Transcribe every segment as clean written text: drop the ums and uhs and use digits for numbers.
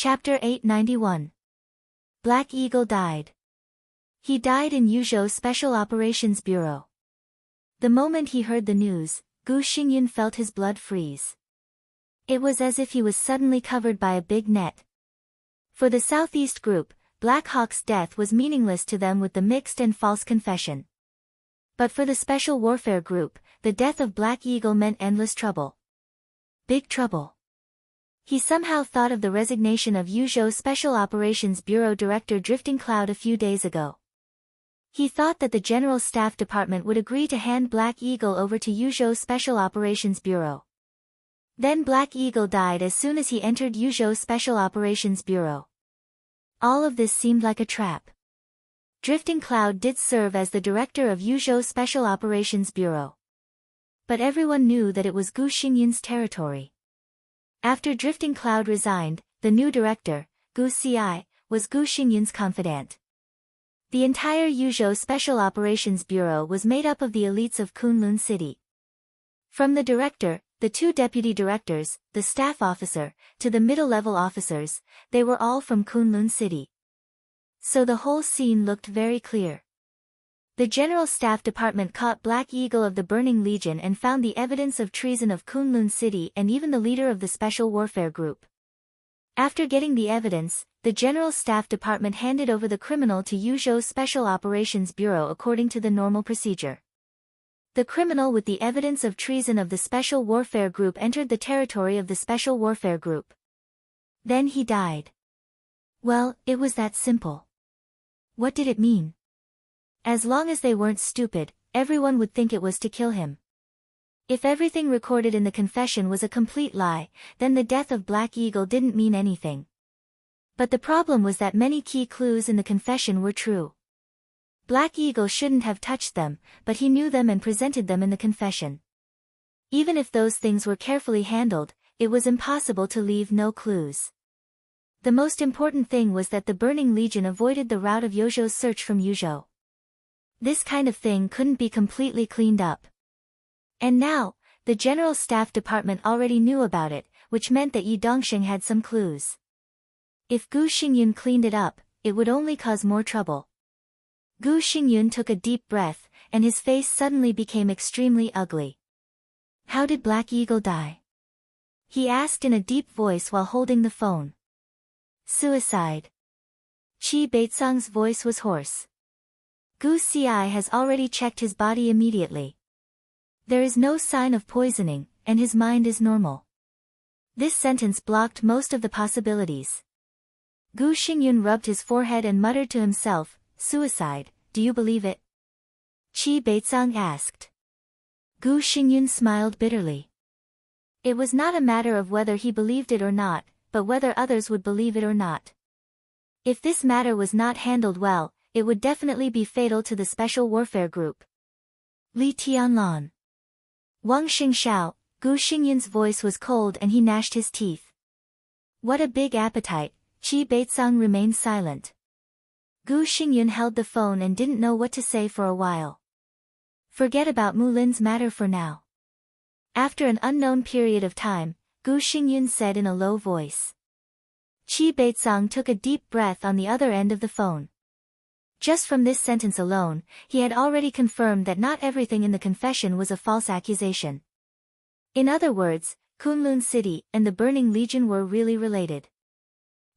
Chapter 891. Black Eagle died. He died in Yuzhou Special Operations Bureau. The moment he heard the news, Gu Xingyun felt his blood freeze. It was as if he was suddenly covered by a big net. For the Southeast Group, Black Hawk's death was meaningless to them with the mixed and false confession. But for the Special Warfare Group, the death of Black Eagle meant endless trouble. Big trouble. He somehow thought of the resignation of Yuzhou Special Operations Bureau Director Drifting Cloud a few days ago. He thought that the General Staff Department would agree to hand Black Eagle over to Yuzhou Special Operations Bureau. Then Black Eagle died as soon as he entered Yuzhou Special Operations Bureau. All of this seemed like a trap. Drifting Cloud did serve as the director of Yuzhou Special Operations Bureau. But everyone knew that it was Gu Xingyun's territory. After Drifting Cloud resigned, the new director, Gu Ci, was Gu Xingyun's confidant. The entire Yuzhou Special Operations Bureau was made up of the elites of Kunlun City. From the director, the two deputy directors, the staff officer, to the middle-level officers, they were all from Kunlun City. So the whole scene looked very clear. The General Staff Department caught Black Eagle of the Burning Legion and found the evidence of treason of Kunlun City and even the leader of the Special Warfare Group. After getting the evidence, the General Staff Department handed over the criminal to Yuzhou Special Operations Bureau according to the normal procedure. The criminal with the evidence of treason of the Special Warfare Group entered the territory of the Special Warfare Group. Then he died. Well, it was that simple. What did it mean? As long as they weren't stupid, everyone would think it was to kill him. If everything recorded in the confession was a complete lie, then the death of Black Eagle didn't mean anything. But the problem was that many key clues in the confession were true. Black Eagle shouldn't have touched them, but he knew them and presented them in the confession. Even if those things were carefully handled, it was impossible to leave no clues. The most important thing was that the Burning Legion avoided the route of Yozhou's search from Yuzhou. This kind of thing couldn't be completely cleaned up. And now, the General Staff Department already knew about it, which meant that Yi Dongsheng had some clues. If Gu Xingyun cleaned it up, it would only cause more trouble. Gu Xingyun took a deep breath, and his face suddenly became extremely ugly. How did Black Eagle die? He asked in a deep voice while holding the phone. Suicide. Qi Beizong's voice was hoarse. Gu Ci has already checked his body immediately. There is no sign of poisoning, and his mind is normal. This sentence blocked most of the possibilities. Gu Xingyun rubbed his forehead and muttered to himself, "Suicide, do you believe it?" Qi Beizong asked. Gu Xingyun smiled bitterly. It was not a matter of whether he believed it or not, but whether others would believe it or not. If this matter was not handled well, it would definitely be fatal to the Special Warfare Group. Li Tianlan. Wang Xingxiao. Gu Xingyun's voice was cold and he gnashed his teeth. What a big appetite. Qi Beizong remained silent. Gu Xingyun held the phone and didn't know what to say for a while. Forget about Mulin's matter for now. After an unknown period of time, Gu Xingyun said in a low voice. Qi Beizong took a deep breath on the other end of the phone. Just from this sentence alone, he had already confirmed that not everything in the confession was a false accusation. In other words, Kunlun City and the Burning Legion were really related.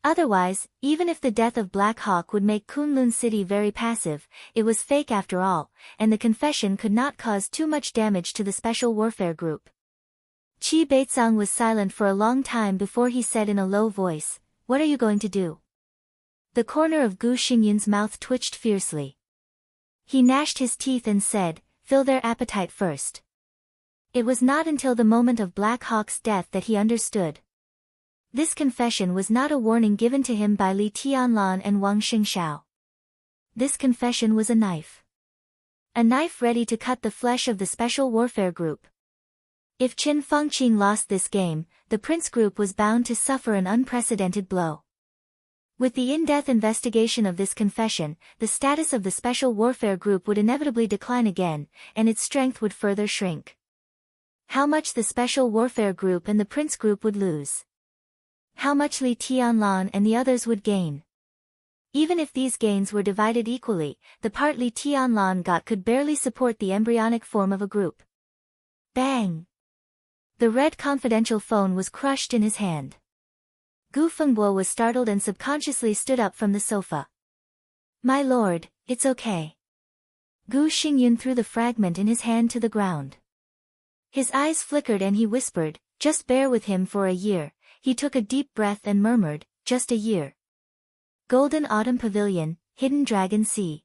Otherwise, even if the death of Black Hawk would make Kunlun City very passive, it was fake after all, and the confession could not cause too much damage to the Special Warfare Group. Qi Beizong was silent for a long time before he said in a low voice, "What are you going to do?" The corner of Gu Xingyun's mouth twitched fiercely. He gnashed his teeth and said, "Fill their appetite first." It was not until the moment of Black Hawk's death that he understood. This confession was not a warning given to him by Li Tianlan and Wang Xingxiao. This confession was a knife. A knife ready to cut the flesh of the Special Warfare Group. If Qin Fengqing lost this game, the Prince Group was bound to suffer an unprecedented blow. With the in-depth investigation of this confession, the status of the Special Warfare Group would inevitably decline again, and its strength would further shrink. How much the Special Warfare Group and the Prince Group would lose. how much Li Tianlan and the others would gain. Even if these gains were divided equally, the part Li Tianlan got could barely support the embryonic form of a group. Bang! The red confidential phone was crushed in his hand. Gu Fengbo was startled and subconsciously stood up from the sofa. My lord, it's okay. Gu Xingyun threw the fragment in his hand to the ground. His eyes flickered and he whispered, just bear with him for a year. He took a deep breath and murmured, just a year. Golden Autumn Pavilion, Hidden Dragon Sea.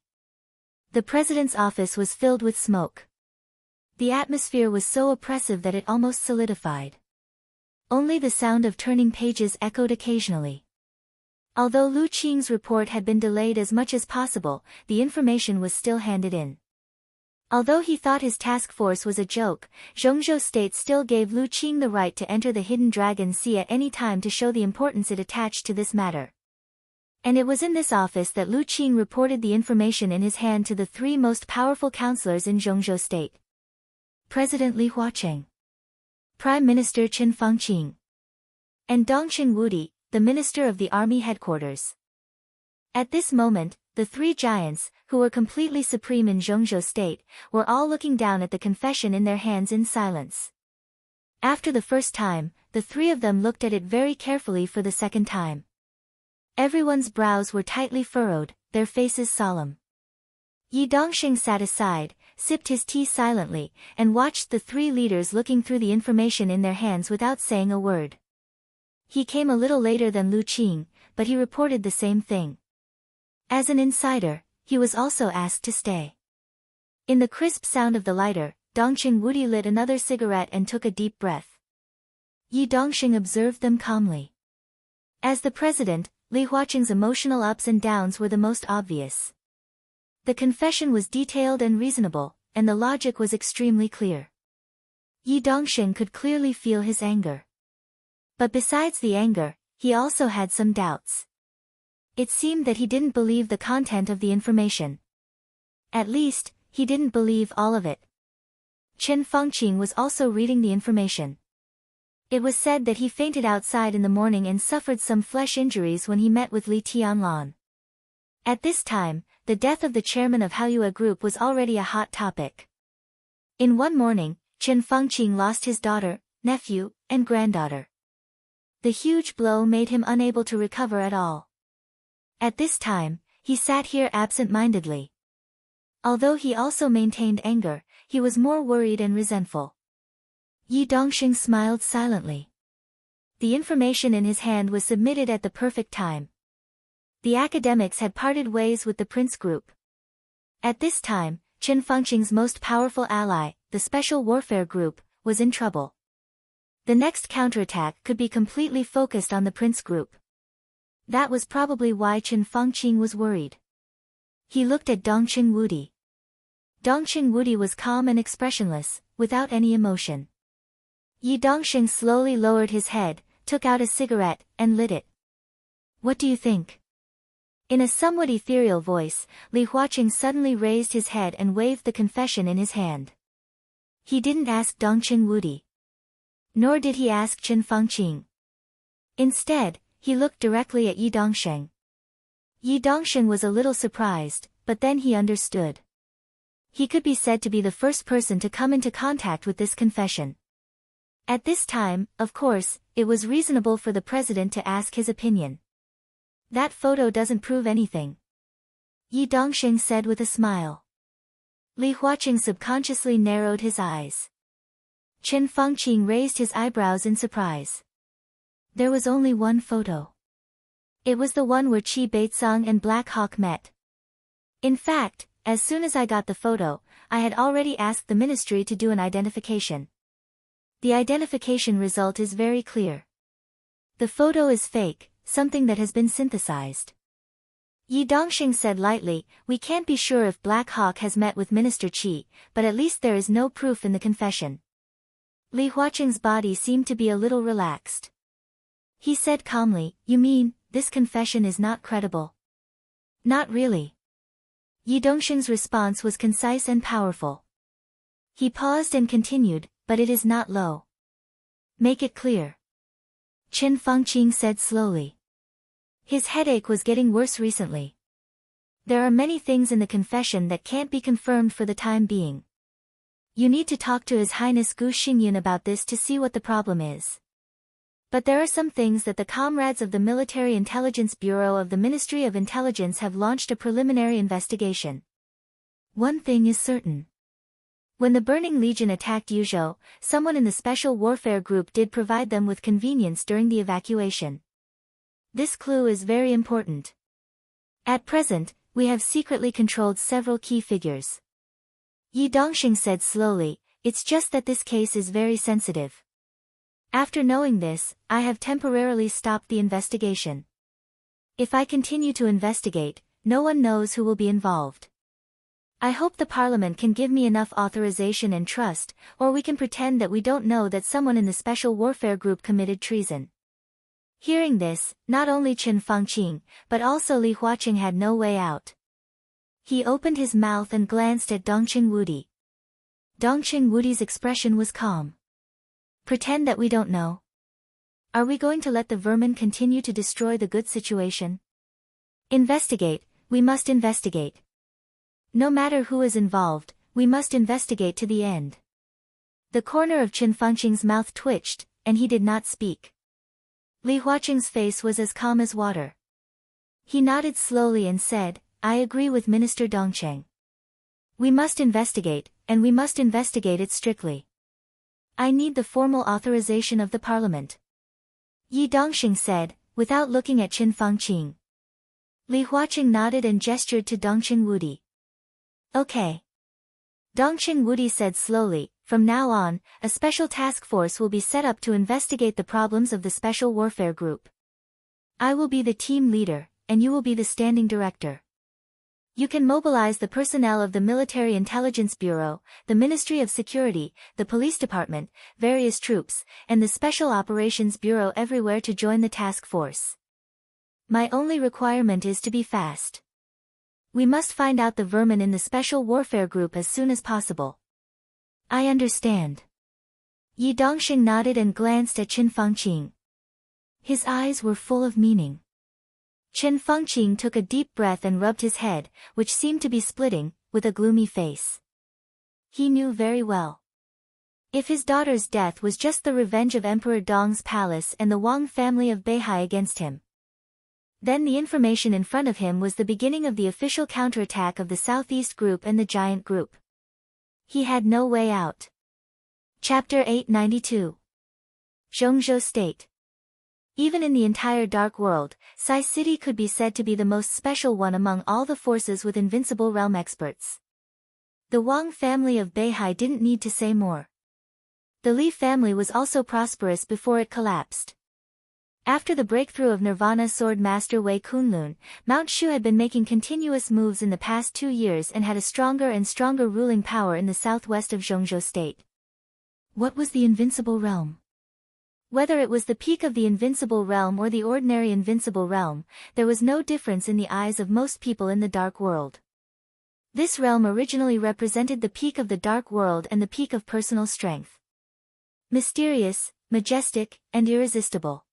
The president's office was filled with smoke. The atmosphere was so oppressive that it almost solidified. Only the sound of turning pages echoed occasionally. Although Lu Qing's report had been delayed as much as possible, the information was still handed in. Although he thought his task force was a joke, Zhongzhou State still gave Lu Qing the right to enter the Hidden Dragon Sea at any time to show the importance it attached to this matter. And it was in this office that Lu Qing reported the information in his hand to the three most powerful counselors in Zhongzhou State. President Li Huacheng, Prime Minister Qin Fangqing, and Dongqing Wudi, the Minister of the Army Headquarters. At this moment, the three giants, who were completely supreme in Zhongzhou State, were all looking down at the confession in their hands in silence. After the first time, the three of them looked at it very carefully for the second time. Everyone's brows were tightly furrowed, their faces solemn. Yi Dongxing sat aside, sipped his tea silently, and watched the three leaders looking through the information in their hands without saying a word. He came a little later than Lu Qing, but he reported the same thing. As an insider, he was also asked to stay. In the crisp sound of the lighter, Dongqing Wudi lit another cigarette and took a deep breath. Yi Dongxing observed them calmly. As the president, Li Huacheng's emotional ups and downs were the most obvious. The confession was detailed and reasonable, and the logic was extremely clear. Yi Dongxing could clearly feel his anger. But besides the anger, he also had some doubts. It seemed that he didn't believe the content of the information. At least, he didn't believe all of it. Qin Fangqing was also reading the information. It was said that he fainted outside in the morning and suffered some flesh injuries when he met with Li Tianlan. At this time, the death of the chairman of Haoyue Group was already a hot topic. In one morning, Qin Fangqing lost his daughter, nephew, and granddaughter. The huge blow made him unable to recover at all. At this time, he sat here absent-mindedly. Although he also maintained anger, he was more worried and resentful. Yi Dongxing smiled silently. The information in his hand was submitted at the perfect time. The academics had parted ways with the Prince Group. At this time, Qin Fangqing's most powerful ally, the Special Warfare Group, was in trouble. The next counterattack could be completely focused on the Prince Group. That was probably why Qin Fangqing was worried. He looked at Dongqing Wudi. Dongqing Wudi was calm and expressionless, without any emotion. Yi Dongxing slowly lowered his head, took out a cigarette, and lit it. What do you think? In a somewhat ethereal voice, Li Huacheng suddenly raised his head and waved the confession in his hand. He didn't ask Dongqing Wudi. Nor did he ask Qin Fangqing. Instead, he looked directly at Yi Dongxing. Yi Dongxing was a little surprised, but then he understood. He could be said to be the first person to come into contact with this confession. At this time, of course, it was reasonable for the president to ask his opinion. That photo doesn't prove anything, Yi Dongxing said with a smile. Li Huacheng subconsciously narrowed his eyes. Qin Fangqing raised his eyebrows in surprise. There was only one photo. It was the one where Qi Baitsong and Black Hawk met. In fact, as soon as I got the photo, I had already asked the ministry to do an identification. The identification result is very clear. The photo is fake, something that has been synthesized. Yi Dongxing said lightly, we can't be sure if Black Hawk has met with Minister Qi, but at least there is no proof in the confession. Li Huacheng's body seemed to be a little relaxed. He said calmly, you mean, this confession is not credible? Not really. Yi Dongxing's response was concise and powerful. He paused and continued, but it is not low. Make it clear. Chen Fangqing said slowly. His headache was getting worse recently. There are many things in the confession that can't be confirmed for the time being. You need to talk to His Highness Gu Xingyun about this to see what the problem is. But there are some things that the comrades of the Military Intelligence Bureau of the Ministry of Intelligence have launched a preliminary investigation. One thing is certain. When the Burning Legion attacked Yuzhou, someone in the Special Warfare Group did provide them with convenience during the evacuation. This clue is very important. At present, we have secretly controlled several key figures. Yi Dongxing said slowly, it's just that this case is very sensitive. After knowing this, I have temporarily stopped the investigation. If I continue to investigate, no one knows who will be involved. I hope the Parliament can give me enough authorization and trust, or we can pretend that we don't know that someone in the Special Warfare Group committed treason. Hearing this, not only Chen Fangqing, but also Li Huaqing had no way out. He opened his mouth and glanced at Dongqing Wudi. Dongqing Wudi's expression was calm. Pretend that we don't know. Are we going to let the vermin continue to destroy the good situation? Investigate, we must investigate. No matter who is involved, we must investigate to the end. The corner of Chen Fangqing's mouth twitched, and he did not speak. Li Huaqing's face was as calm as water. He nodded slowly and said, I agree with Minister Dongcheng. We must investigate, and we must investigate it strictly. I need the formal authorization of the Parliament. Yi Dongxing said, without looking at Chen Fangqing. Li Huaqing nodded and gestured to Dongqing Wudi. Okay. Dongqing Wudi said slowly, from now on, a special task force will be set up to investigate the problems of the Special Warfare Group. I will be the team leader, and you will be the standing director. You can mobilize the personnel of the Military Intelligence Bureau, the Ministry of Security, the Police Department, various troops, and the Special Operations Bureau everywhere to join the task force. My only requirement is to be fast. We must find out the vermin in the Special Warfare Group as soon as possible. I understand. Yi Dongxing nodded and glanced at Chen Fangqing. His eyes were full of meaning. Chen Fangqing took a deep breath and rubbed his head, which seemed to be splitting, with a gloomy face. He knew very well. If his daughter's death was just the revenge of Emperor Dong's palace and the Wang family of Beihai against him, then the information in front of him was the beginning of the official counterattack of the Southeast Group and the Giant Group. He had no way out. Chapter 892. Zhongzhou State. Even in the entire Dark World, Sai City could be said to be the most special one among all the forces with Invincible Realm experts. The Wang family of Beihai didn't need to say more. The Li family was also prosperous before it collapsed. After the breakthrough of Nirvana Sword Master Wei Kunlun, Mount Shu had been making continuous moves in the past 2 years and had a stronger and stronger ruling power in the southwest of Zhongzhou State. What was the Invincible Realm? Whether it was the peak of the Invincible Realm or the ordinary Invincible Realm, there was no difference in the eyes of most people in the Dark World. This realm originally represented the peak of the Dark World and the peak of personal strength. Mysterious, majestic, and irresistible.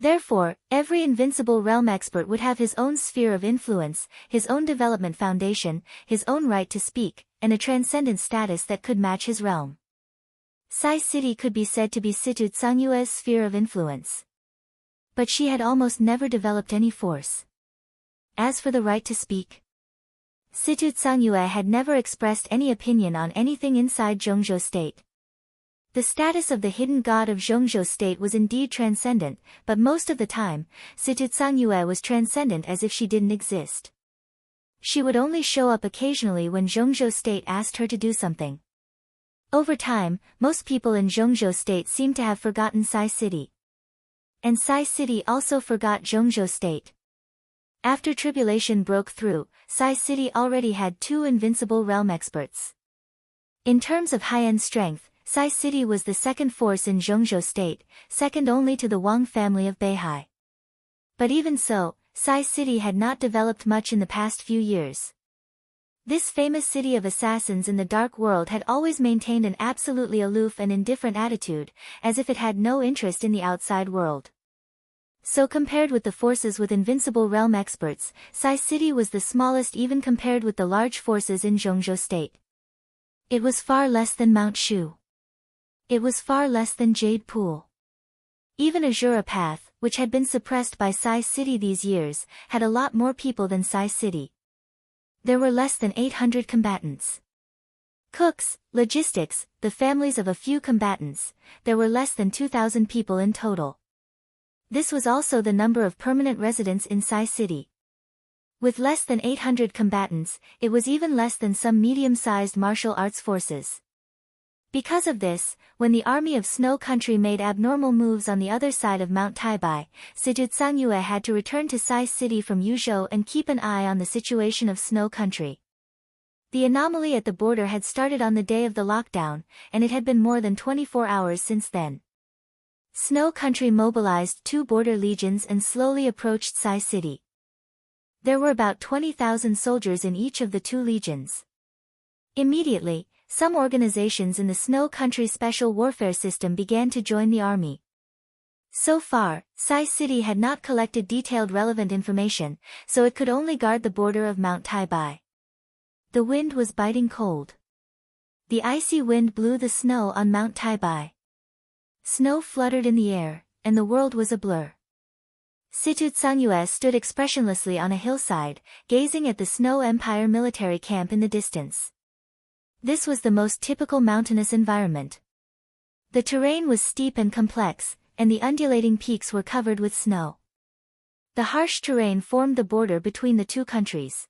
Therefore, every Invincible Realm expert would have his own sphere of influence, his own development foundation, his own right to speak, and a transcendent status that could match his realm. Sai City could be said to be Situ Tsangyue's sphere of influence. But she had almost never developed any force. As for the right to speak, Situ Tsangyue had never expressed any opinion on anything inside Zhongzhou State. The status of the hidden god of Zhongzhou State was indeed transcendent, but most of the time, Situ Tsangyue was transcendent as if she didn't exist. She would only show up occasionally when Zhongzhou State asked her to do something. Over time, most people in Zhongzhou State seemed to have forgotten Sai City. And Sai City also forgot Zhongzhou State. After tribulation broke through, Sai City already had 2 Invincible Realm experts. In terms of high-end strength, Sai City was the second force in Zhongzhou State, second only to the Wang family of Beihai. But even so, Sai City had not developed much in the past few years. This famous city of assassins in the dark world had always maintained an absolutely aloof and indifferent attitude, as if it had no interest in the outside world. So compared with the forces with invincible realm experts, Sai City was the smallest even compared with the large forces in Zhongzhou State. It was far less than Mount Shu. It was far less than Jade Pool. Even Azura Path, which had been suppressed by Sai City these years, had a lot more people than Sai City. There were less than 800 combatants. Cooks, logistics, the families of a few combatants, there were less than 2,000 people in total. This was also the number of permanent residents in Sai City. With less than 800 combatants, it was even less than some medium-sized martial arts forces. Because of this, when the army of Snow Country made abnormal moves on the other side of Mount Taibai, Sijutsangyue had to return to Sai City from Yuzhou and keep an eye on the situation of Snow Country. The anomaly at the border had started on the day of the lockdown, and it had been more than 24 hours since then. Snow Country mobilized 2 border legions and slowly approached Sai City. There were about 20,000 soldiers in each of the 2 legions. Immediately, some organizations in the Snow Country Special Warfare System began to join the army. So far, Sai City had not collected detailed relevant information, so it could only guard the border of Mount Taibai. The wind was biting cold. The icy wind blew the snow on Mount Taibai. Snow fluttered in the air, and the world was a blur. Sijutsangyue stood expressionlessly on a hillside, gazing at the Snow Empire military camp in the distance. This was the most typical mountainous environment. The terrain was steep and complex, and the undulating peaks were covered with snow. The harsh terrain formed the border between the 2 countries.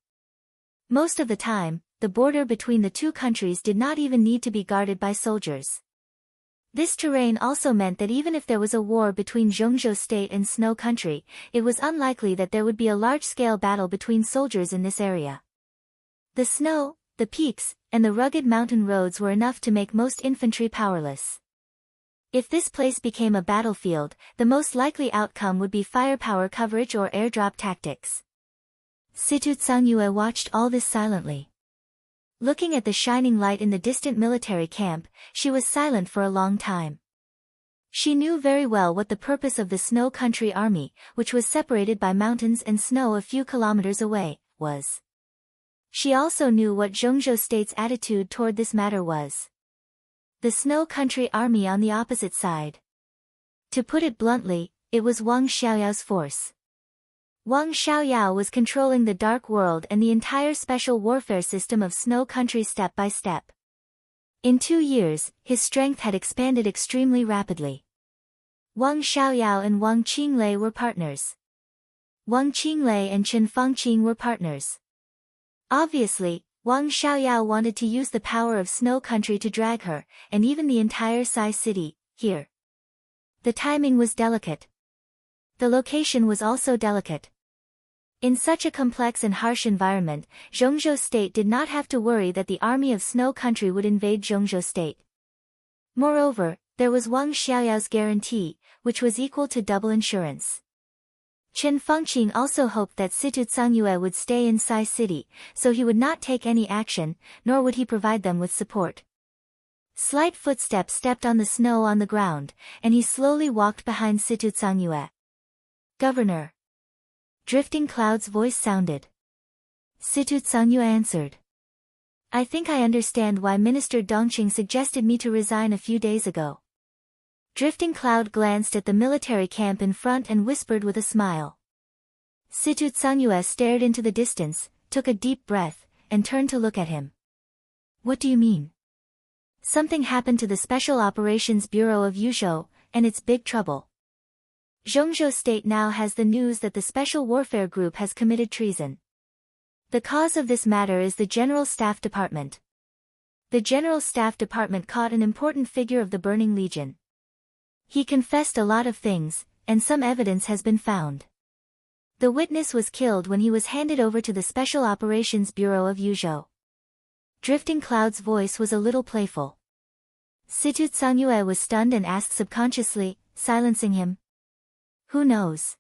Most of the time, the border between the 2 countries did not even need to be guarded by soldiers. This terrain also meant that even if there was a war between Zhongzhou State and Snow Country, it was unlikely that there would be a large-scale battle between soldiers in this area. The snow, the peaks, and the rugged mountain roads were enough to make most infantry powerless. If this place became a battlefield, the most likely outcome would be firepower coverage or airdrop tactics. Sijutsangyue watched all this silently. Looking at the shining light in the distant military camp, she was silent for a long time. She knew very well what the purpose of the Snow Country army, which was separated by mountains and snow a few kilometers away, was. She also knew what Zhongzhou State's attitude toward this matter was. The Snow Country army on the opposite side. To put it bluntly, it was Wang Xiaoyao's force. Wang Xiaoyao was controlling the Dark World and the entire special warfare system of Snow Country step by step. In 2 years, his strength had expanded extremely rapidly. Wang Xiaoyao and Wang Qinglei were partners. Wang Qinglei and Chen Fangqing were partners. Obviously, Wang Xiaoyao wanted to use the power of Snow Country to drag her, and even the entire Sai City, here. The timing was delicate. The location was also delicate. In such a complex and harsh environment, Zhongzhou State did not have to worry that the army of Snow Country would invade Zhongzhou State. Moreover, there was Wang Xiaoyao's guarantee, which was equal to double insurance. Chen Fangqing also hoped that Sijutsangyue would stay in Sai City, so he would not take any action, nor would he provide them with support. Slight footsteps stepped on the snow on the ground, and he slowly walked behind Sijutsangyue. "Governor." Drifting Cloud's voice sounded. Sijutsangyue answered. "I think I understand why Minister Dongqing suggested me to resign a few days ago." Drifting Cloud glanced at the military camp in front and whispered with a smile. Sijutsangyue stared into the distance, took a deep breath, and turned to look at him. "What do you mean?" "Something happened to the Special Operations Bureau of Yuzhou, and it's big trouble. Zhongzhou State now has the news that the Special Warfare Group has committed treason. The cause of this matter is the General Staff Department. The General Staff Department caught an important figure of the Burning Legion. He confessed a lot of things, and some evidence has been found. The witness was killed when he was handed over to the Special Operations Bureau of Yuzhou." Drifting Cloud's voice was a little playful. Sijutsangyue was stunned and asked subconsciously, silencing him. "Who knows?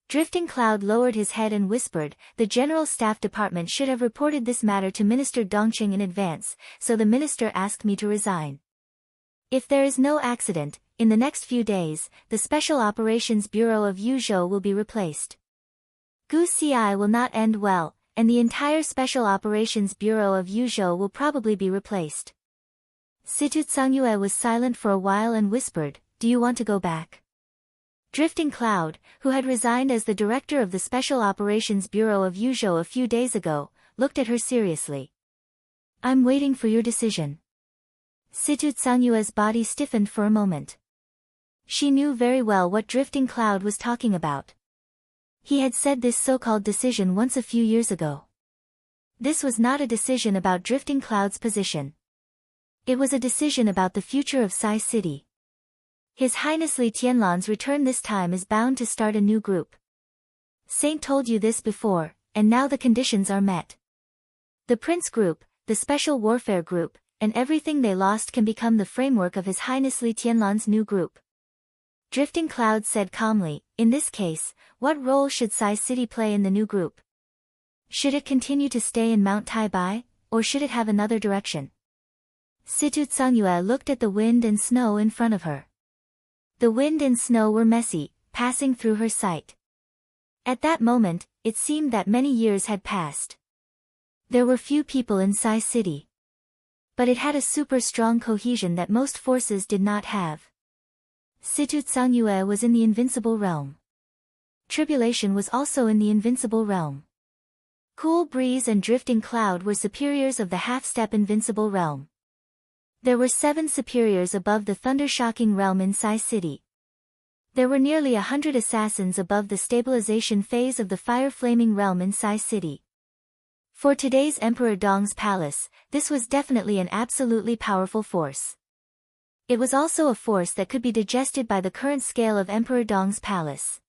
Drifting Cloud lowered his head and whispered, "The General Staff Department should have reported this matter to Minister Dongqing in advance, so the minister asked me to resign. If there is no accident, in the next few days, the Special Operations Bureau of Yuzhou will be replaced. Gu Ci will not end well, and the entire Special Operations Bureau of Yuzhou will probably be replaced." Situ Tsangyue was silent for a while and whispered, "Do you want to go back?" Drifting Cloud, who had resigned as the director of the Special Operations Bureau of Yuzhou a few days ago, looked at her seriously. "I'm waiting for your decision." Situ Tsangyue's body stiffened for a moment. She knew very well what Drifting Cloud was talking about. He had said this so-called decision once a few years ago. This was not a decision about Drifting Cloud's position. It was a decision about the future of Sai City. His Highness Li Tianlan's return this time is bound to start a new group. Saint told you this before, and now the conditions are met. The Prince Group, the Special Warfare Group, and everything they lost can become the framework of His Highness Li Tianlan's new group. Drifting Cloud said calmly, "In this case, what role should Sai City play in the new group? Should it continue to stay in Mount Taibai, or should it have another direction?" Situ Tsangyue looked at the wind and snow in front of her. The wind and snow were messy, passing through her sight. At that moment, it seemed that many years had passed. There were few people in Sai City. But it had a super strong cohesion that most forces did not have. Situ Tsangyue was in the invincible realm. Tribulation was also in the invincible realm. Cool Breeze and Drifting Cloud were superiors of the half-step invincible realm. There were 7 superiors above the thunder-shocking realm in Sai City. There were nearly 100 assassins above the stabilization phase of the fire-flaming realm in Sai City. For today's Emperor Dong's palace, this was definitely an absolutely powerful force. It was also a force that could be digested by the current scale of Emperor Dong's palace.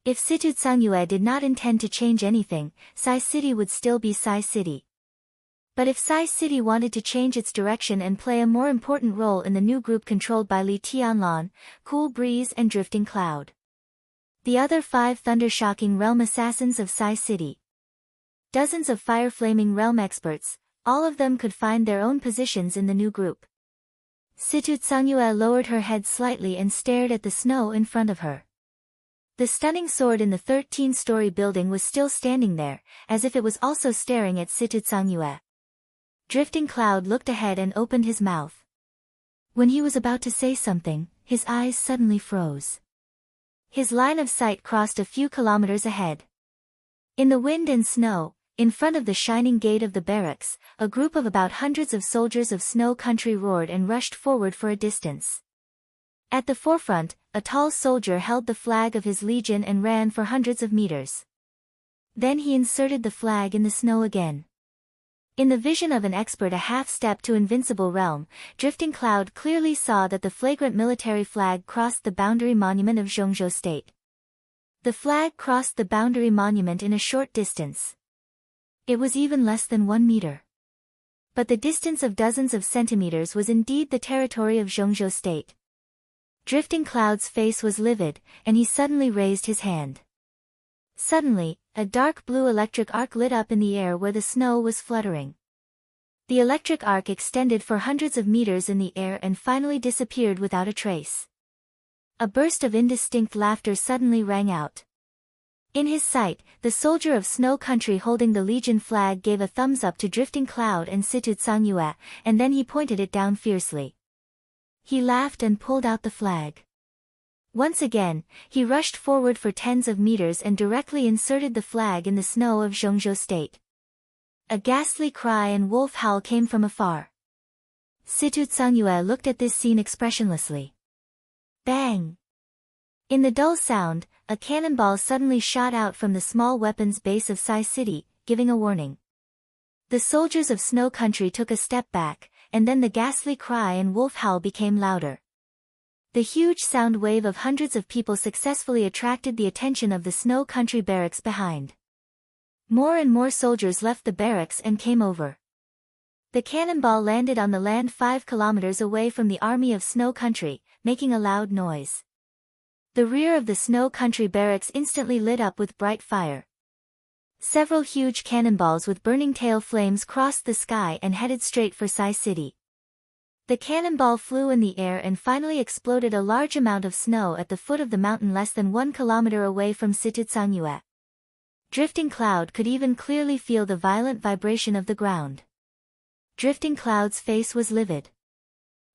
If Situ Tsangyue did not intend to change anything, Sai City would still be Sai City. But if Sai City wanted to change its direction and play a more important role in the new group controlled by Li Tianlan, Cool Breeze and Drifting Cloud, the other 5 thunder-shocking realm assassins of Sai City, dozens of fire-flaming realm experts, all of them could find their own positions in the new group. Situ Tsangyue lowered her head slightly and stared at the snow in front of her. The stunning sword in the 13-story building was still standing there, as if it was also staring at Situ Tsangyue. Drifting Cloud looked ahead and opened his mouth. When he was about to say something, his eyes suddenly froze. His line of sight crossed a few kilometers ahead. In the wind and snow, in front of the shining gate of the barracks, a group of about hundreds of soldiers of Snow Country roared and rushed forward for a distance. At the forefront, a tall soldier held the flag of his legion and ran for hundreds of meters. Then he inserted the flag in the snow again. In the vision of an expert a half-step to invincible realm, Drifting Cloud clearly saw that the flagrant military flag crossed the boundary monument of Zhongzhou State. The flag crossed the boundary monument in a short distance. It was even less than 1 meter. But the distance of dozens of centimeters was indeed the territory of Zhongzhou State. Drifting Cloud's face was livid, and he suddenly raised his hand. Suddenly, a dark blue electric arc lit up in the air where the snow was fluttering. The electric arc extended for hundreds of meters in the air and finally disappeared without a trace. A burst of indistinct laughter suddenly rang out. In his sight, the soldier of Snow Country holding the Legion flag gave a thumbs up to Drifting Cloud and Situ Tsangyue, and then he pointed it down fiercely. He laughed and pulled out the flag. Once again, he rushed forward for tens of meters and directly inserted the flag in the snow of Zhongzhou State. A ghastly cry and wolf howl came from afar. Situ Tsangyue looked at this scene expressionlessly. Bang! In the dull sound, a cannonball suddenly shot out from the small weapons base of Sai City, giving a warning. The soldiers of Snow Country took a step back, and then the ghastly cry and wolf howl became louder. The huge sound wave of hundreds of people successfully attracted the attention of the Snow Country barracks behind. More and more soldiers left the barracks and came over. The cannonball landed on the land 5 kilometers away from the army of Snow Country, making a loud noise. The rear of the snow country barracks instantly lit up with bright fire. Several huge cannonballs with burning tail flames crossed the sky and headed straight for Sai City. The cannonball flew in the air and finally exploded a large amount of snow at the foot of the mountain less than 1 kilometer away from Situtsangyue. Drifting Cloud could even clearly feel the violent vibration of the ground. Drifting Cloud's face was livid.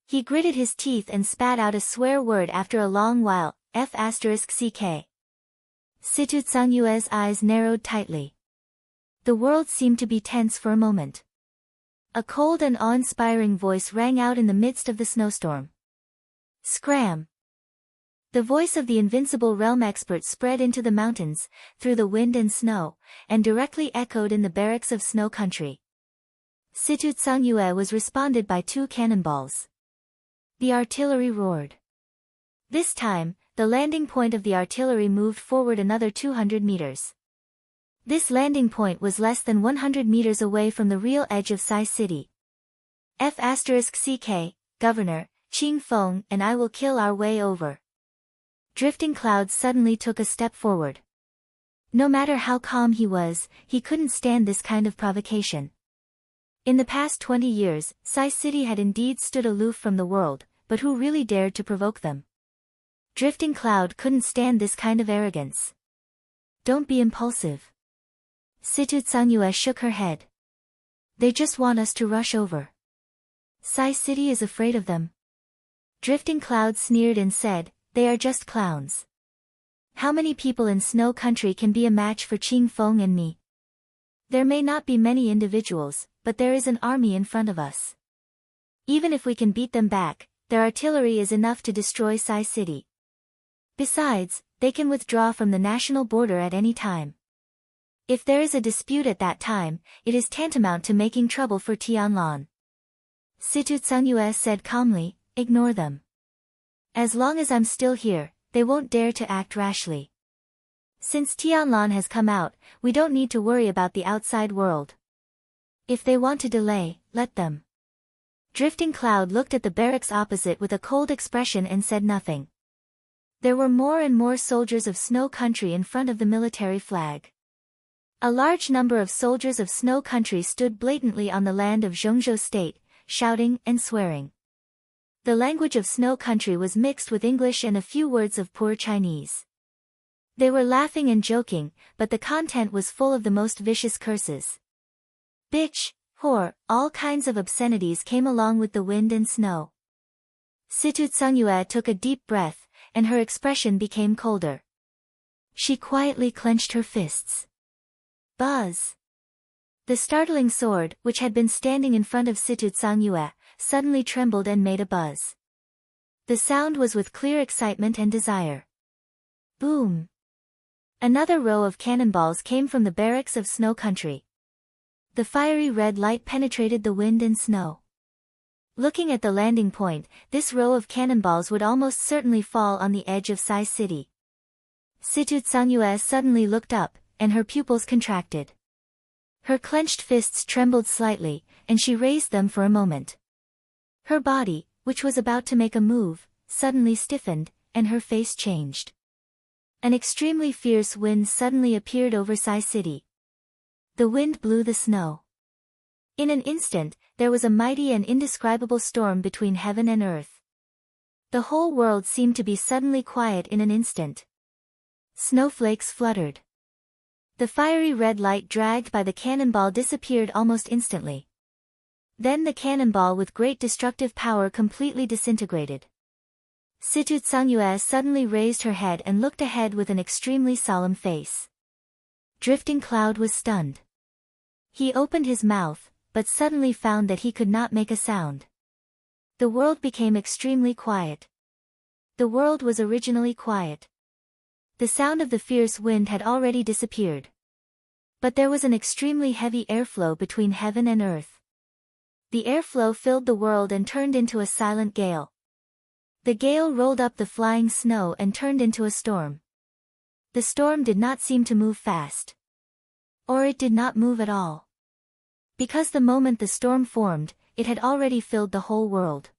He gritted his teeth and spat out a swear word after a long while, F***ck. Situtsangyue's eyes narrowed tightly. The world seemed to be tense for a moment. A cold and awe-inspiring voice rang out in the midst of the snowstorm. Scram! The voice of the invincible realm expert spread into the mountains, through the wind and snow, and directly echoed in the barracks of snow country. Situtsangyue was responded by 2 cannonballs. The artillery roared. This time, the landing point of the artillery moved forward another 200 meters. This landing point was less than 100 meters away from the real edge of Sai City. F***ck, Governor, Qing Feng and I will kill our way over. Drifting Cloud suddenly took a step forward. No matter how calm he was, he couldn't stand this kind of provocation. In the past 20 years, Sai City had indeed stood aloof from the world, but who really dared to provoke them? Drifting Cloud couldn't stand this kind of arrogance. Don't be impulsive. Situtsangyue shook her head. They just want us to rush over. Sai City is afraid of them. Drifting Cloud sneered and said, they are just clowns. How many people in snow country can be a match for Qing Feng and me? There may not be many individuals, but there is an army in front of us. Even if we can beat them back, their artillery is enough to destroy Sai City. Besides, they can withdraw from the national border at any time. If there is a dispute at that time, it is tantamount to making trouble for Tianlan. Situtsangyue said calmly, ignore them. As long as I'm still here, they won't dare to act rashly. Since Tianlan has come out, we don't need to worry about the outside world. If they want to delay, let them. Drifting Cloud looked at the barracks opposite with a cold expression and said nothing. There were more and more soldiers of snow country in front of the military flag. A large number of soldiers of snow country stood blatantly on the land of Zhengzhou state, shouting and swearing. The language of snow country was mixed with English and a few words of poor Chinese. They were laughing and joking, but the content was full of the most vicious curses. Bitch, whore, all kinds of obscenities came along with the wind and snow. Situtsangyue took a deep breath, and her expression became colder. She quietly clenched her fists. Buzz! The startling sword, which had been standing in front of Situtsangyue, suddenly trembled and made a buzz. The sound was with clear excitement and desire. Boom! Another row of cannonballs came from the barracks of snow country. The fiery red light penetrated the wind and snow. Looking at the landing point, this row of cannonballs would almost certainly fall on the edge of Sai City. Situtsangyue suddenly looked up, and her pupils contracted. Her clenched fists trembled slightly, and she raised them for a moment. Her body, which was about to make a move, suddenly stiffened, and her face changed. An extremely fierce wind suddenly appeared over Sai City. The wind blew the snow. In an instant, there was a mighty and indescribable storm between heaven and earth. The whole world seemed to be suddenly quiet in an instant. Snowflakes fluttered. The fiery red light dragged by the cannonball disappeared almost instantly. Then the cannonball with great destructive power completely disintegrated. Situtsangyue suddenly raised her head and looked ahead with an extremely solemn face. Drifting Cloud was stunned. He opened his mouth, but suddenly found that he could not make a sound. The world became extremely quiet. The world was originally quiet. The sound of the fierce wind had already disappeared. But there was an extremely heavy airflow between heaven and earth. The airflow filled the world and turned into a silent gale. The gale rolled up the flying snow and turned into a storm. The storm did not seem to move fast. Or it did not move at all. Because the moment the storm formed, it had already filled the whole world.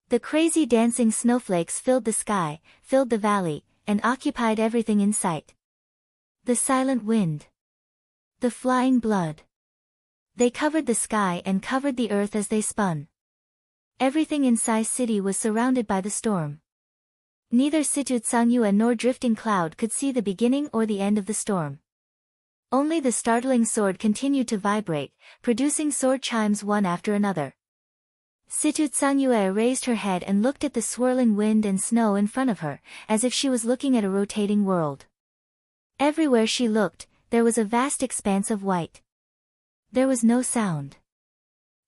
The crazy dancing snowflakes filled the sky, filled the valley, and occupied everything in sight. The silent wind. The flying blood. They covered the sky and covered the earth as they spun. Everything in Sai City was surrounded by the storm. Neither Situtsangyue nor Drifting Cloud could see the beginning or the end of the storm. Only the startling sword continued to vibrate, producing sword chimes one after another. Situtsangyue raised her head and looked at the swirling wind and snow in front of her, as if she was looking at a rotating world. Everywhere she looked, there was a vast expanse of white. There was no sound.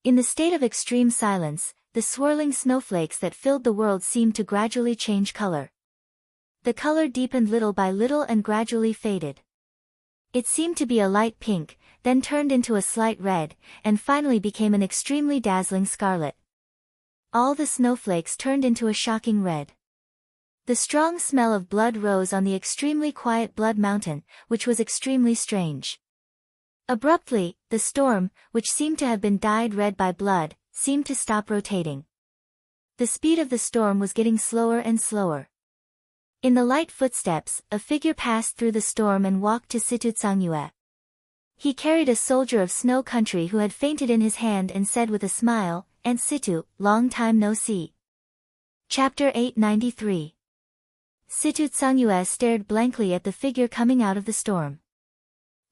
In the state of extreme silence, the swirling snowflakes that filled the world seemed to gradually change color. The color deepened little by little and gradually faded. It seemed to be a light pink, then turned into a slight red, and finally became an extremely dazzling scarlet. All the snowflakes turned into a shocking red. The strong smell of blood rose on the extremely quiet Blood Mountain, which was extremely strange. Abruptly, the storm, which seemed to have been dyed red by blood, seemed to stop rotating. The speed of the storm was getting slower and slower. In the light footsteps, a figure passed through the storm and walked to Situtsangyue. He carried a soldier of Snow Country who had fainted in his hand and said with a smile, "Aunt Situ, long time no see." Chapter 893. Situtsangyue stared blankly at the figure coming out of the storm.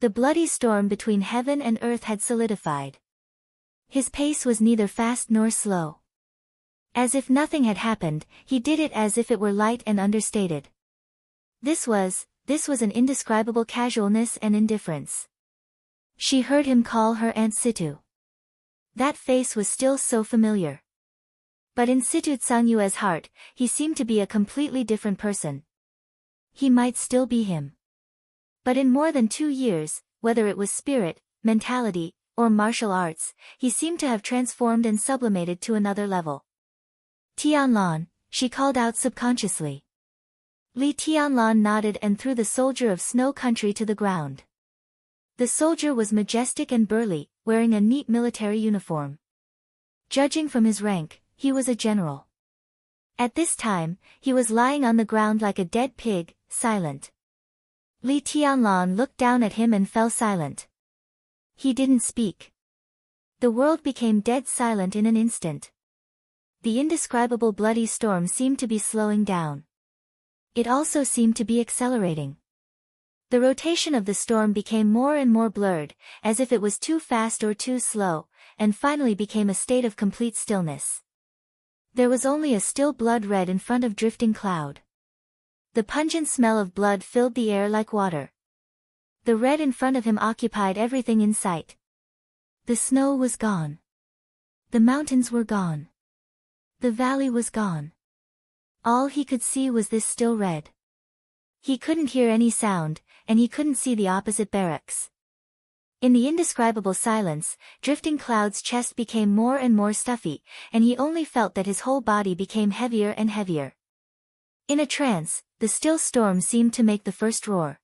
The bloody storm between heaven and earth had solidified. His pace was neither fast nor slow. As if nothing had happened, he did it as if it were light and understated. This was an indescribable casualness and indifference. She heard him call her Aunt Situ. That face was still so familiar. But in Situtsangyue's heart, he seemed to be a completely different person. He might still be him. But in more than 2 years, whether it was spirit, mentality, or martial arts, he seemed to have transformed and sublimated to another level. "Tianlan," she called out subconsciously. Li Tianlan nodded and threw the soldier of Snow Country to the ground. The soldier was majestic and burly, wearing a neat military uniform. Judging from his rank, he was a general. At this time, he was lying on the ground like a dead pig, silent. Li Tianlan looked down at him and fell silent. He didn't speak. The world became dead silent in an instant. The indescribable bloody storm seemed to be slowing down. It also seemed to be accelerating. The rotation of the storm became more and more blurred, as if it was too fast or too slow, and finally became a state of complete stillness. There was only a still blood red in front of Drifting Cloud. The pungent smell of blood filled the air like water. The red in front of him occupied everything in sight. The snow was gone. The mountains were gone. The valley was gone. All he could see was this still red. He couldn't hear any sound, and he couldn't see the opposite barracks. In the indescribable silence, Drifting Cloud's chest became more and more stuffy, and he only felt that his whole body became heavier and heavier. In a trance, the still storm seemed to make the first roar.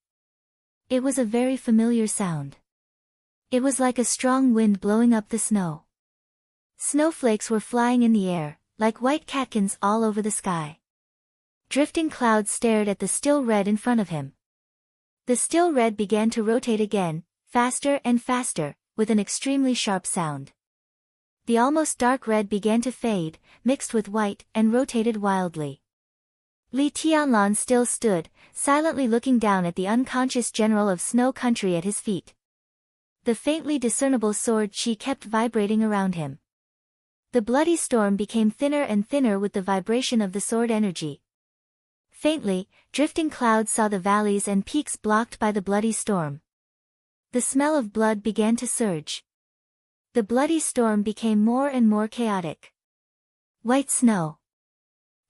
It was a very familiar sound. It was like a strong wind blowing up the snow. Snowflakes were flying in the air, like white catkins all over the sky. Drifting Cloud stared at the still red in front of him. The still red began to rotate again, faster and faster, with an extremely sharp sound. The almost dark red began to fade, mixed with white, and rotated wildly. Li Tianlan still stood, silently looking down at the unconscious general of Snow Country at his feet. The faintly discernible sword chi kept vibrating around him. The bloody storm became thinner and thinner with the vibration of the sword energy. Faintly, Drifting Cloud saw the valleys and peaks blocked by the bloody storm. The smell of blood began to surge. The bloody storm became more and more chaotic. White snow.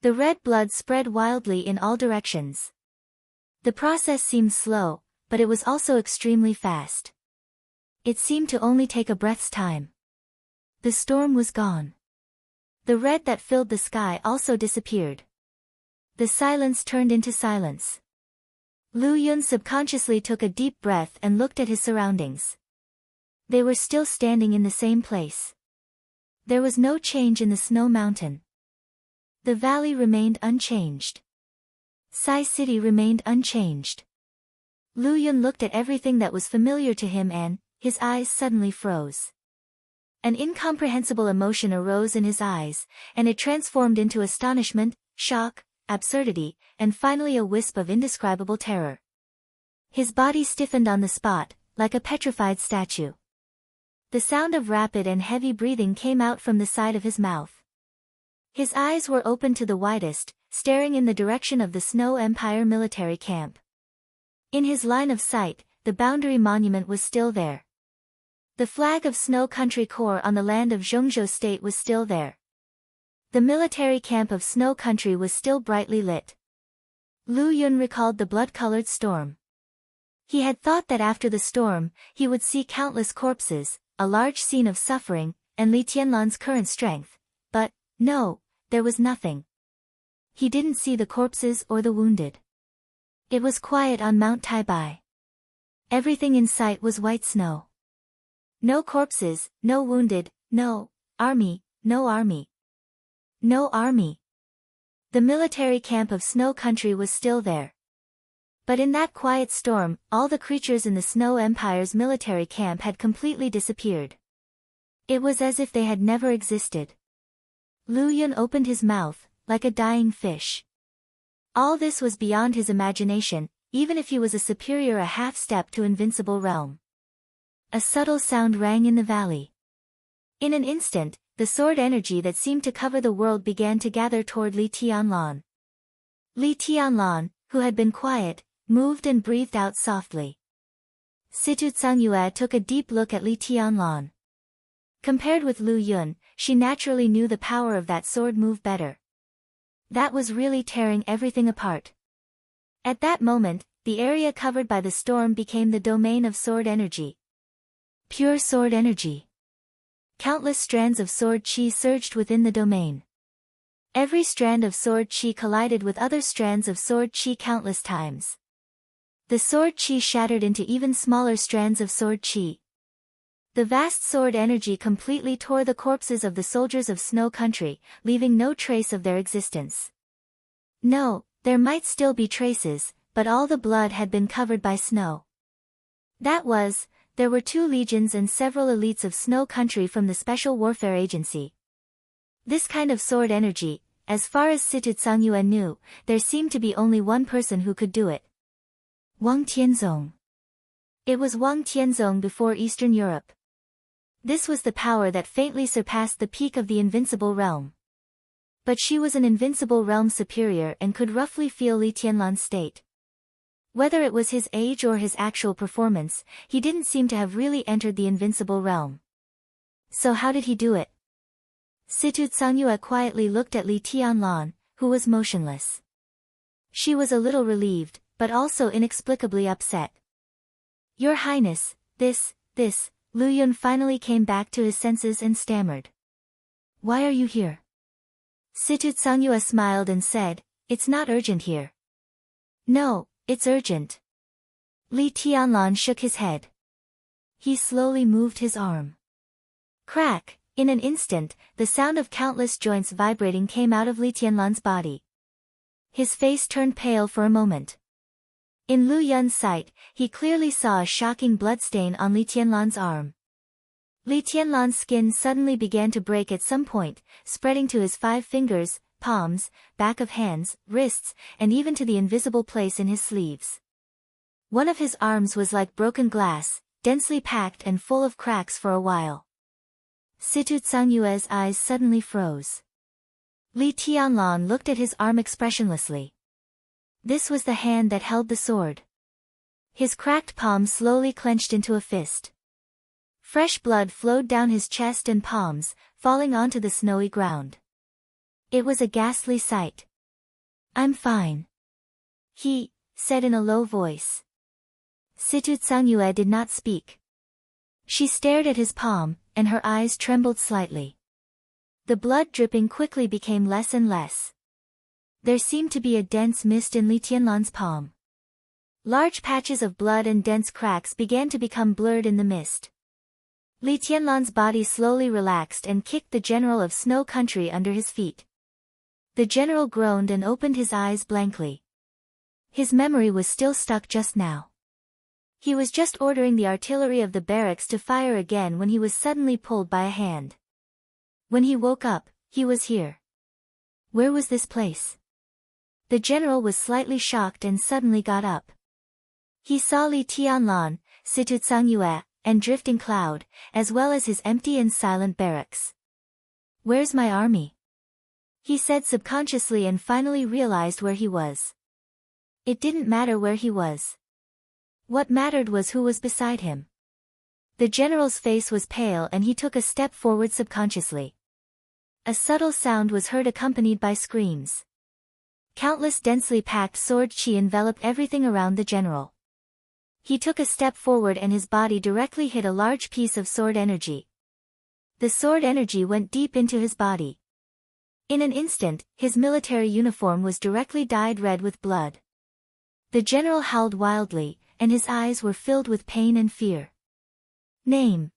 The red blood spread wildly in all directions. The process seemed slow, but it was also extremely fast. It seemed to only take a breath's time. The storm was gone. The red that filled the sky also disappeared. The silence turned into silence. Lu Yun subconsciously took a deep breath and looked at his surroundings. They were still standing in the same place. There was no change in the snow mountain. The valley remained unchanged. Sai City remained unchanged. Lu Yun looked at everything that was familiar to him and, his eyes suddenly froze. An incomprehensible emotion arose in his eyes, and it transformed into astonishment, shock, absurdity, and finally a wisp of indescribable terror. His body stiffened on the spot, like a petrified statue. The sound of rapid and heavy breathing came out from the side of his mouth. His eyes were open to the widest, staring in the direction of the Snow Empire military camp. In his line of sight, the boundary monument was still there. The flag of Snow Country Corps on the land of Zhongzhou State was still there. The military camp of Snow Country was still brightly lit. Lu Yun recalled the blood-colored storm. He had thought that after the storm, he would see countless corpses, a large scene of suffering, and Li Tianlan's current strength. But, no, there was nothing. He didn't see the corpses or the wounded. It was quiet on Mount Taibai. Everything in sight was white snow. No corpses, no wounded, no army, no army. No army. The military camp of Snow Country was still there. But in that quiet storm, all the creatures in the Snow Empire's military camp had completely disappeared. It was as if they had never existed. Lu Yun opened his mouth, like a dying fish. All this was beyond his imagination, even if he was a superior a half-step to invincible realm. A subtle sound rang in the valley. In an instant, the sword energy that seemed to cover the world began to gather toward Li Tianlan. Li Tianlan, who had been quiet, moved and breathed out softly. Situ Tsangyue took a deep look at Li Tianlan. Compared with Lu Yun, she naturally knew the power of that sword move better. That was really tearing everything apart. At that moment, the area covered by the storm became the domain of sword energy. Pure sword energy. Countless strands of sword chi surged within the domain. Every strand of sword chi collided with other strands of sword chi countless times. The sword chi shattered into even smaller strands of sword chi. The vast sword energy completely tore the corpses of the soldiers of Snow Country, leaving no trace of their existence. No, there might still be traces, but all the blood had been covered by snow. There were 2 legions and several elites of Snow Country from the Special Warfare Agency. This kind of sword energy, as far as Situ Tsangyue knew, there seemed to be only one person who could do it. Wang Tianzong. It was Wang Tianzong before Eastern Europe. This was the power that faintly surpassed the peak of the invincible realm. But she was an invincible realm superior and could roughly feel Li Tianlan's state. Whether it was his age or his actual performance, he didn't seem to have really entered the invincible realm. So how did he do it? Situ Tsangyue quietly looked at Li Tianlan, who was motionless. She was a little relieved, but also inexplicably upset. Your Highness, this, Lu Yun finally came back to his senses and stammered. Why are you here? Situ Tsangyue smiled and said, It's not urgent here. No, it's urgent. Li Tianlan shook his head. He slowly moved his arm. Crack! In an instant, the sound of countless joints vibrating came out of Li Tianlan's body. His face turned pale for a moment. In Lu Yun's sight, he clearly saw a shocking bloodstain on Li Tianlan's arm. Li Tianlan's skin suddenly began to break at some point, spreading to his 5 fingers, palms, back of hands, wrists, and even to the invisible place in his sleeves. One of his arms was like broken glass, densely packed and full of cracks for a while. Situ Tsangyue's eyes suddenly froze. Li Tianlan looked at his arm expressionlessly. This was the hand that held the sword. His cracked palm slowly clenched into a fist. Fresh blood flowed down his chest and palms, falling onto the snowy ground. It was a ghastly sight. I'm fine, he said in a low voice. Situ Tsangyue did not speak. She stared at his palm, and her eyes trembled slightly. The blood dripping quickly became less and less. There seemed to be a dense mist in Li Tianlan's palm. Large patches of blood and dense cracks began to become blurred in the mist. Li Tianlan's body slowly relaxed and kicked the general of Snow Country under his feet. The general groaned and opened his eyes blankly. His memory was still stuck just now. He was just ordering the artillery of the barracks to fire again when he was suddenly pulled by a hand. When he woke up, he was here. Where was this place? The general was slightly shocked and suddenly got up. He saw Li Tianlan, Situtsang Yue, and Drifting Cloud, as well as his empty and silent barracks. Where's my army? He said subconsciously and finally realized where he was. It didn't matter where he was. What mattered was who was beside him. The general's face was pale and he took a step forward subconsciously. A subtle sound was heard accompanied by screams. Countless densely packed sword chi enveloped everything around the general. He took a step forward and his body directly hit a large piece of sword energy. The sword energy went deep into his body. In an instant, his military uniform was directly dyed red with blood. The general howled wildly, and his eyes were filled with pain and fear. Name.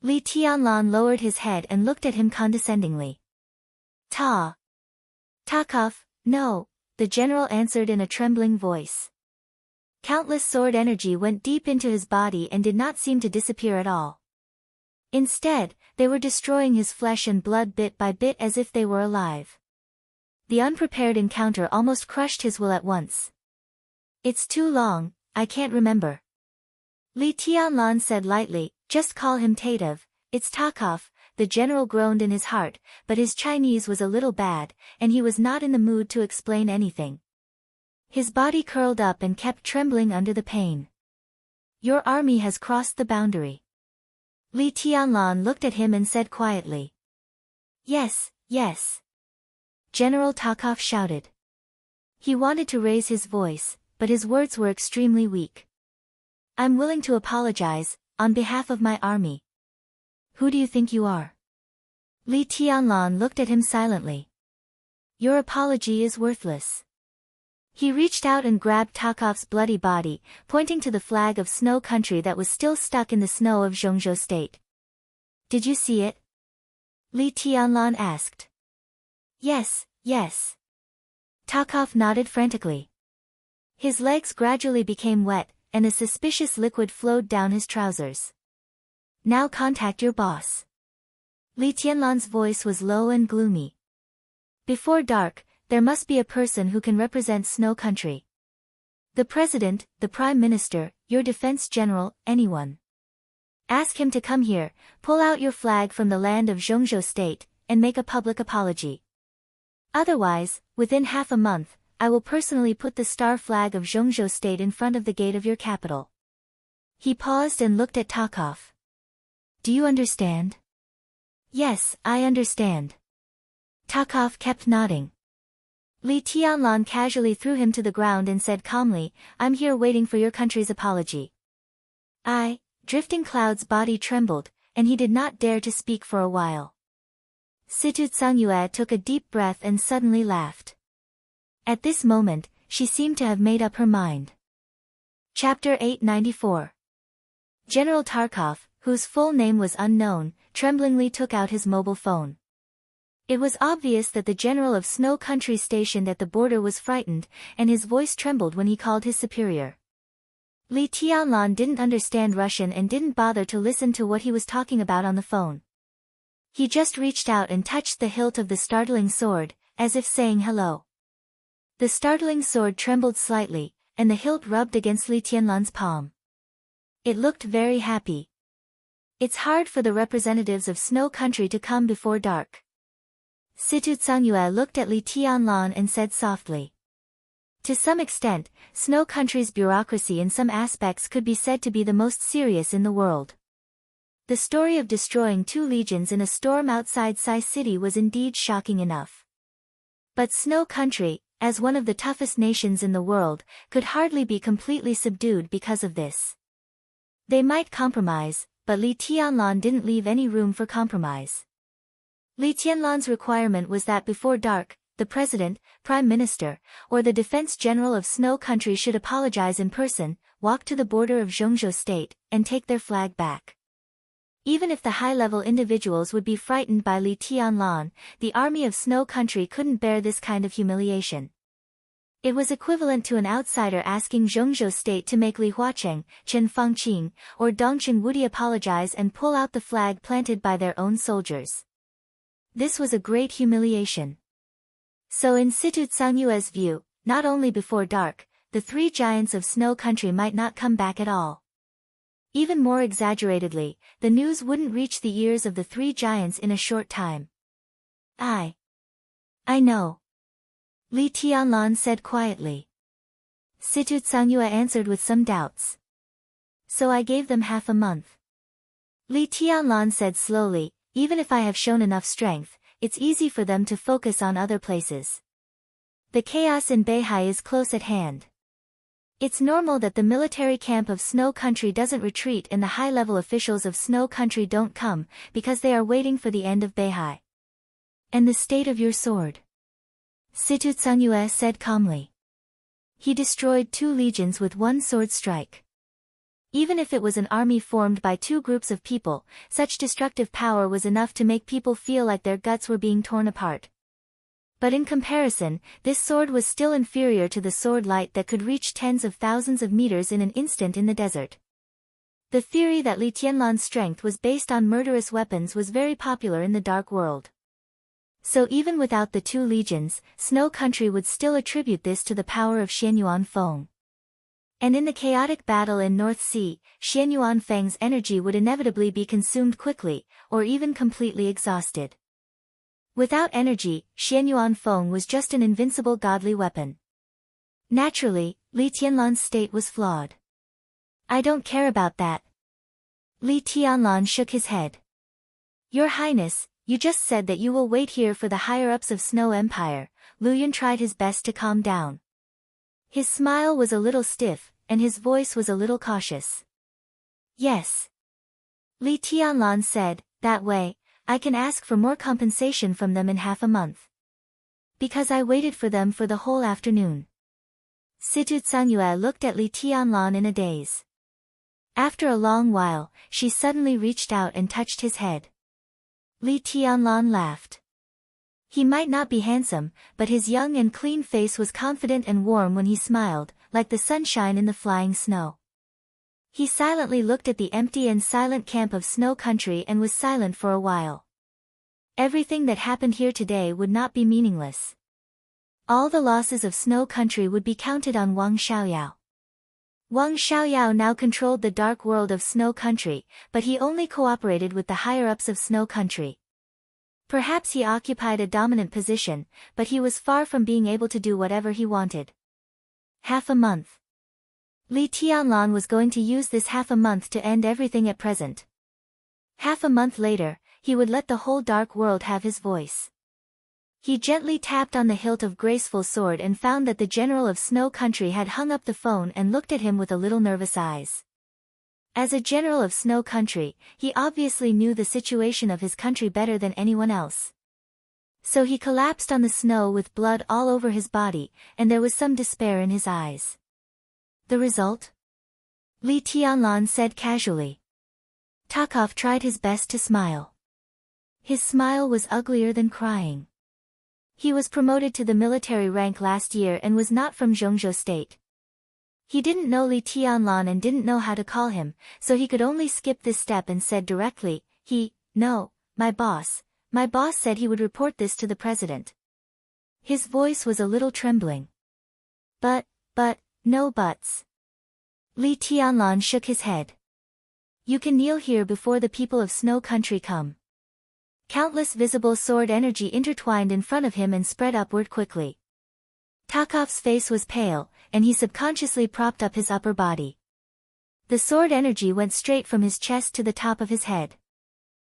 Li Tianlan lowered his head and looked at him condescendingly. Takov, no, the general answered in a trembling voice. Countless sword energy went deep into his body and did not seem to disappear at all. Instead, they were destroying his flesh and blood bit by bit as if they were alive. The unprepared encounter almost crushed his will at once. It's too long, I can't remember. Li Tianlan said lightly, just call him Tatev, it's Takov. The general groaned in his heart, but his Chinese was a little bad, and he was not in the mood to explain anything. His body curled up and kept trembling under the pain. Your army has crossed the boundary. Li Tianlan looked at him and said quietly. Yes, yes. General Takov shouted. He wanted to raise his voice, but his words were extremely weak. I'm willing to apologize, on behalf of my army. Who do you think you are? Li Tianlan looked at him silently. Your apology is worthless. He reached out and grabbed Takov's bloody body, pointing to the flag of Snow Country that was still stuck in the snow of Zhongzhou State. Did you see it? Li Tianlan asked. Yes, yes. Takov nodded frantically. His legs gradually became wet, and a suspicious liquid flowed down his trousers. Now contact your boss. Li Tianlan's voice was low and gloomy. Before dark, there must be a person who can represent Snow Country. The president, the prime minister, your defense general, anyone. Ask him to come here, pull out your flag from the land of Zhongzhou State, and make a public apology. Otherwise, within half a month, I will personally put the star flag of Zhongzhou State in front of the gate of your capital. He paused and looked at Takov. Do you understand? Yes, I understand. Takov kept nodding. Li Tianlan casually threw him to the ground and said calmly, I'm here waiting for your country's apology. Drifting Cloud's body trembled, and he did not dare to speak for a while. Situtsang Yue took a deep breath and suddenly laughed. At this moment, she seemed to have made up her mind. Chapter 894. General Tarkov, whose full name was unknown, tremblingly took out his mobile phone. It was obvious that the general of Snow Country stationed at the border was frightened, and his voice trembled when he called his superior. Li Tianlan didn't understand Russian and didn't bother to listen to what he was talking about on the phone. He just reached out and touched the hilt of the startling sword, as if saying hello. The startling sword trembled slightly, and the hilt rubbed against Li Tianlan's palm. It looked very happy. It's hard for the representatives of Snow Country to come before dark. Situtsang Yue looked at Li Tianlan and said softly. To some extent, Snow Country's bureaucracy in some aspects could be said to be the most serious in the world. The story of destroying 2 legions in a storm outside Sai City was indeed shocking enough. But Snow Country, as one of the toughest nations in the world, could hardly be completely subdued because of this. They might compromise, but Li Tianlan didn't leave any room for compromise. Li Tianlan's requirement was that before dark, the president, prime minister, or the defense general of Snow Country should apologize in person, walk to the border of Zhongzhou State, and take their flag back. Even if the high-level individuals would be frightened by Li Tianlan, the army of Snow Country couldn't bear this kind of humiliation. It was equivalent to an outsider asking Zhengzhou State to make Li Huacheng, Chen Fangqing, or Dongqing Wudi apologize and pull out the flag planted by their own soldiers. This was a great humiliation. So in Situ Tsang-yue's view, not only before dark, the three giants of Snow Country might not come back at all. Even more exaggeratedly, the news wouldn't reach the ears of the three giants in a short time. I know. Li Tianlan said quietly. Situ Tsangyue answered with some doubts. So I gave them half a month. Li Tianlan said slowly, even if I have shown enough strength, it's easy for them to focus on other places. The chaos in Beihai is close at hand. It's normal that the military camp of Snow Country doesn't retreat and the high-level officials of Snow Country don't come, because they are waiting for the end of Beihai. And the state of your sword? Situ Tsangyue said calmly. He destroyed 2 legions with 1 sword strike. Even if it was an army formed by 2 groups of people, such destructive power was enough to make people feel like their guts were being torn apart. But in comparison, this sword was still inferior to the sword light that could reach tens of thousands of meters in an instant in the desert. The theory that Li Tianlan's strength was based on murderous weapons was very popular in the Dark World. So even without the 2 legions, Snow Country would still attribute this to the power of Xianyuan Feng. And in the chaotic battle in North Sea, Xianyuan Feng's energy would inevitably be consumed quickly, or even completely exhausted. Without energy, Xianyuan Feng was just an invincible godly weapon. Naturally, Li Tianlan's state was flawed. I don't care about that. Li Tianlan shook his head. Your Highness, you just said that you will wait here for the higher-ups of Snow Empire. Lu Yun tried his best to calm down. His smile was a little stiff, and his voice was a little cautious. Yes. Li Tianlan said, that way, I can ask for more compensation from them in half a month. Because I waited for them for the whole afternoon. Situ Tsangyue looked at Li Tianlan in a daze. After a long while, she suddenly reached out and touched his head. Li Tianlan laughed. He might not be handsome, but his young and clean face was confident and warm when he smiled, like the sunshine in the flying snow. He silently looked at the empty and silent camp of Snow Country and was silent for a while. Everything that happened here today would not be meaningless. All the losses of Snow Country would be counted on Wang Xiaoyao. Wang Xiaoyao now controlled the dark world of Snow Country, but he only cooperated with the higher-ups of Snow Country. Perhaps he occupied a dominant position, but he was far from being able to do whatever he wanted. Half a month. Li Tianlan was going to use this half a month to end everything at present. Half a month later, he would let the whole dark world have his voice. He gently tapped on the hilt of Graceful Sword and found that the general of Snow Country had hung up the phone and looked at him with a little nervous eyes. As a general of Snow Country, he obviously knew the situation of his country better than anyone else. So he collapsed on the snow with blood all over his body, and there was some despair in his eyes. The result? Li Tianlan said casually. Takov tried his best to smile. His smile was uglier than crying. He was promoted to the military rank last year and was not from Zhengzhou State. He didn't know Li Tianlan and didn't know how to call him, so he could only skip this step and said directly, No, my boss said he would report this to the president. His voice was a little trembling. But, no buts. Li Tianlan shook his head. You can kneel here before the people of Snow Country come. Countless visible sword energy intertwined in front of him and spread upward quickly. Takov's face was pale, and he subconsciously propped up his upper body. The sword energy went straight from his chest to the top of his head.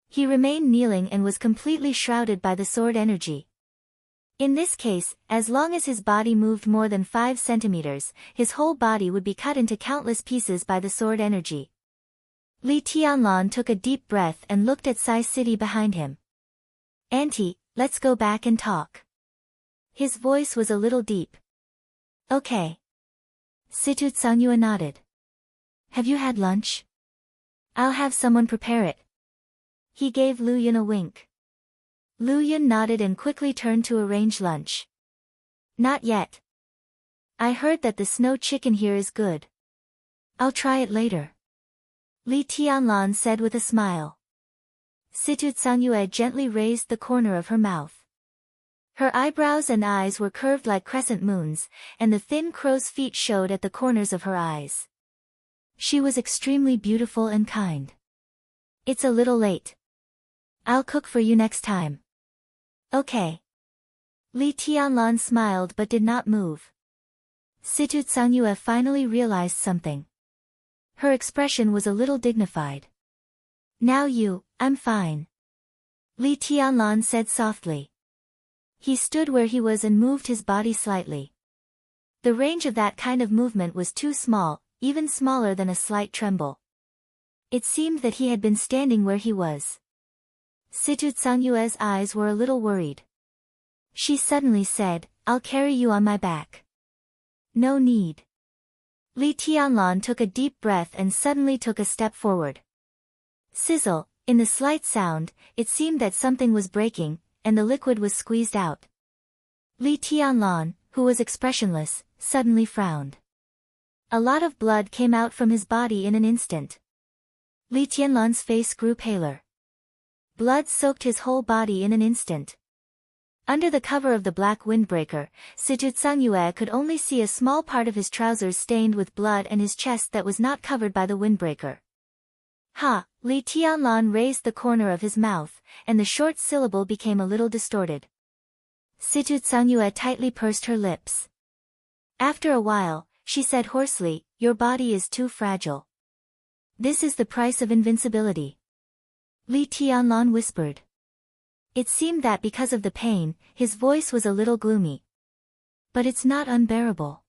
He remained kneeling and was completely shrouded by the sword energy. In this case, as long as his body moved more than 5 centimeters, his whole body would be cut into countless pieces by the sword energy. Li Tianlan took a deep breath and looked at Sai City behind him. Auntie, let's go back and talk. His voice was a little deep. Okay. Situ Tsangyue nodded. Have you had lunch? I'll have someone prepare it. He gave Lu Yun a wink. Lu Yun nodded and quickly turned to arrange lunch. Not yet. I heard that the snow chicken here is good. I'll try it later. Li Tianlan said with a smile. Situ Tsangyue gently raised the corner of her mouth. Her eyebrows and eyes were curved like crescent moons, and the thin crow's feet showed at the corners of her eyes. She was extremely beautiful and kind. It's a little late. I'll cook for you next time. Okay. Li Tianlan smiled but did not move. Situ Tsangyue finally realized something. Her expression was a little dignified. Now I'm fine. Li Tianlan said softly. He stood where he was and moved his body slightly. The range of that kind of movement was too small, even smaller than a slight tremble. It seemed that he had been standing where he was. Situ Tsangyue's eyes were a little worried. She suddenly said, I'll carry you on my back. No need. Li Tianlan took a deep breath and suddenly took a step forward. Sizzle, in the slight sound, it seemed that something was breaking, and the liquid was squeezed out. Li Tianlan, who was expressionless, suddenly frowned. A lot of blood came out from his body in an instant. Li Tianlan's face grew paler. Blood soaked his whole body in an instant. Under the cover of the black windbreaker, Situ Tsangyue could only see a small part of his trousers stained with blood and his chest that was not covered by the windbreaker. Ha! Li Tianlan raised the corner of his mouth, and the short syllable became a little distorted. Situ Tsangyue tightly pursed her lips. After a while, she said hoarsely, Your body is too fragile. This is the price of invincibility. Li Tianlan whispered. It seemed that because of the pain, his voice was a little gloomy. But it's not unbearable.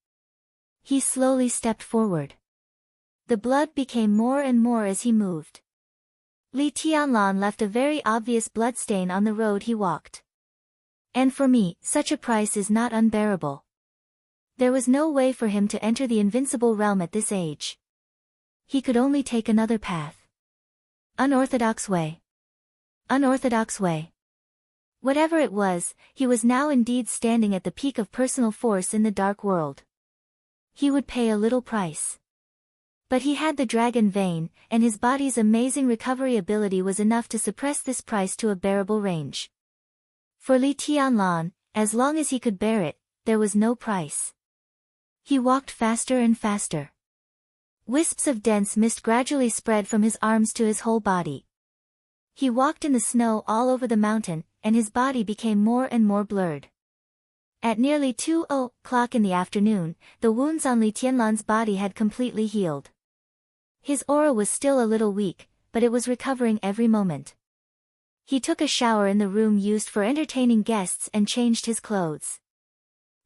He slowly stepped forward. The blood became more and more as he moved. Li Tianlan left a very obvious bloodstain on the road he walked. And for me, such a price is not unbearable. There was no way for him to enter the invincible realm at this age. He could only take another path. Unorthodox way. Unorthodox way. Whatever it was, he was now indeed standing at the peak of personal force in the dark world. He would pay a little price. But he had the dragon vein, and his body's amazing recovery ability was enough to suppress this price to a bearable range. For Li Tianlan, as long as he could bear it, there was no price. He walked faster and faster. Wisps of dense mist gradually spread from his arms to his whole body. He walked in the snow all over the mountain, and his body became more and more blurred. At nearly 2:00 in the afternoon, the wounds on Li Tianlan's body had completely healed. His aura was still a little weak, but it was recovering every moment. He took a shower in the room used for entertaining guests and changed his clothes.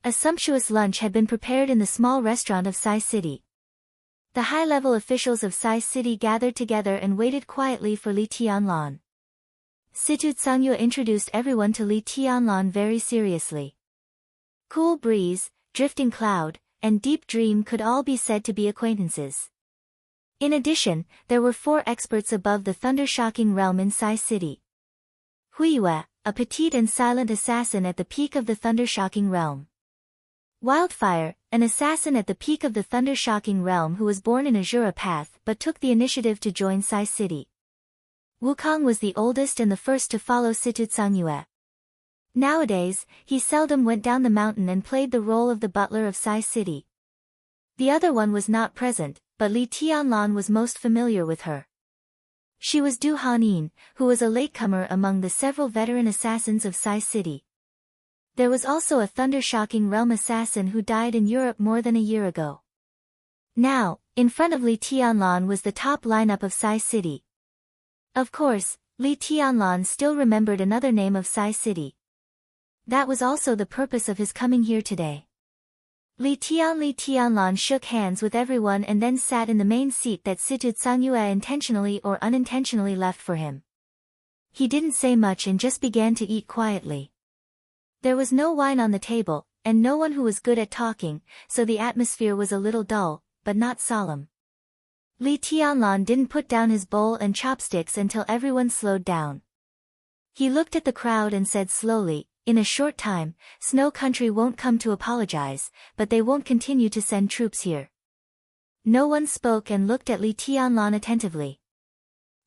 A sumptuous lunch had been prepared in the small restaurant of Sai City. The high-level officials of Sai City gathered together and waited quietly for Li Tianlan. Situ Tsangyue introduced everyone to Li Tianlan very seriously. Cool breeze, drifting cloud, and deep dream could all be said to be acquaintances. In addition, there were 4 experts above the thunder-shocking realm in Sai City. Huiyue, a petite and silent assassin at the peak of the thunder-shocking realm. Wildfire, an assassin at the peak of the thunder-shocking realm who was born in Azura Path but took the initiative to join Sai City. Wukong was the oldest and the first to follow Situ Tsangyue. Nowadays, he seldom went down the mountain and played the role of the butler of Sai City. The other one was not present, but Li Tianlan was most familiar with her. She was Du Hanin, who was a latecomer among the several veteran assassins of Sai City. There was also a thunder-shocking realm assassin who died in Europe more than a year ago. Now, in front of Li Tianlan was the top lineup of Sai City. Of course, Li Tianlan still remembered another name of Sai City. That was also the purpose of his coming here today. Li Tianlan shook hands with everyone and then sat in the main seat that Situ Tsangyue intentionally or unintentionally left for him. He didn't say much and just began to eat quietly. There was no wine on the table, and no one who was good at talking, so the atmosphere was a little dull, but not solemn. Li Tianlan didn't put down his bowl and chopsticks until everyone slowed down. He looked at the crowd and said slowly, in a short time, Snow Country won't come to apologize, but they won't continue to send troops here. No one spoke and looked at Li Tianlan attentively.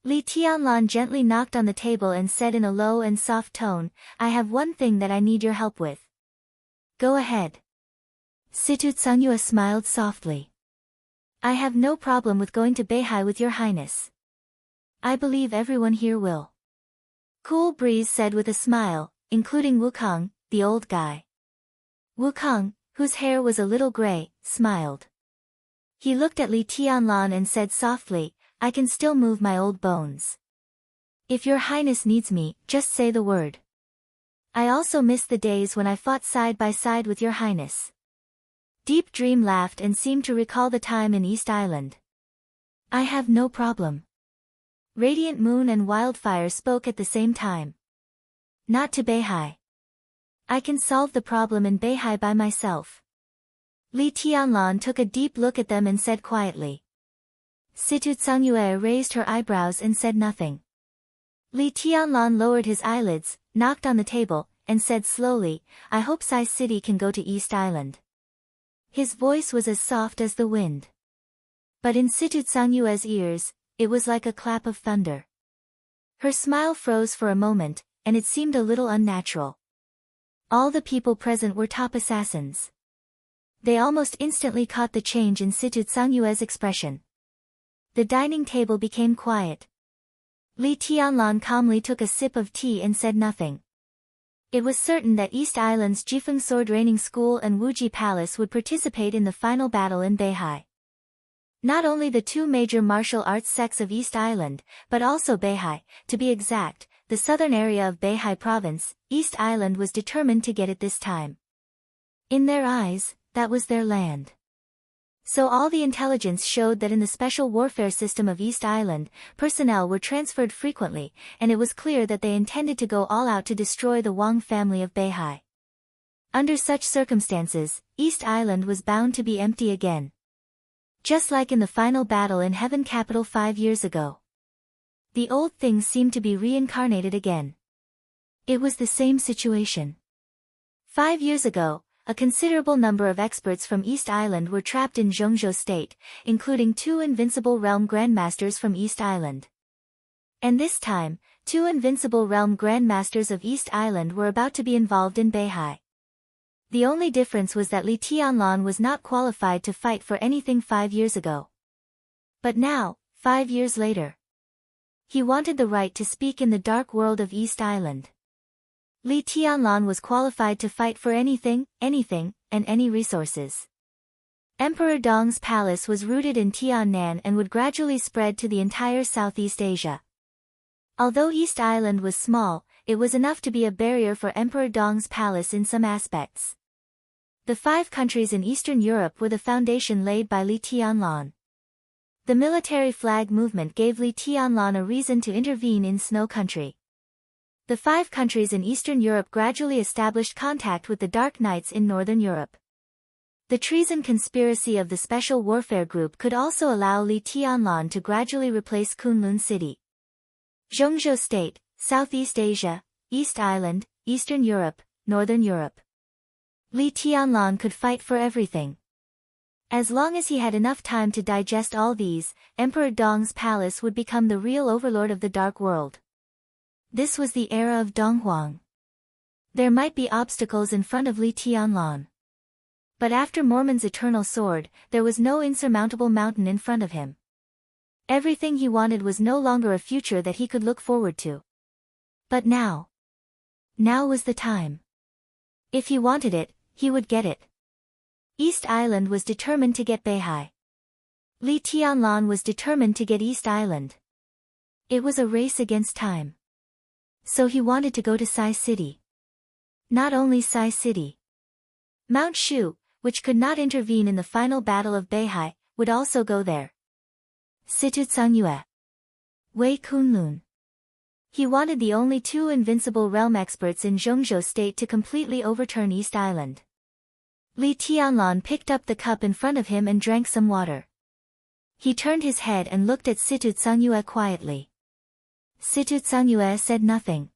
Li Tianlan gently knocked on the table and said in a low and soft tone, "I have one thing that I need your help with." "Go ahead." Situ Tsungyue smiled softly. "I have no problem with going to Beihai with your highness. I believe everyone here will." Cool Breeze said with a smile, including Wukong, the old guy. Wukong, whose hair was a little gray, smiled. He looked at Li Tianlan and said softly, "I can still move my old bones. If your highness needs me, just say the word. I also miss the days when I fought side by side with your highness." Deep Dream laughed and seemed to recall the time in East Island. "I have no problem." Radiant Moon and Wildfire spoke at the same time. "Not to Beihai. I can solve the problem in Beihai by myself." Li Tianlan took a deep look at them and said quietly. Situ Tsungyue raised her eyebrows and said nothing. Li Tianlan lowered his eyelids, knocked on the table, and said slowly, "I hope Sai City can go to East Island." His voice was as soft as the wind. But in Situ Tsungyue's ears, it was like a clap of thunder. Her smile froze for a moment, and it seemed a little unnatural. All the people present were top assassins. They almost instantly caught the change in Situ Tsungyue's expression. The dining table became quiet. Li Tianlan calmly took a sip of tea and said nothing. It was certain that East Island's Jifeng Sword Training School and Wuji Palace would participate in the final battle in Beihai. Not only the two major martial arts sects of East Island, but also Beihai, to be exact, the southern area of Beihai province. East Island was determined to get it this time. In their eyes, that was their land. So all the intelligence showed that in the special warfare system of East Island, personnel were transferred frequently, and it was clear that they intended to go all out to destroy the Wang family of Beihai. Under such circumstances, East Island was bound to be empty again. Just like in the final battle in Heaven Capital 5 years ago. The old things seemed to be reincarnated again. It was the same situation. 5 years ago, a considerable number of experts from East Island were trapped in Zhongzhou State, including 2 Invincible Realm Grandmasters from East Island. And this time, 2 Invincible Realm Grandmasters of East Island were about to be involved in Beihai. The only difference was that Li Tianlan was not qualified to fight for anything 5 years ago. But now, 5 years later, he wanted the right to speak in the dark world of East Island. Li Tianlan was qualified to fight for anything, and any resources. Emperor Dong's palace was rooted in Tiannan and would gradually spread to the entire Southeast Asia. Although East Island was small, it was enough to be a barrier for Emperor Dong's palace in some aspects. The 5 countries in Eastern Europe were the foundation laid by Li Tianlan. The military flag movement gave Li Tianlan a reason to intervene in Snow Country. The 5 countries in Eastern Europe gradually established contact with the Dark Knights in Northern Europe. The treason conspiracy of the Special Warfare Group could also allow Li Tianlan to gradually replace Kunlun City. Zhongzhou State, Southeast Asia, East Island, Eastern Europe, Northern Europe. Li Tianlan could fight for everything. As long as he had enough time to digest all these, Emperor Dong's palace would become the real overlord of the Dark World. This was the era of Donghuang. There might be obstacles in front of Li Tianlan. But after Mormon's eternal sword, there was no insurmountable mountain in front of him. Everything he wanted was no longer a future that he could look forward to. But now was the time. If he wanted it, he would get it. East Island was determined to get Beihai. Li Tianlan was determined to get East Island. It was a race against time. So he wanted to go to Sai City. Not only Sai City. Mount Shu, which could not intervene in the final battle of Beihai, would also go there. Situ Tsungyue. Wei Kunlun. He wanted the only 2 invincible realm experts in Zhongzhou State to completely overturn East Island. Li Tianlan picked up the cup in front of him and drank some water. He turned his head and looked at Situ Tsungyue quietly. Situ Tsungyue said nothing.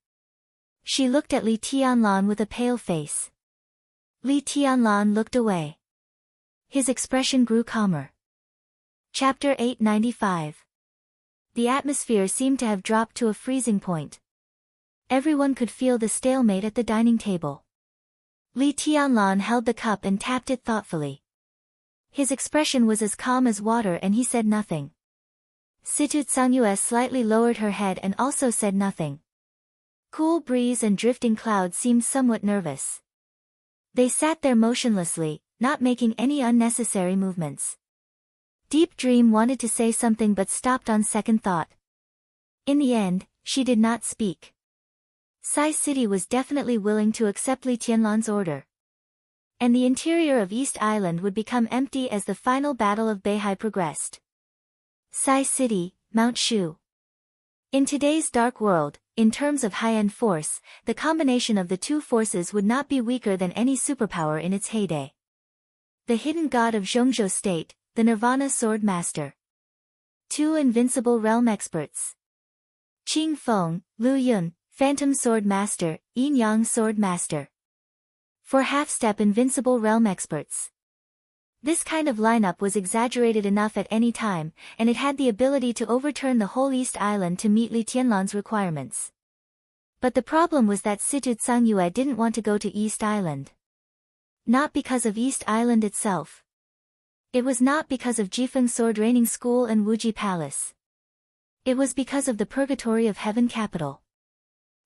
She looked at Li Tianlan with a pale face. Li Tianlan looked away. His expression grew calmer. Chapter 895. The atmosphere seemed to have dropped to a freezing point. Everyone could feel the stalemate at the dining table. Li Tianlan held the cup and tapped it thoughtfully. His expression was as calm as water and he said nothing. Situ Tsangyue slightly lowered her head and also said nothing. Cool breeze and drifting clouds seemed somewhat nervous. They sat there motionlessly, not making any unnecessary movements. Deep Dream wanted to say something but stopped on second thought. In the end, she did not speak. Sai City was definitely willing to accept Li Tianlan's order. And the interior of East Island would become empty as the final battle of Beihai progressed. Sai City, Mount Shu. In today's dark world, in terms of high-end force, the combination of the two forces would not be weaker than any superpower in its heyday. The hidden god of Zhongzhou State, the Nirvana Sword Master. 2 invincible realm experts. Qing Feng, Lu Yun, Phantom Sword Master, Yin Yang Sword Master. 4 half-step invincible realm experts. This kind of lineup was exaggerated enough at any time, and it had the ability to overturn the whole East Island to meet Li Tianlan's requirements. But the problem was that Situ Tsangyue didn't want to go to East Island. Not because of East Island itself. It was not because of Jifeng Sword Training School and Wuji Palace. It was because of the Purgatory of Heaven capital.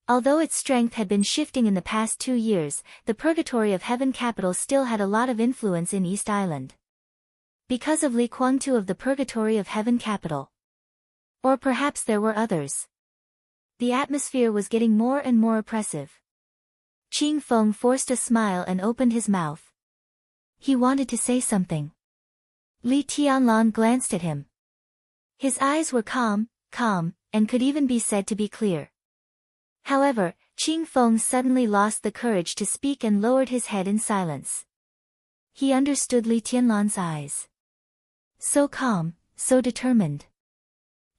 Although its strength had been shifting in the past 2 years, the Purgatory of Heaven capital still had a lot of influence in East Island. Because of Li Kuangtu of the Purgatory of Heaven capital. Or perhaps there were others. The atmosphere was getting more and more oppressive. Qing Feng forced a smile and opened his mouth. He wanted to say something. Li Tianlan glanced at him. His eyes were calm, and could even be said to be clear. However, Qing Feng suddenly lost the courage to speak and lowered his head in silence. He understood Li Tianlan's eyes. So calm, so determined.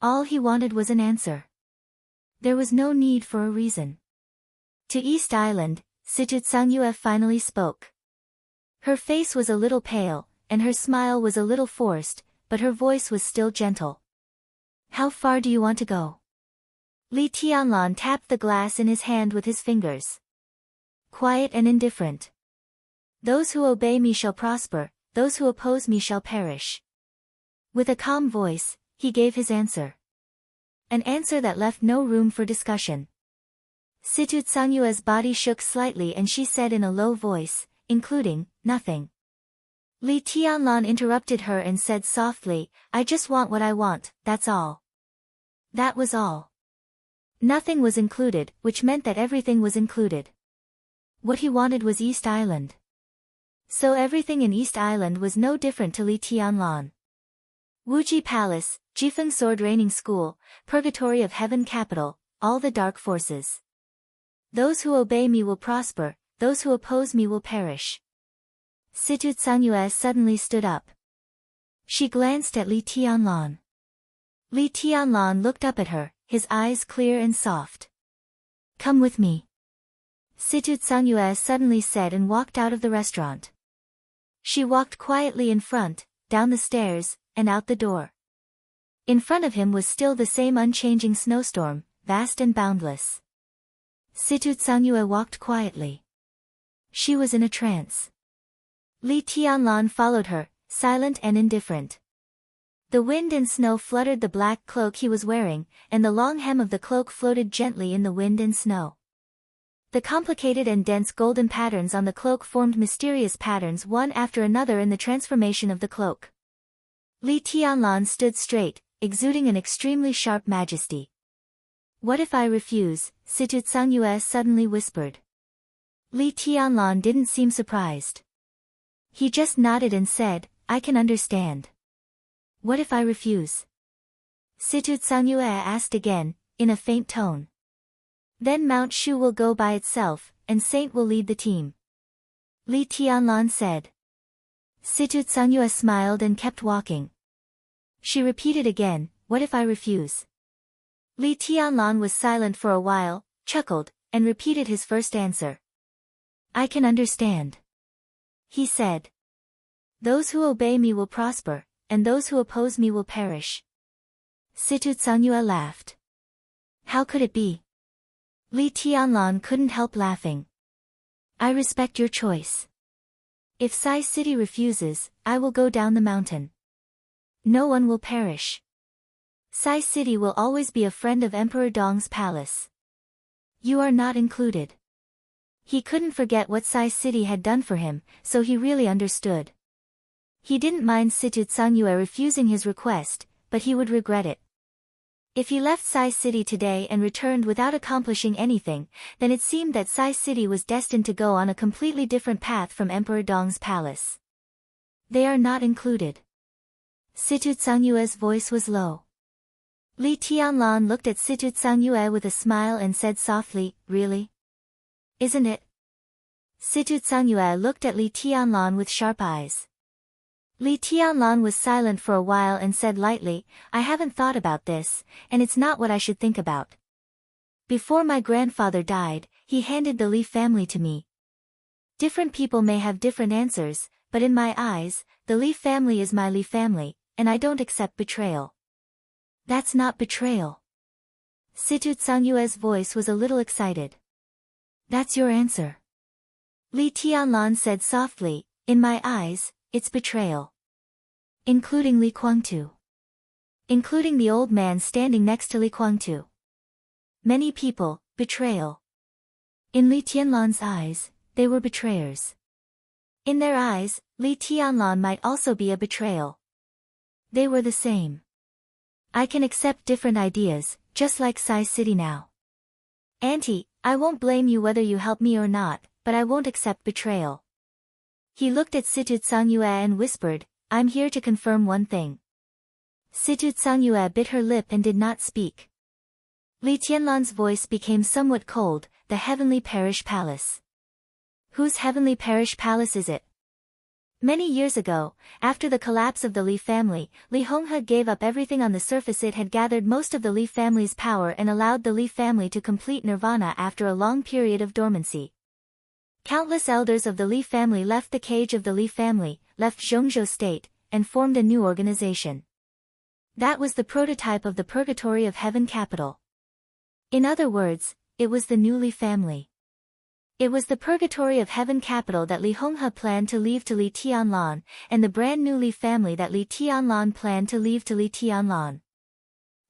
All he wanted was an answer. There was no need for a reason. To East Island, Situ Tsangyue finally spoke. Her face was a little pale, and her smile was a little forced, but her voice was still gentle. How far do you want to go? Li Tianlan tapped the glass in his hand with his fingers. Quiet and indifferent. Those who obey me shall prosper, those who oppose me shall perish. With a calm voice, he gave his answer. An answer that left no room for discussion. Situ Tsangyue's body shook slightly and she said in a low voice, including, nothing. Li Tianlan interrupted her and said softly, I just want what I want, that's all. That was all. Nothing was included, which meant that everything was included. What he wanted was East Island. So everything in East Island was no different to Li Tianlan. Wuji Palace, Jifeng Sword Training School, Purgatory of Heaven capital, all the dark forces. Those who obey me will prosper, those who oppose me will perish. Situ Tsangyue suddenly stood up. She glanced at Li Tianlan. Li Tianlan looked up at her, his eyes clear and soft. Come with me. Situ Tsangyue suddenly said and walked out of the restaurant. She walked quietly in front, down the stairs, and out the door. In front of him was still the same unchanging snowstorm, vast and boundless. Situ Tsangyue walked quietly. She was in a trance. Li Tianlan followed her, silent and indifferent. The wind and snow fluttered the black cloak he was wearing, and the long hem of the cloak floated gently in the wind and snow. The complicated and dense golden patterns on the cloak formed mysterious patterns one after another in the transformation of the cloak. Li Tianlan stood straight, exuding an extremely sharp majesty. What if I refuse? Situ Tsangyue suddenly whispered. Li Tianlan didn't seem surprised. He just nodded and said, I can understand. What if I refuse? Situ Tsangyue asked again, in a faint tone. Then Mount Shu will go by itself, and Saint will lead the team. Li Tianlan said. Situ Tsangyue smiled and kept walking. She repeated again, what if I refuse? Li Tianlan was silent for a while, chuckled, and repeated his first answer. I can understand. He said. Those who obey me will prosper, and those who oppose me will perish. Situ Tsangyue laughed. How could it be? Li Tianlan couldn't help laughing. I respect your choice. If Sai City refuses, I will go down the mountain. No one will perish. Sai City will always be a friend of Emperor Dong's palace. You are not included. He couldn't forget what Sai City had done for him, so he really understood. He didn't mind Situ Tsangyue refusing his request, but he would regret it. If he left Sai City today and returned without accomplishing anything, then it seemed that Sai City was destined to go on a completely different path from Emperor Dong's palace. They are not included. Situ Tsangyue's voice was low. Li Tianlan looked at Situ Tsangyue with a smile and said softly, Really? Isn't it? Situ Tsangyue looked at Li Tianlan with sharp eyes. Li Tianlan was silent for a while and said lightly, I haven't thought about this, and it's not what I should think about. Before my grandfather died, he handed the Li family to me. Different people may have different answers, but in my eyes, the Li family is my Li family, and I don't accept betrayal. That's not betrayal. Situ Tsangyue's voice was a little excited. That's your answer. Li Tianlan said softly, in my eyes, it's betrayal. Including Li Kuangtu. Including the old man standing next to Li Kuangtu. Many people, betrayal. In Li Tianlan's eyes, they were betrayers. In their eyes, Li Tianlan might also be a betrayal. They were the same. I can accept different ideas, just like Sai City now. Auntie, I won't blame you whether you help me or not, but I won't accept betrayal. He looked at Situ Tsangyue and whispered, I'm here to confirm one thing. Situ Tsangyue bit her lip and did not speak. Li Tianlan's voice became somewhat cold, the Heavenly Parish Palace. Whose Heavenly Parish Palace is it? Many years ago, after the collapse of the Li family, Li Honghe gave up everything on the surface. It had gathered most of the Li family's power and allowed the Li family to complete nirvana after a long period of dormancy. Countless elders of the Li family left the cage of the Li family, left Zhongzhou state, and formed a new organization. That was the prototype of the Purgatory of Heaven capital. In other words, it was the new Li family. It was the Purgatory of Heaven capital that Li Honghe planned to leave to Li Tianlan, and the brand new Li family that Li Tianlan planned to leave to Li Tianlan.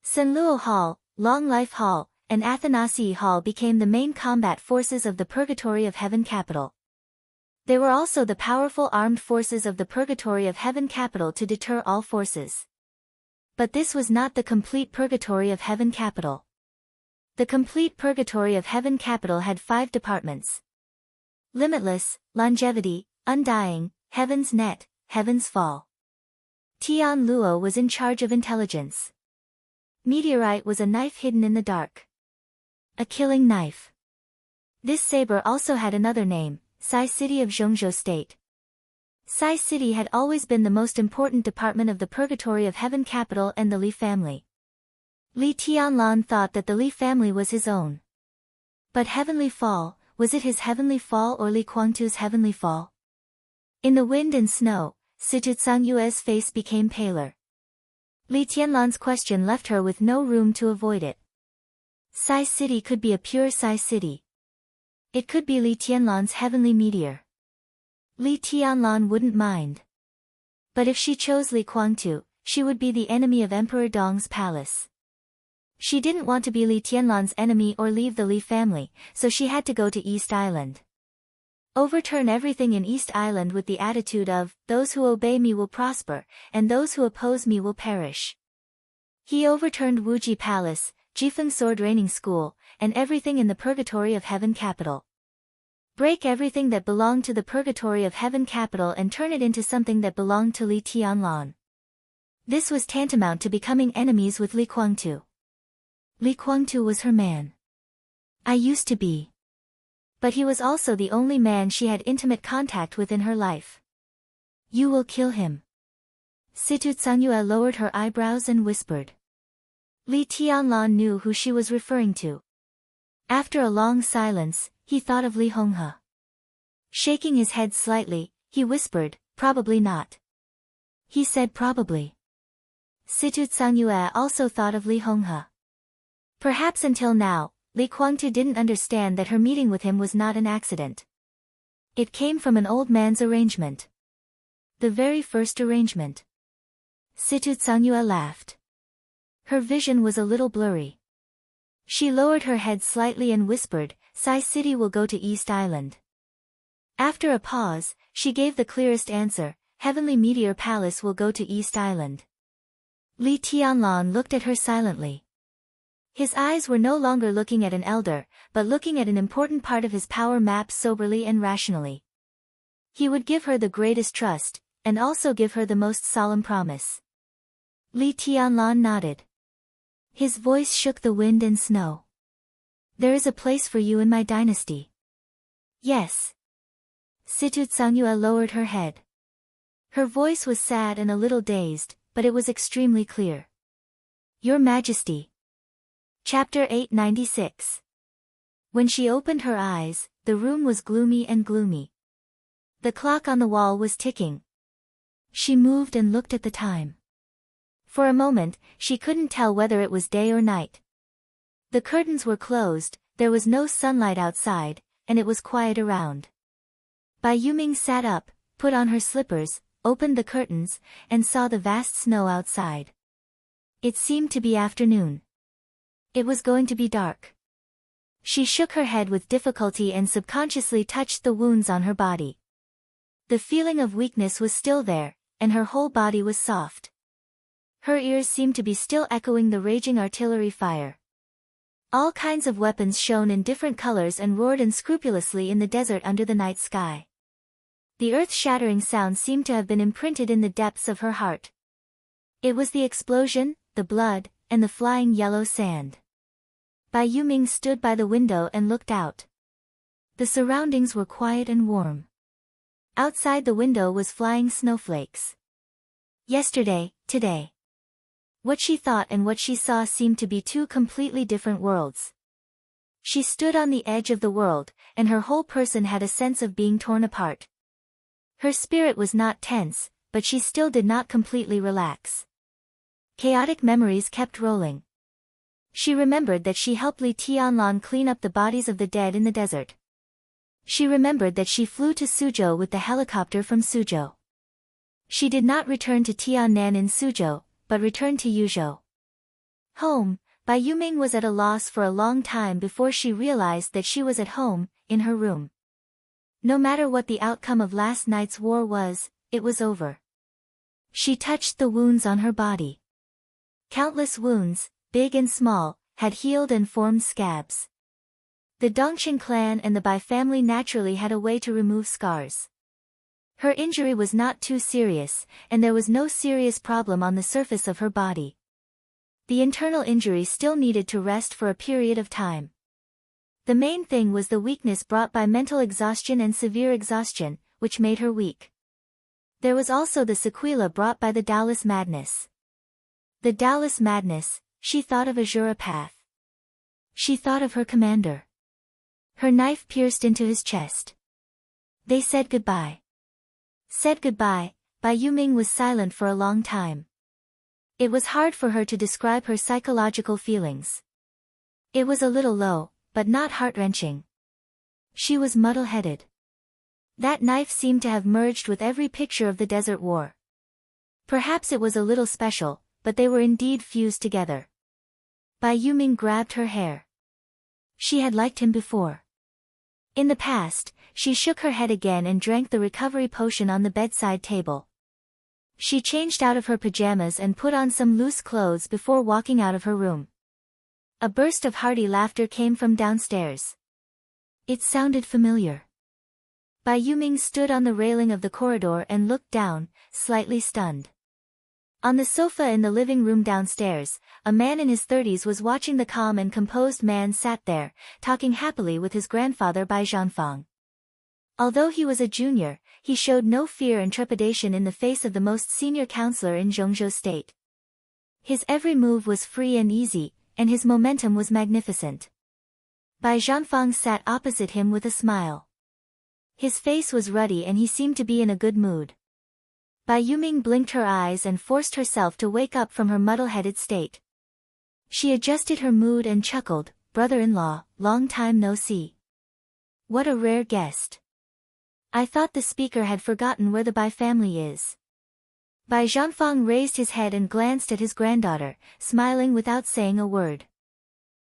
Senluo Hall, Long Life Hall, and Athanasi Hall became the main combat forces of the Purgatory of Heaven capital. They were also the powerful armed forces of the Purgatory of Heaven capital to deter all forces. But this was not the complete Purgatory of Heaven capital. The complete Purgatory of Heaven capital had 5 departments. Limitless, Longevity, Undying, Heaven's Net, Heaven's Fall. Tian Luo was in charge of intelligence. Meteorite was a knife hidden in the dark. A killing knife. This saber also had another name, Sai City of Zhongzhou State. Sai City had always been the most important department of the Purgatory of Heaven capital and the Li family. Li Tianlan thought that the Li family was his own. But Heavenly Fall, was it his Heavenly Fall or Li Kuangtu's Heavenly Fall? In the wind and snow, Situ Tsangyue's face became paler. Li Tianlan's question left her with no room to avoid it. Sai City could be a pure Sai City. It could be Li Tianlan's heavenly meteor. Li Tianlan wouldn't mind. But if she chose Li Kuangtu, she would be the enemy of Emperor Dong's palace. She didn't want to be Li Tianlan's enemy or leave the Li family, so she had to go to East Island. Overturn everything in East Island with the attitude of, those who obey me will prosper, and those who oppose me will perish. He overturned Wuji Palace, Jifeng Sword Training School, and everything in the Purgatory of Heaven capital. Break everything that belonged to the Purgatory of Heaven capital and turn it into something that belonged to Li Tianlan. This was tantamount to becoming enemies with Li Kuangtu. Li Kuangtu was her man. I used to be. But he was also the only man she had intimate contact with in her life. You will kill him. Situ Tsangyue lowered her eyebrows and whispered. Li Tianlan knew who she was referring to. After a long silence, he thought of Li Honghe. Shaking his head slightly, he whispered, "Probably not." He said probably. Situ Tsangyue also thought of Li Honghe. Perhaps until now, Li Guangtu didn't understand that her meeting with him was not an accident. It came from an old man's arrangement. The very first arrangement. Situ Tsangyue laughed. Her vision was a little blurry. She lowered her head slightly and whispered, "Sai City will go to East Island." After a pause, she gave the clearest answer, "Heavenly Meteor Palace will go to East Island." Li Tianlan looked at her silently. His eyes were no longer looking at an elder, but looking at an important part of his power map soberly and rationally. He would give her the greatest trust, and also give her the most solemn promise. Li Tianlan nodded. His voice shook the wind and snow. "There is a place for you in my dynasty." "Yes." Situ Tsangyue lowered her head. Her voice was sad and a little dazed, but it was extremely clear. "Your Majesty." Chapter 896. When she opened her eyes, the room was gloomy and gloomy. The clock on the wall was ticking. She moved and looked at the time. For a moment, she couldn't tell whether it was day or night. The curtains were closed, there was no sunlight outside, and it was quiet around. Bai Yuming sat up, put on her slippers, opened the curtains, and saw the vast snow outside. It seemed to be afternoon. It was going to be dark. She shook her head with difficulty and subconsciously touched the wounds on her body. The feeling of weakness was still there, and her whole body was soft. Her ears seemed to be still echoing the raging artillery fire. All kinds of weapons shone in different colors and roared unscrupulously in the desert under the night sky. The earth-shattering sound seemed to have been imprinted in the depths of her heart. It was the explosion, the blood, and the flying yellow sand. Bai Yuming stood by the window and looked out. The surroundings were quiet and warm. Outside the window was flying snowflakes. Yesterday, today. What she thought and what she saw seemed to be two completely different worlds. She stood on the edge of the world, and her whole person had a sense of being torn apart. Her spirit was not tense, but she still did not completely relax. Chaotic memories kept rolling. She remembered that she helped Li Tianlan clean up the bodies of the dead in the desert. She remembered that she flew to Suzhou with the helicopter from Suzhou. She did not return to Tiannan in Suzhou, but returned to Yuzhou. Home, Bai Yuming was at a loss for a long time before she realized that she was at home, in her room. No matter what the outcome of last night's war was, it was over. She touched the wounds on her body. Countless wounds, big and small, had healed and formed scabs. The Dongqing clan and the Bai family naturally had a way to remove scars. Her injury was not too serious, and there was no serious problem on the surface of her body. The internal injury still needed to rest for a period of time. The main thing was the weakness brought by mental exhaustion and severe exhaustion, which made her weak. There was also the sequela brought by the Taoist madness. The Taoist madness, she thought of Azura Path. She thought of her commander. Her knife pierced into his chest. They said goodbye. Said goodbye, Bai Yuming was silent for a long time. It was hard for her to describe her psychological feelings. It was a little low, but not heart-wrenching. She was muddle-headed. That knife seemed to have merged with every picture of the desert war. Perhaps it was a little special, but they were indeed fused together. Bai Yuming grabbed her hair. She had liked him before. In the past, she shook her head again and drank the recovery potion on the bedside table. She changed out of her pajamas and put on some loose clothes before walking out of her room. A burst of hearty laughter came from downstairs. It sounded familiar. Bai Yuming stood on the railing of the corridor and looked down, slightly stunned. On the sofa in the living room downstairs, a man in his 30s was watching. The calm and composed man sat there, talking happily with his grandfather Bai Zhanfang. Although he was a junior, he showed no fear and trepidation in the face of the most senior counselor in Zhongzhou state. His every move was free and easy, and his momentum was magnificent. Bai Zhanfang sat opposite him with a smile. His face was ruddy and he seemed to be in a good mood. Bai Yuming blinked her eyes and forced herself to wake up from her muddle-headed state. She adjusted her mood and chuckled, "Brother-in-law, long time no see. What a rare guest. I thought the speaker had forgotten where the Bai family is." Bai Zhanfang raised his head and glanced at his granddaughter, smiling without saying a word.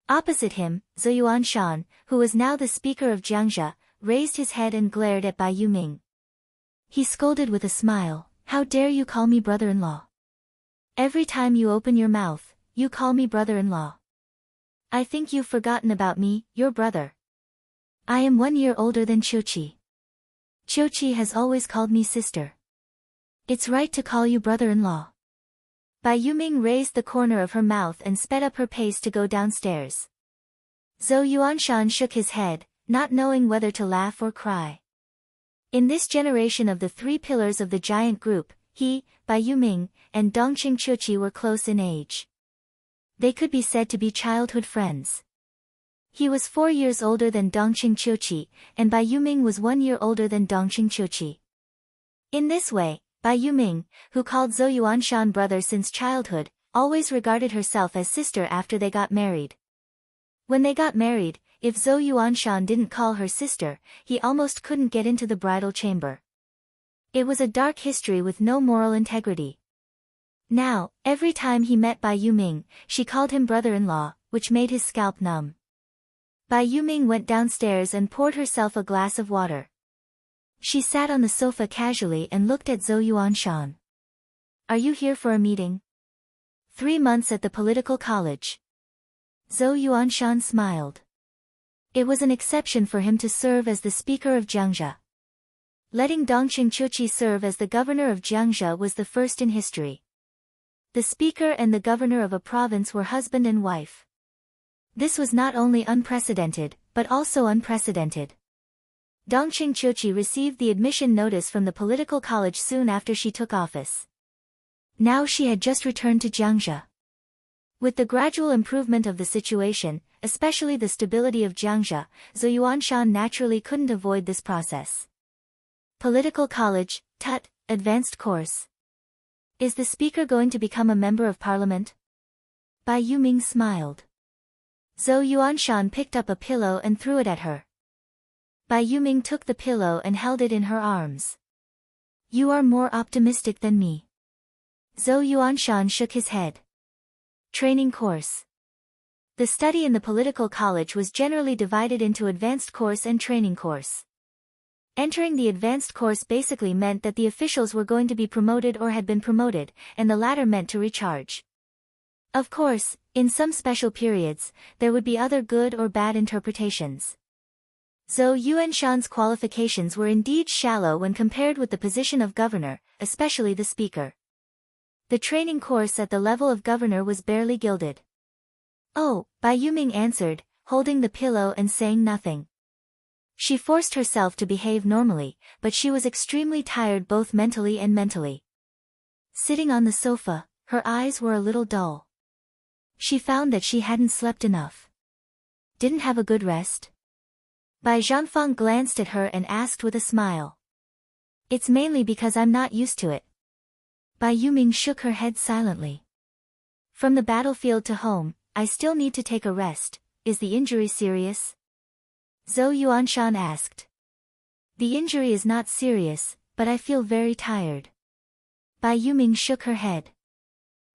Opposite him, Zhou Yuanshan, who was now the speaker of Jiangxia, raised his head and glared at Bai Yuming. He scolded with a smile, "How dare you call me brother-in-law? Every time you open your mouth, you call me brother-in-law. I think you've forgotten about me, your brother. I am 1 year older than Qiuqi. Qiuqi has always called me sister. It's right to call you brother-in-law." Bai Yuming raised the corner of her mouth and sped up her pace to go downstairs. Zhou Yuanshan shook his head, not knowing whether to laugh or cry. In this generation of the 3 pillars of the giant group, he, Bai Yuming, and Dongqing Qiuqi were close in age. They could be said to be childhood friends. He was 4 years older than Dongqing Qiuqi, and Bai Yuming was 1 year older than Dongqing Qiuqi. In this way, Bai Yuming, who called Zhou Yuanshan brother since childhood, always regarded herself as sister after they got married. When they got married, if Zhou Yuanshan didn't call her sister, he almost couldn't get into the bridal chamber. It was a dark history with no moral integrity. Now, every time he met Bai Yuming, she called him brother-in-law, which made his scalp numb. Bai Yuming went downstairs and poured herself a glass of water. She sat on the sofa casually and looked at Zhou Yuanshan. "Are you here for a meeting?" 3 months at the political college. Zhou Yuanshan smiled. It was an exception for him to serve as the speaker of Jiangxia. Letting Dongqing Qiuqi serve as the governor of Jiangxia was the first in history. The speaker and the governor of a province were husband and wife. This was not only unprecedented, but also unprecedented. Dongqing Qiuqi received the admission notice from the political college soon after she took office. Now she had just returned to Jiangxia. With the gradual improvement of the situation, especially the stability of Jiangxia, Zhou Yuanshan naturally couldn't avoid this process. Political college, tut, advanced course. Is the speaker going to become a member of parliament? Bai Yuming smiled. Zhou Yuanshan picked up a pillow and threw it at her. Bai Yuming took the pillow and held it in her arms. "You are more optimistic than me." Zhou Yuanshan shook his head. Training course. The study in the political college was generally divided into advanced course and training course. Entering the advanced course basically meant that the officials were going to be promoted or had been promoted, and the latter meant to recharge. Of course, in some special periods, there would be other good or bad interpretations. Zhou Yuanshan's qualifications were indeed shallow when compared with the position of governor, especially the speaker. The training course at the level of governor was barely gilded. "Oh," Bai Yuming answered, holding the pillow and saying nothing. She forced herself to behave normally, but she was extremely tired both mentally and mentally. Sitting on the sofa, her eyes were a little dull. She found that she hadn't slept enough. Didn't have a good rest? Bai Zhanfang glanced at her and asked with a smile. "It's mainly because I'm not used to it." Bai Yuming shook her head silently. "From the battlefield to home, I still need to take a rest. Is the injury serious?" Zhou Yuanshan asked. "The injury is not serious, but I feel very tired." Bai Yuming shook her head.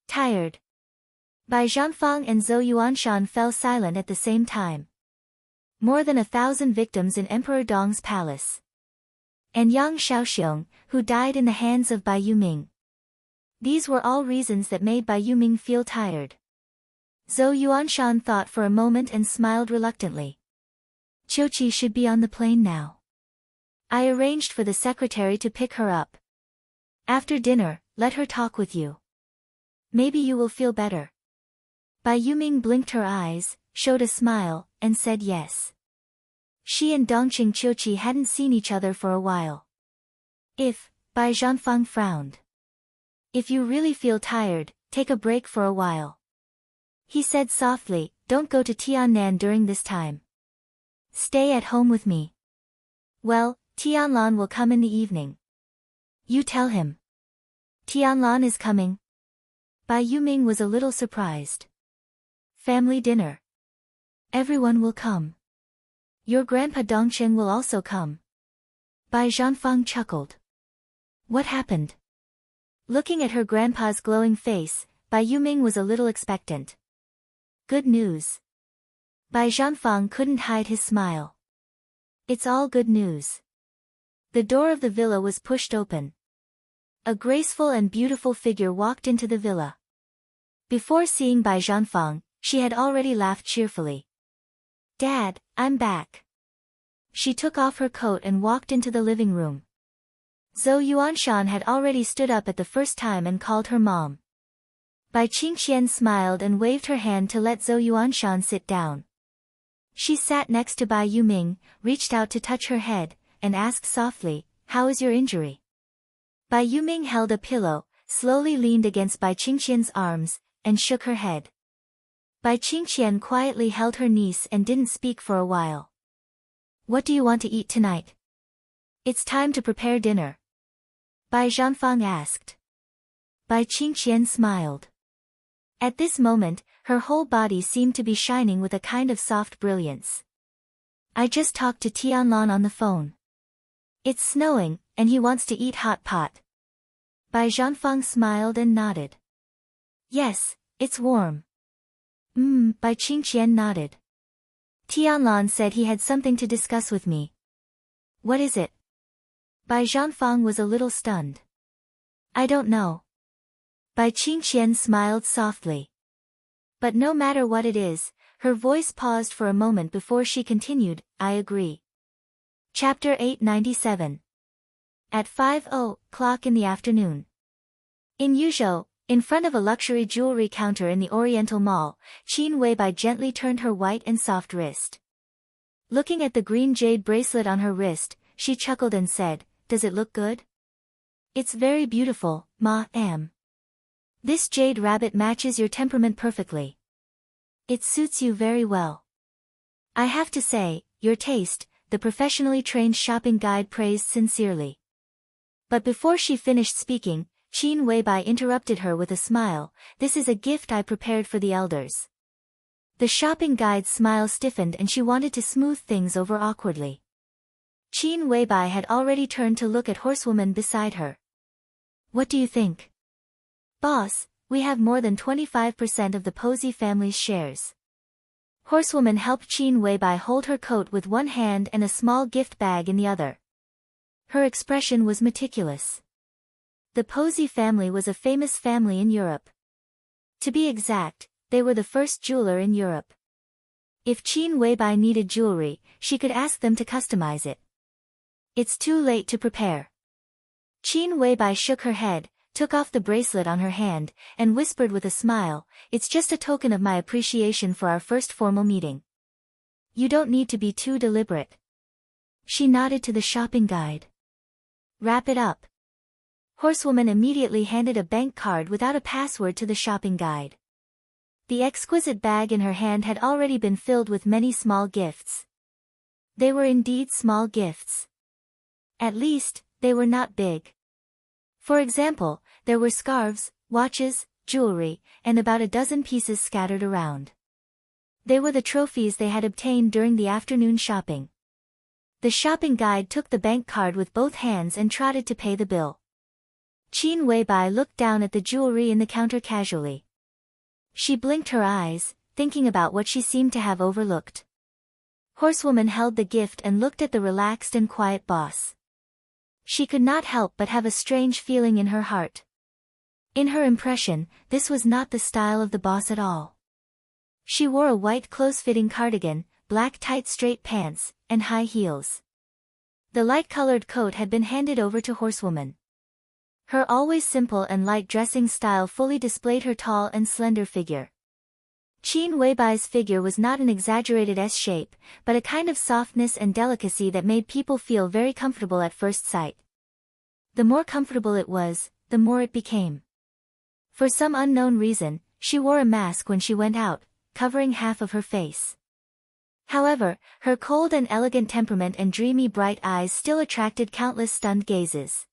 "Tired?" Bai Zhanfang and Zhou Yuanshan fell silent at the same time. More than 1,000 victims in Emperor Dong's palace. And Yang Shaoxiong, who died in the hands of Bai Yuming. These were all reasons that made Bai Yuming feel tired. Zhou Yuanshan thought for a moment and smiled reluctantly. "Qiuqi should be on the plane now. I arranged for the secretary to pick her up. After dinner, let her talk with you. Maybe you will feel better." Bai Yuming blinked her eyes, showed a smile, and said yes. She and Dongqing Qiuqi hadn't seen each other for a while. Bai Zhanfang frowned. "If you really feel tired, take a break for a while." He said softly, "Don't go to Tiannan during this time. Stay at home with me. Well, Tianlan will come in the evening. You tell him. Tianlan is coming. Bai Yuming was a little surprised. Family dinner. Everyone will come. Your grandpa Dongcheng will also come. Bai Zhanfang chuckled. What happened? Looking at her grandpa's glowing face, Bai Yuming was a little expectant. Good news. Bai Zhanfang couldn't hide his smile. It's all good news. The door of the villa was pushed open. A graceful and beautiful figure walked into the villa. Before seeing Bai Zhanfang, she had already laughed cheerfully. Dad, I'm back. She took off her coat and walked into the living room. Zhou Yuanshan had already stood up at the first time and called her mom. Bai Qingxian smiled and waved her hand to let Zhou Yuanshan sit down. She sat next to Bai Yuming, reached out to touch her head, and asked softly, How is your injury? Bai Yuming held a pillow, slowly leaned against Bai Qingxian's arms, and shook her head. Bai Qingxian quietly held her niece and didn't speak for a while. What do you want to eat tonight? It's time to prepare dinner. Bai Zhanfang asked. Bai Qingxian smiled. At this moment, her whole body seemed to be shining with a kind of soft brilliance. I just talked to Tianlan on the phone. It's snowing, and he wants to eat hot pot. Bai Zhanfang smiled and nodded. Yes, it's warm. Bai Qingxian nodded. Tianlan said he had something to discuss with me. What is it? Bai Zhanfang was a little stunned. I don't know. Bai Qingxian smiled softly. But no matter what it is, her voice paused for a moment before she continued, I agree. Chapter 897. At 5:00 in the afternoon. In Yuzhou, in front of a luxury jewelry counter in the Oriental Mall, Qin Weibai gently turned her white and soft wrist. Looking at the green jade bracelet on her wrist, she chuckled and said, Does it look good? It's very beautiful, ma-am. This jade rabbit matches your temperament perfectly. It suits you very well. I have to say, your taste, the professionally trained shopping guide praised sincerely. But before she finished speaking, Qin Weibai interrupted her with a smile, This is a gift I prepared for the elders. The shopping guide's smile stiffened and she wanted to smooth things over awkwardly. Qin Weibai had already turned to look at Horsewoman beside her. What do you think? Boss, we have more than 25% of the Posey family's shares. Horsewoman helped Qin Weibai hold her coat with one hand and a small gift bag in the other. Her expression was meticulous. The Posey family was a famous family in Europe. To be exact, they were the first jeweler in Europe. If Qin Weibai needed jewelry, she could ask them to customize it. It's too late to prepare. Qin Weibai shook her head, took off the bracelet on her hand, and whispered with a smile, It's just a token of my appreciation for our first formal meeting. You don't need to be too deliberate. She nodded to the shopping guide. Wrap it up. Horsewoman immediately handed a bank card without a password to the shopping guide. The exquisite bag in her hand had already been filled with many small gifts. They were indeed small gifts. At least, they were not big. For example, there were scarves, watches, jewelry, and about a dozen pieces scattered around. They were the trophies they had obtained during the afternoon shopping. The shopping guide took the bank card with both hands and trotted to pay the bill. Qin Weibai looked down at the jewelry in the counter casually. She blinked her eyes, thinking about what she seemed to have overlooked. Horsewoman held the gift and looked at the relaxed and quiet boss. She could not help but have a strange feeling in her heart. In her impression, this was not the style of the boss at all. She wore a white close-fitting cardigan, black tight straight pants, and high heels. The light-colored coat had been handed over to Horsewoman. Her always simple and light dressing style fully displayed her tall and slender figure. Qin Weibai's figure was not an exaggerated S-shape, but a kind of softness and delicacy that made people feel very comfortable at first sight. The more comfortable it was, the more it became. For some unknown reason, she wore a mask when she went out, covering half of her face. However, her cold and elegant temperament and dreamy bright eyes still attracted countless stunned gazes.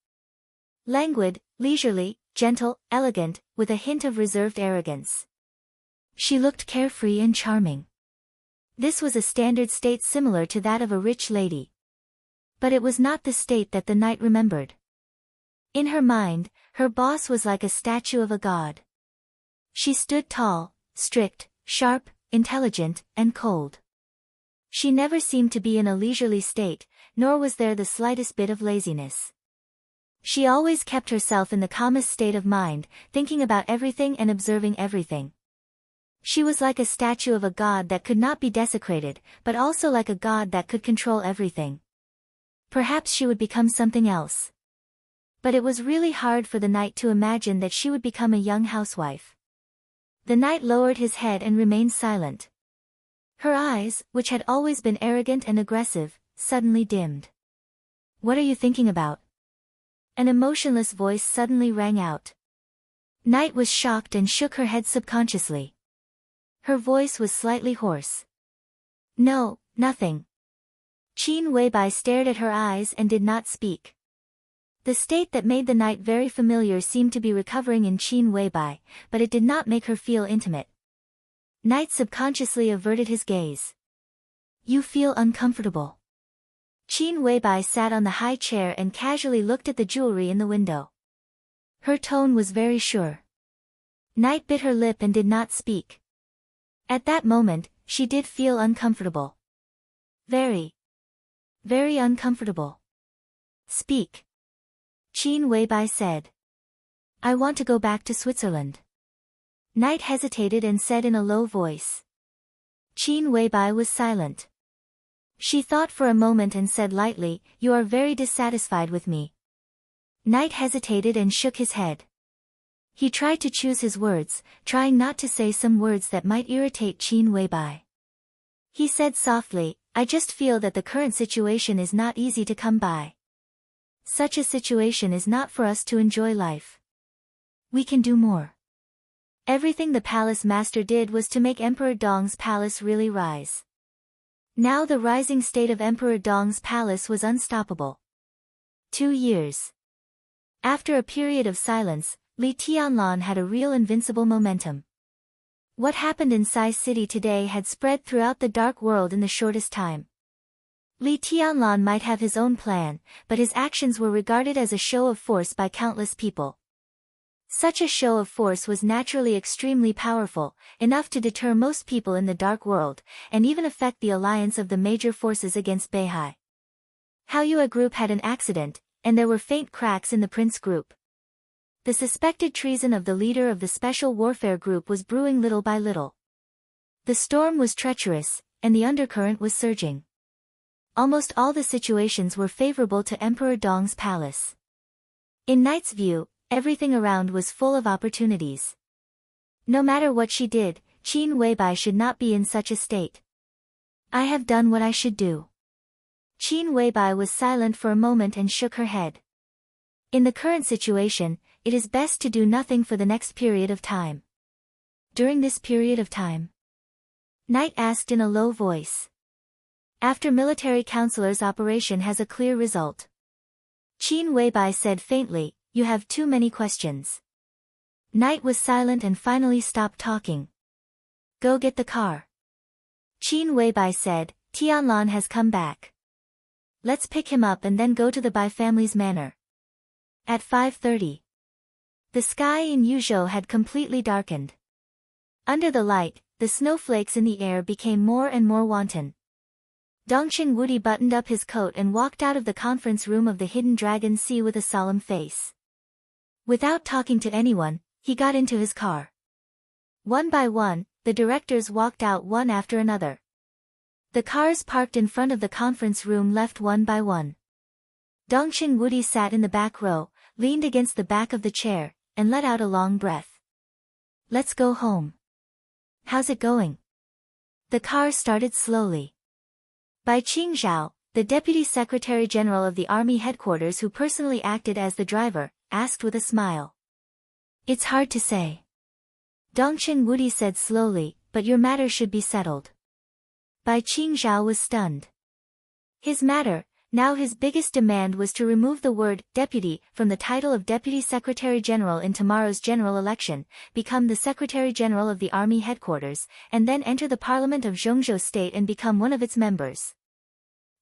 Languid, leisurely, gentle, elegant, with a hint of reserved arrogance. She looked carefree and charming. This was a standard state similar to that of a rich lady. But it was not the state that the knight remembered. In her mind, her boss was like a statue of a god. She stood tall, strict, sharp, intelligent, and cold. She never seemed to be in a leisurely state, nor was there the slightest bit of laziness. She always kept herself in the calmest state of mind, thinking about everything and observing everything. She was like a statue of a god that could not be desecrated, but also like a god that could control everything. Perhaps she would become something else. But it was really hard for the knight to imagine that she would become a young housewife. The knight lowered his head and remained silent. Her eyes, which had always been arrogant and aggressive, suddenly dimmed. "What are you thinking about?" An emotionless voice suddenly rang out. Knight was shocked and shook her head subconsciously. Her voice was slightly hoarse. "No, nothing." Qin Weibai stared at her eyes and did not speak. The state that made the knight very familiar seemed to be recovering in Qin Weibai, but it did not make her feel intimate. Knight subconsciously averted his gaze. "You feel uncomfortable." Qin Weibai sat on the high chair and casually looked at the jewelry in the window. Her tone was very sure. Knight bit her lip and did not speak. At that moment, she did feel uncomfortable. Very, very uncomfortable. "Speak." Qin Weibai said. "I want to go back to Switzerland." Knight hesitated and said in a low voice. Qin Weibai was silent. She thought for a moment and said lightly, "You are very dissatisfied with me." Knight hesitated and shook his head. He tried to choose his words, trying not to say some words that might irritate Qin Weibai. He said softly, "I just feel that the current situation is not easy to come by. Such a situation is not for us to enjoy life. We can do more." Everything the palace master did was to make Emperor Dong's palace really rise. Now the rising state of Emperor Dong's palace was unstoppable. 2 years. After a period of silence, Li Tianlan had a real invincible momentum. What happened in Sai City today had spread throughout the dark world in the shortest time. Li Tianlan might have his own plan, but his actions were regarded as a show of force by countless people. Such a show of force was naturally extremely powerful, enough to deter most people in the dark world, and even affect the alliance of the major forces against Beihai. Haoyue group had an accident, and there were faint cracks in the Prince group. The suspected treason of the leader of the Special Warfare Group was brewing little by little. The storm was treacherous, and the undercurrent was surging. Almost all the situations were favorable to Emperor Dong's palace. In Knight's view, everything around was full of opportunities. No matter what she did, Qin Weibai should not be in such a state. "I have done what I should do." Qin Weibai was silent for a moment and shook her head. In the current situation, it is best to do nothing for the next period of time. "During this period of time?" Knight asked in a low voice. "After military counselor's operation has a clear result." Qin Weibai said faintly, "You have too many questions." Knight was silent and finally stopped talking. "Go get the car." Qin Weibai said, "Tianlan has come back. Let's pick him up and then go to the Bai family's manor." At 5:30. The sky in Yuzhou had completely darkened. Under the light, the snowflakes in the air became more and more wanton. Dongqing Wudi buttoned up his coat and walked out of the conference room of the Hidden Dragon Sea with a solemn face. Without talking to anyone, he got into his car. One by one, the directors walked out one after another. The cars parked in front of the conference room left one by one. Dongqing Wudi sat in the back row, leaned against the back of the chair, and let out a long breath. "Let's go home." "How's it going?" The car started slowly. Bai Qingzhao, the Deputy Secretary General of the Army Headquarters who personally acted as the driver, asked with a smile. "It's hard to say." Dongqing Wudi said slowly, "But your matter should be settled." Bai Qingzhao was stunned. His biggest demand was to remove the word deputy from the title of Deputy Secretary General in tomorrow's general election, become the Secretary General of the Army Headquarters, and then enter the Parliament of Zhongzhou State and become one of its members.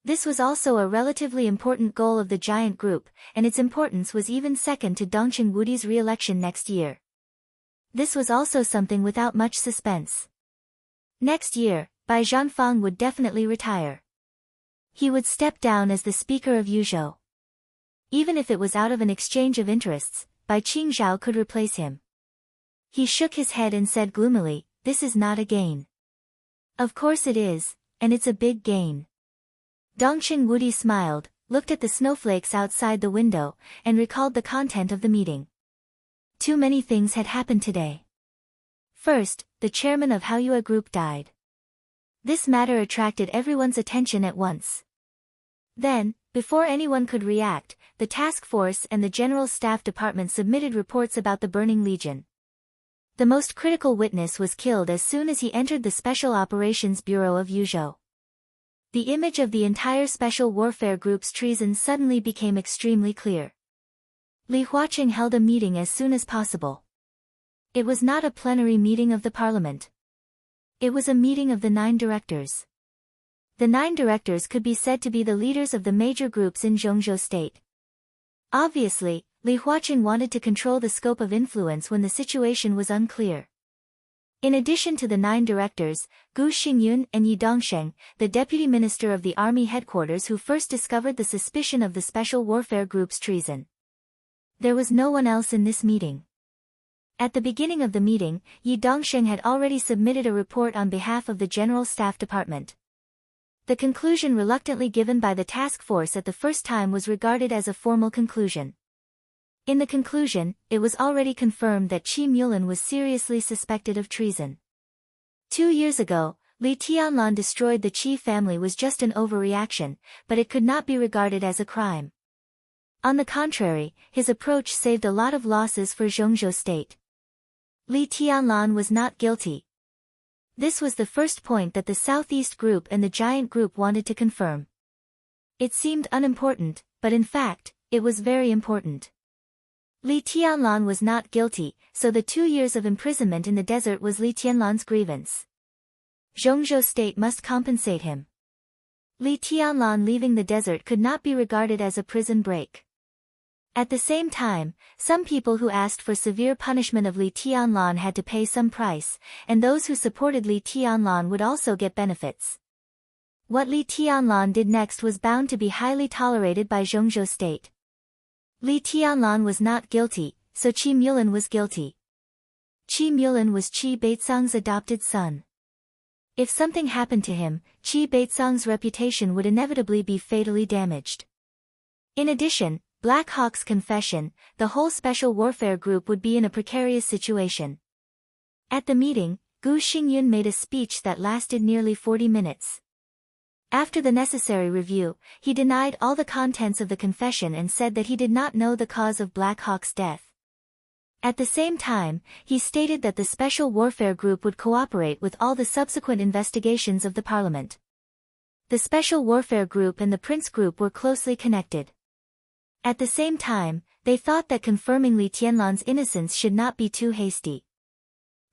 This was also a relatively important goal of the giant group, and its importance was even second to Dongqing Wudi's re-election next year. This was also something without much suspense. Next year, Bai Zhanfang would definitely retire. He would step down as the Speaker of Yuzhou. Even if it was out of an exchange of interests, Bai Qingzhao could replace him. He shook his head and said gloomily, "This is not a gain." "Of course it is, and it's a big gain." Dongqing Wudi smiled, looked at the snowflakes outside the window, and recalled the content of the meeting. Too many things had happened today. First, the chairman of Haoyue Group died. This matter attracted everyone's attention at once. Then, before anyone could react, the task force and the General Staff Department submitted reports about the Burning Legion. The most critical witness was killed as soon as he entered the Special Operations Bureau of Yuzhou. The image of the entire Special Warfare Group's treason suddenly became extremely clear. Li Huaqing held a meeting as soon as possible. It was not a plenary meeting of the parliament. It was a meeting of the 9 directors. The 9 directors could be said to be the leaders of the major groups in Zhongzhou State. Obviously, Li Huaqing wanted to control the scope of influence when the situation was unclear. In addition to the 9 directors, Gu Xingyun and Yi Dongsheng, the deputy minister of the army headquarters who first discovered the suspicion of the Special Warfare Group's treason. There was no one else in this meeting. At the beginning of the meeting, Yi Dongsheng had already submitted a report on behalf of the General Staff Department. The conclusion reluctantly given by the task force at the first time was regarded as a formal conclusion. In the conclusion, it was already confirmed that Qi Mulin was seriously suspected of treason. 2 years ago, Li Tianlan destroyed the Qi family was just an overreaction, but it could not be regarded as a crime. On the contrary, his approach saved a lot of losses for Zhongzhou State. Li Tianlan was not guilty. This was the first point that the Southeast Group and the Giant Group wanted to confirm. It seemed unimportant, but in fact, it was very important. Li Tianlan was not guilty, so the 2 years of imprisonment in the desert was Li Tianlan's grievance. Zhongzhou State must compensate him. Li Tianlan leaving the desert could not be regarded as a prison break. At the same time, some people who asked for severe punishment of Li Tianlan had to pay some price, and those who supported Li Tianlan would also get benefits. What Li Tianlan did next was bound to be highly tolerated by Zhongzhou State. Li Tianlan was not guilty, so Qi Mulin was guilty. Qi Mulin was Qi Beizong's adopted son. If something happened to him, Qi Beizong's reputation would inevitably be fatally damaged. In addition, Black Hawk's confession, the whole Special Warfare Group would be in a precarious situation. At the meeting, Gu Xingyun made a speech that lasted nearly 40 minutes. After the necessary review, he denied all the contents of the confession and said that he did not know the cause of Black Hawk's death. At the same time, he stated that the Special Warfare Group would cooperate with all the subsequent investigations of the parliament. The Special Warfare Group and the Prince Group were closely connected. At the same time, they thought that confirming Li Tianlan's innocence should not be too hasty.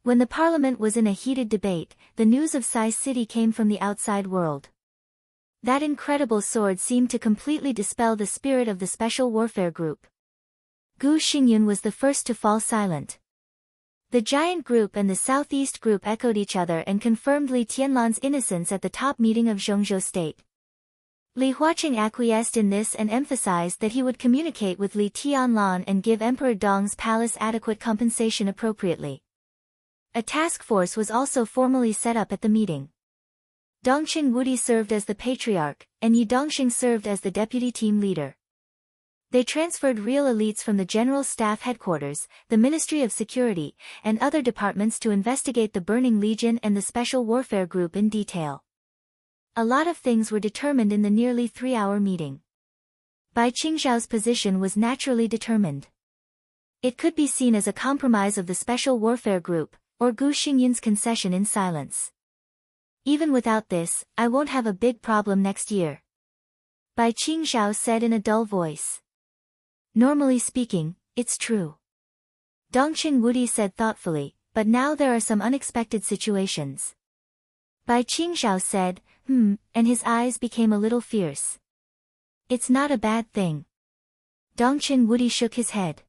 When the parliament was in a heated debate, the news of Sai City came from the outside world. That incredible sword seemed to completely dispel the spirit of the Special Warfare Group. Gu Xingyun was the first to fall silent. The Giant Group and the Southeast Group echoed each other and confirmed Li Tianlan's innocence at the top meeting of Zhongzhou State. Li Huaqing acquiesced in this and emphasized that he would communicate with Li Tianlan and give Emperor Dong's palace adequate compensation appropriately. A task force was also formally set up at the meeting. Dongqing Wudi served as the patriarch, and Yi Dongsheng served as the deputy team leader. They transferred real elites from the General Staff Headquarters, the Ministry of Security, and other departments to investigate the Burning Legion and the Special Warfare Group in detail. A lot of things were determined in the nearly 3-hour meeting. Bai Qingzhao's position was naturally determined. It could be seen as a compromise of the Special Warfare Group, or Gu Xingyun's concession in silence. Even without this, I won't have a big problem next year. Bai Qingzhao said in a dull voice. Normally speaking, it's true. Dongqing Wudi said thoughtfully, but now there are some unexpected situations. Bai Qingzhao said, and his eyes became a little fierce. It's not a bad thing. Dongqing Wudi shook his head.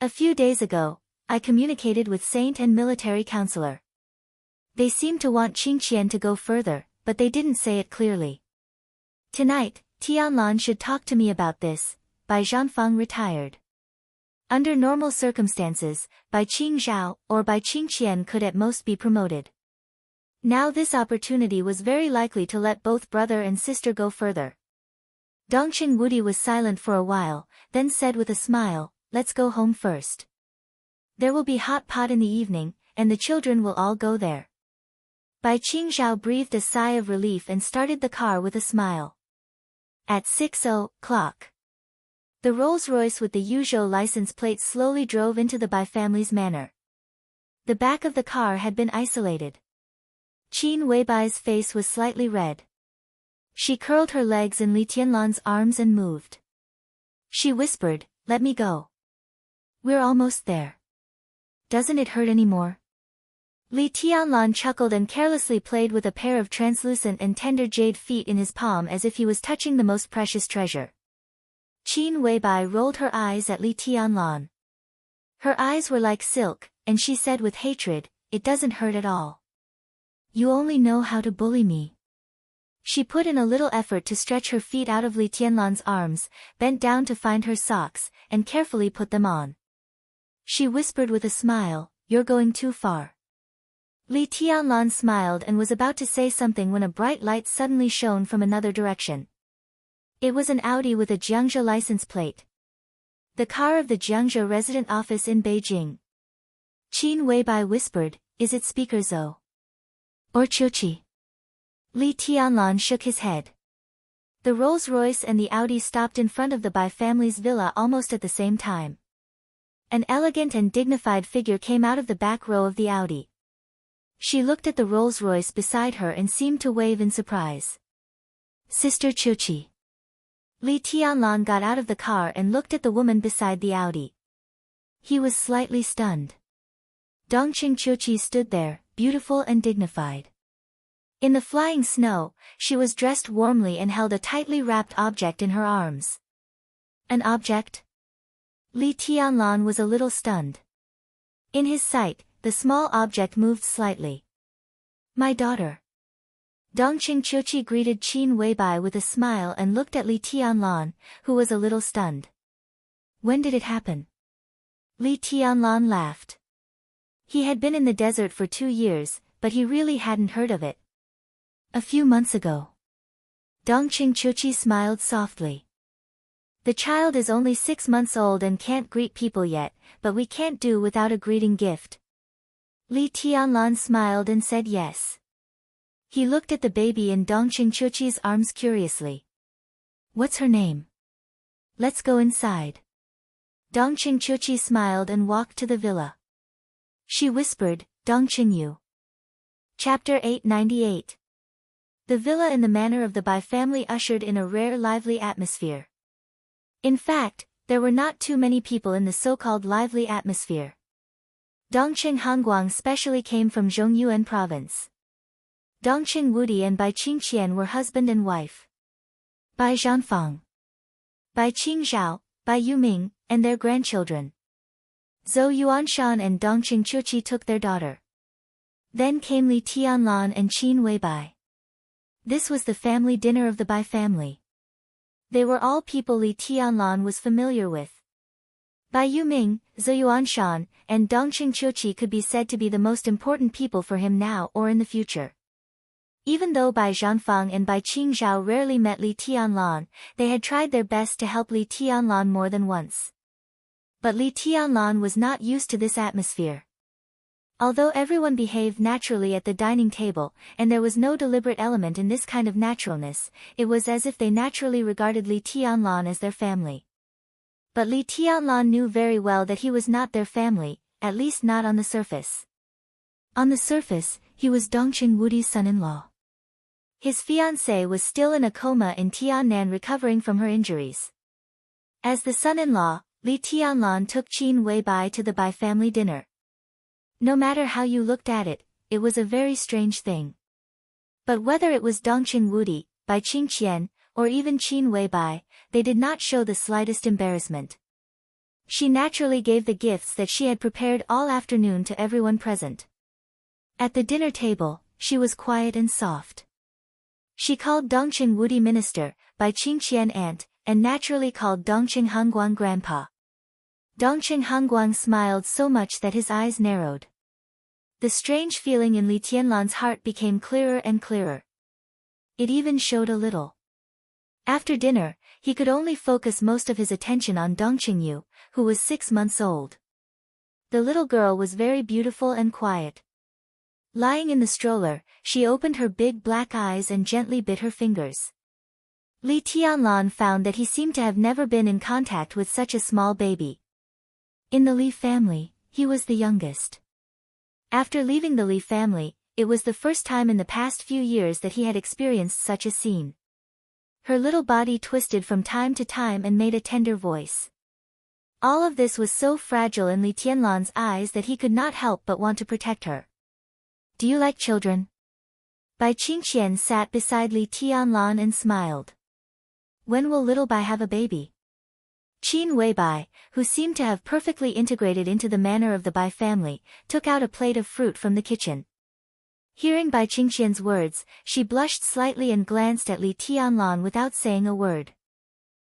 A few days ago, I communicated with Saint and military counselor. They seemed to want Qingqian to go further, but they didn't say it clearly. Tonight, Tianlan should talk to me about this. Bai Zhanfang retired. Under normal circumstances, Bai Qingzhao or Bai Qingqian could at most be promoted. Now this opportunity was very likely to let both brother and sister go further. Dongqing Wudi was silent for a while, then said with a smile, let's go home first. There will be hot pot in the evening, and the children will all go there. Bai Qingzhao breathed a sigh of relief and started the car with a smile. At 6:00, the Rolls-Royce with the Yuzhou license plate slowly drove into the Bai family's manor. The back of the car had been isolated. Qin Weibai's face was slightly red. She curled her legs in Li Tianlan's arms and moved. She whispered, let me go. We're almost there. Doesn't it hurt anymore? Li Tianlan chuckled and carelessly played with a pair of translucent and tender jade feet in his palm as if he was touching the most precious treasure. Qin Weibai rolled her eyes at Li Tianlan. Her eyes were like silk, and she said with hatred, it doesn't hurt at all. You only know how to bully me. She put in a little effort to stretch her feet out of Li Tianlan's arms, bent down to find her socks, and carefully put them on. She whispered with a smile, you're going too far. Li Tianlan smiled and was about to say something when a bright light suddenly shone from another direction. It was an Audi with a Jiangzhou license plate. The car of the Jiangzhou resident office in Beijing. Qin Weibai whispered, is it Speaker Zhou? Or Qiuqi? Li Tianlan shook his head. The Rolls-Royce and the Audi stopped in front of the Bai family's villa almost at the same time. An elegant and dignified figure came out of the back row of the Audi. She looked at the Rolls-Royce beside her and seemed to wave in surprise. Sister Qiuqi. Li Tianlan got out of the car and looked at the woman beside the Audi. He was slightly stunned. Dongqing Qiuqi stood there, beautiful and dignified. In the flying snow, she was dressed warmly and held a tightly wrapped object in her arms. An object? Li Tianlan was a little stunned. In his sight, the small object moved slightly. My daughter. Dongqing Qiuqi greeted Qin Weibai with a smile and looked at Li Tianlan, who was a little stunned. When did it happen? Li Tianlan laughed. He had been in the desert for 2 years, but he really hadn't heard of it. A few months ago. Dongqing Qiuqi smiled softly. The child is only 6 months old and can't greet people yet, but we can't do without a greeting gift. Li Tianlan smiled and said yes. He looked at the baby in Dongqing Qiuqi's arms curiously. What's her name? Let's go inside. Dongqing Qiuqi smiled and walked to the villa. She whispered, Dongqing Yu. Chapter 898. The villa in the manor of the Bai family ushered in a rare lively atmosphere. In fact, there were not too many people in the so-called lively atmosphere. Dongqing Hanguang specially came from Zhongyuan province. Dongqing Wudi and Bai Qingqian were husband and wife. Bai Zhanfang, Bai Qingzhao, Bai Yuming, and their grandchildren. Zhou Yuanshan and Dongqing Qiuqi took their daughter. Then came Li Tianlan and Qin Weibai. This was the family dinner of the Bai family. They were all people Li Tianlan was familiar with. Bai Yuming, Zhou Yuanshan, and Dongqing Qiuqi could be said to be the most important people for him now or in the future. Even though Bai Zhanfang and Bai Qingzhao rarely met Li Tianlan, they had tried their best to help Li Tianlan more than once. But Li Tianlan was not used to this atmosphere. Although everyone behaved naturally at the dining table, and there was no deliberate element in this kind of naturalness, it was as if they naturally regarded Li Tianlan as their family. But Li Tianlan knew very well that he was not their family, at least not on the surface. On the surface, he was Dongqing Wudi's son-in-law. His fiancée was still in a coma in Tiannan recovering from her injuries. As the son-in-law, Li Tianlan took Qin Weibai to the Bai family dinner. No matter how you looked at it, it was a very strange thing. But whether it was Dongqing Wudi, Bai Qingqian, or even Qin Weibai, they did not show the slightest embarrassment. She naturally gave the gifts that she had prepared all afternoon to everyone present. At the dinner table, she was quiet and soft. She called Dongqing Wudi minister, Bai Qingqian aunt, and naturally called Dongqing Hangguang grandpa. Dongqing Hangguang smiled so much that his eyes narrowed. The strange feeling in Li Tianlan's heart became clearer and clearer. It even showed a little. After dinner, he could only focus most of his attention on Dongqing Yu, who was 6 months old. The little girl was very beautiful and quiet. Lying in the stroller, she opened her big black eyes and gently bit her fingers. Li Tianlan found that he seemed to have never been in contact with such a small baby. In the Li family, he was the youngest. After leaving the Li family, it was the first time in the past few years that he had experienced such a scene. Her little body twisted from time to time and made a tender voice. All of this was so fragile in Li Tianlan's eyes that he could not help but want to protect her. Do you like children? Bai Qingqian sat beside Li Tianlan and smiled. When will little Bai have a baby? Qin Weibai, who seemed to have perfectly integrated into the manner of the Bai family, took out a plate of fruit from the kitchen. Hearing Bai Qingqian's words, she blushed slightly and glanced at Li Tianlan without saying a word.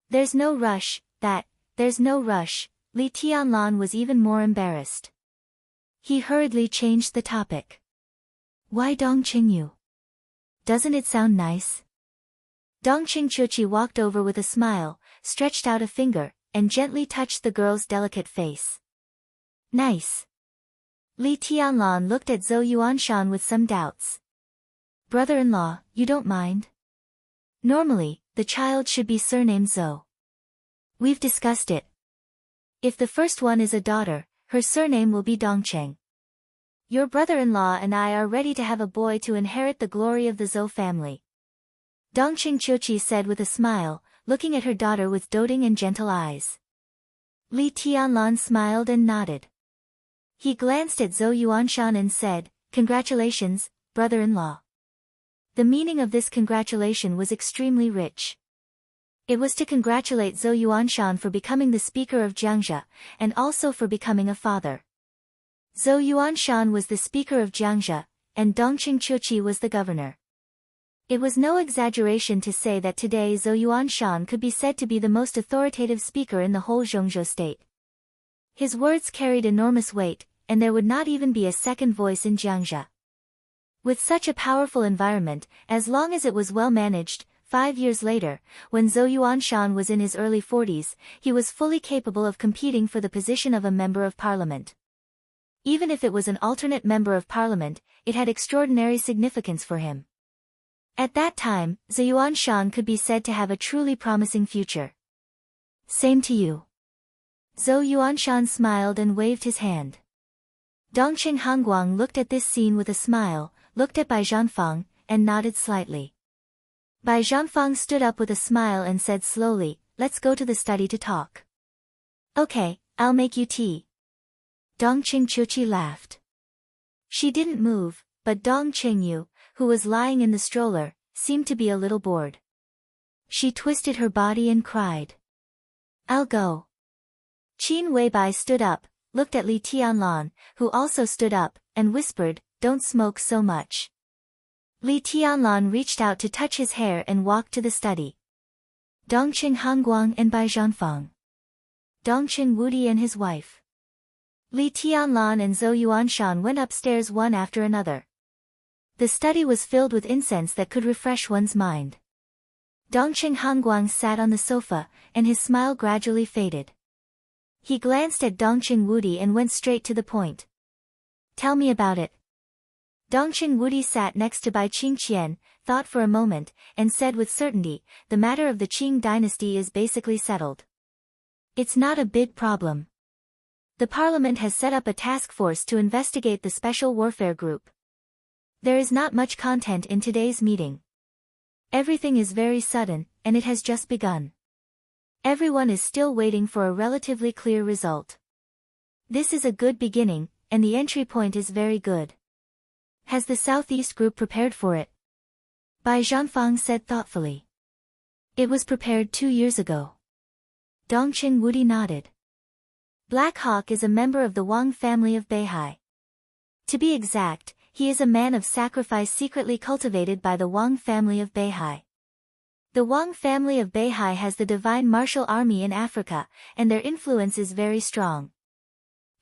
There's no rush, there's no rush. Li Tianlan was even more embarrassed. He hurriedly changed the topic. Why Dongqing Yu? Doesn't it sound nice? Dongqing Chuchi walked over with a smile, stretched out a finger, and gently touched the girl's delicate face. Nice. Li Tianlan looked at Zhou Yuanshan with some doubts. Brother-in-law, you don't mind? Normally, the child should be surnamed Zhou. We've discussed it. If the first one is a daughter, her surname will be Dongqing. Your brother-in-law and I are ready to have a boy to inherit the glory of the Zhou family. Dongqing Chuchi said with a smile, looking at her daughter with doting and gentle eyes. Li Tianlan smiled and nodded. He glanced at Zhou Yuanshan and said, Congratulations, brother-in-law. The meaning of this congratulation was extremely rich. It was to congratulate Zhou Yuanshan for becoming the speaker of Jiangxia, and also for becoming a father. Zhou Yuanshan was the speaker of Jiangxia, and Dongqing Chuchi was the governor. It was no exaggeration to say that today Zhou Yuanshan could be said to be the most authoritative speaker in the whole Zhongzhou state. His words carried enormous weight, and there would not even be a second voice in Jiangxia. With such a powerful environment, as long as it was well managed, 5 years later, when Zhou Yuanshan was in his early 40s, he was fully capable of competing for the position of a member of parliament. Even if it was an alternate member of parliament, it had extraordinary significance for him. At that time, Zhou Yuanshan could be said to have a truly promising future. Same to you. Zhou Yuanshan smiled and waved his hand. Dongqing Hangguang looked at this scene with a smile, looked at Bai Zhanfang, and nodded slightly. Bai Zhanfang stood up with a smile and said slowly, Let's go to the study to talk. Okay, I'll make you tea. Dongqing Chuchi laughed. She didn't move, but Dongqing Yu, who was lying in the stroller, seemed to be a little bored. She twisted her body and cried. I'll go. Qin Weibai stood up, looked at Li Tianlan, who also stood up, and whispered, Don't smoke so much. Li Tianlan reached out to touch his hair and walked to the study. Dongqing Hangguang and Bai Zhanfang. Dongqing Wudi and his wife. Li Tianlan and Zhou Yuanshan went upstairs one after another. The study was filled with incense that could refresh one's mind. Dongqing Hangguang sat on the sofa, and his smile gradually faded. He glanced at Dongqing Wudi and went straight to the point. Tell me about it. Dongqing Wudi sat next to Bai Qingqian, thought for a moment, and said with certainty, the matter of the Qing dynasty is basically settled. It's not a big problem. The parliament has set up a task force to investigate the special warfare group. There is not much content in today's meeting. Everything is very sudden, and it has just begun. Everyone is still waiting for a relatively clear result. This is a good beginning, and the entry point is very good. Has the Southeast Group prepared for it? Bai Zhanfang said thoughtfully. It was prepared 2 years ago. Dongqing Wudi nodded. Black Hawk is a member of the Wang family of Beihai. To be exact, he is a man of sacrifice secretly cultivated by the Wang family of Beihai. The Wang family of Beihai has the divine martial army in Africa, and their influence is very strong.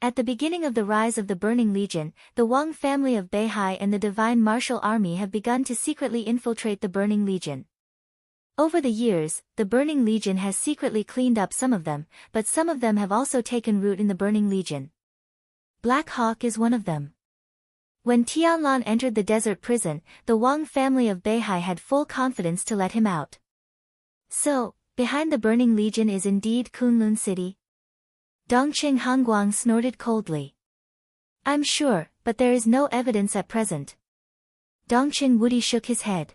At the beginning of the rise of the Burning Legion, the Wang family of Beihai and the divine martial army have begun to secretly infiltrate the Burning Legion. Over the years, the Burning Legion has secretly cleaned up some of them, but some of them have also taken root in the Burning Legion. Black Hawk is one of them. When Tianlan entered the desert prison, the Wang family of Beihai had full confidence to let him out. So, behind the Burning Legion is indeed Kunlun City? Dongqing Hongguang snorted coldly. I'm sure, but there is no evidence at present. Dongqing Wudi shook his head.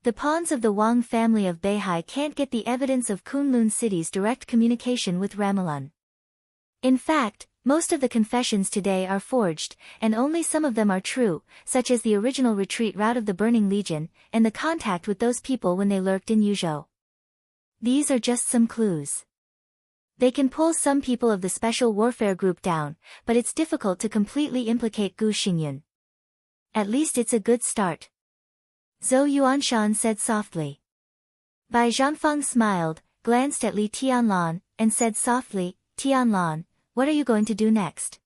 The pawns of the Wang family of Beihai can't get the evidence of Kunlun City's direct communication with Ramelun. In fact, most of the confessions today are forged, and only some of them are true, such as the original retreat route of the Burning Legion, and the contact with those people when they lurked in Yuzhou. These are just some clues. They can pull some people of the Special Warfare Group down, but it's difficult to completely implicate Gu Xingyun. At least it's a good start. Zhou Yuanshan said softly. Bai Zhanfang smiled, glanced at Li Tianlan, and said softly, Tianlan, what are you going to do next?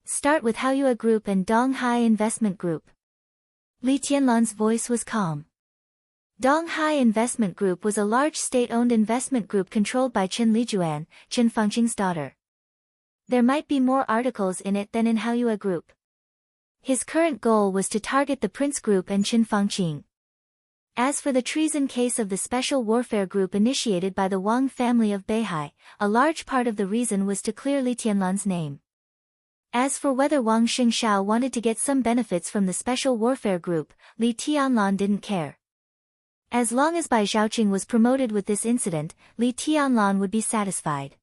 Start with Haoyue Group and Donghai Investment Group. Li Tianlan's voice was calm. Donghai Investment Group was a large state-owned investment group controlled by Chen Lijuan, Chen Fengqing's daughter. There might be more articles in it than in Haoyue Group. His current goal was to target the Prince Group and Chen Fengqing. As for the treason case of the Special Warfare Group initiated by the Wang family of Beihai, a large part of the reason was to clear Li Tianlan's name. As for whether Wang Xingshao wanted to get some benefits from the Special Warfare Group, Li Tianlan didn't care. As long as Bai Zhaoqing was promoted with this incident, Li Tianlan would be satisfied.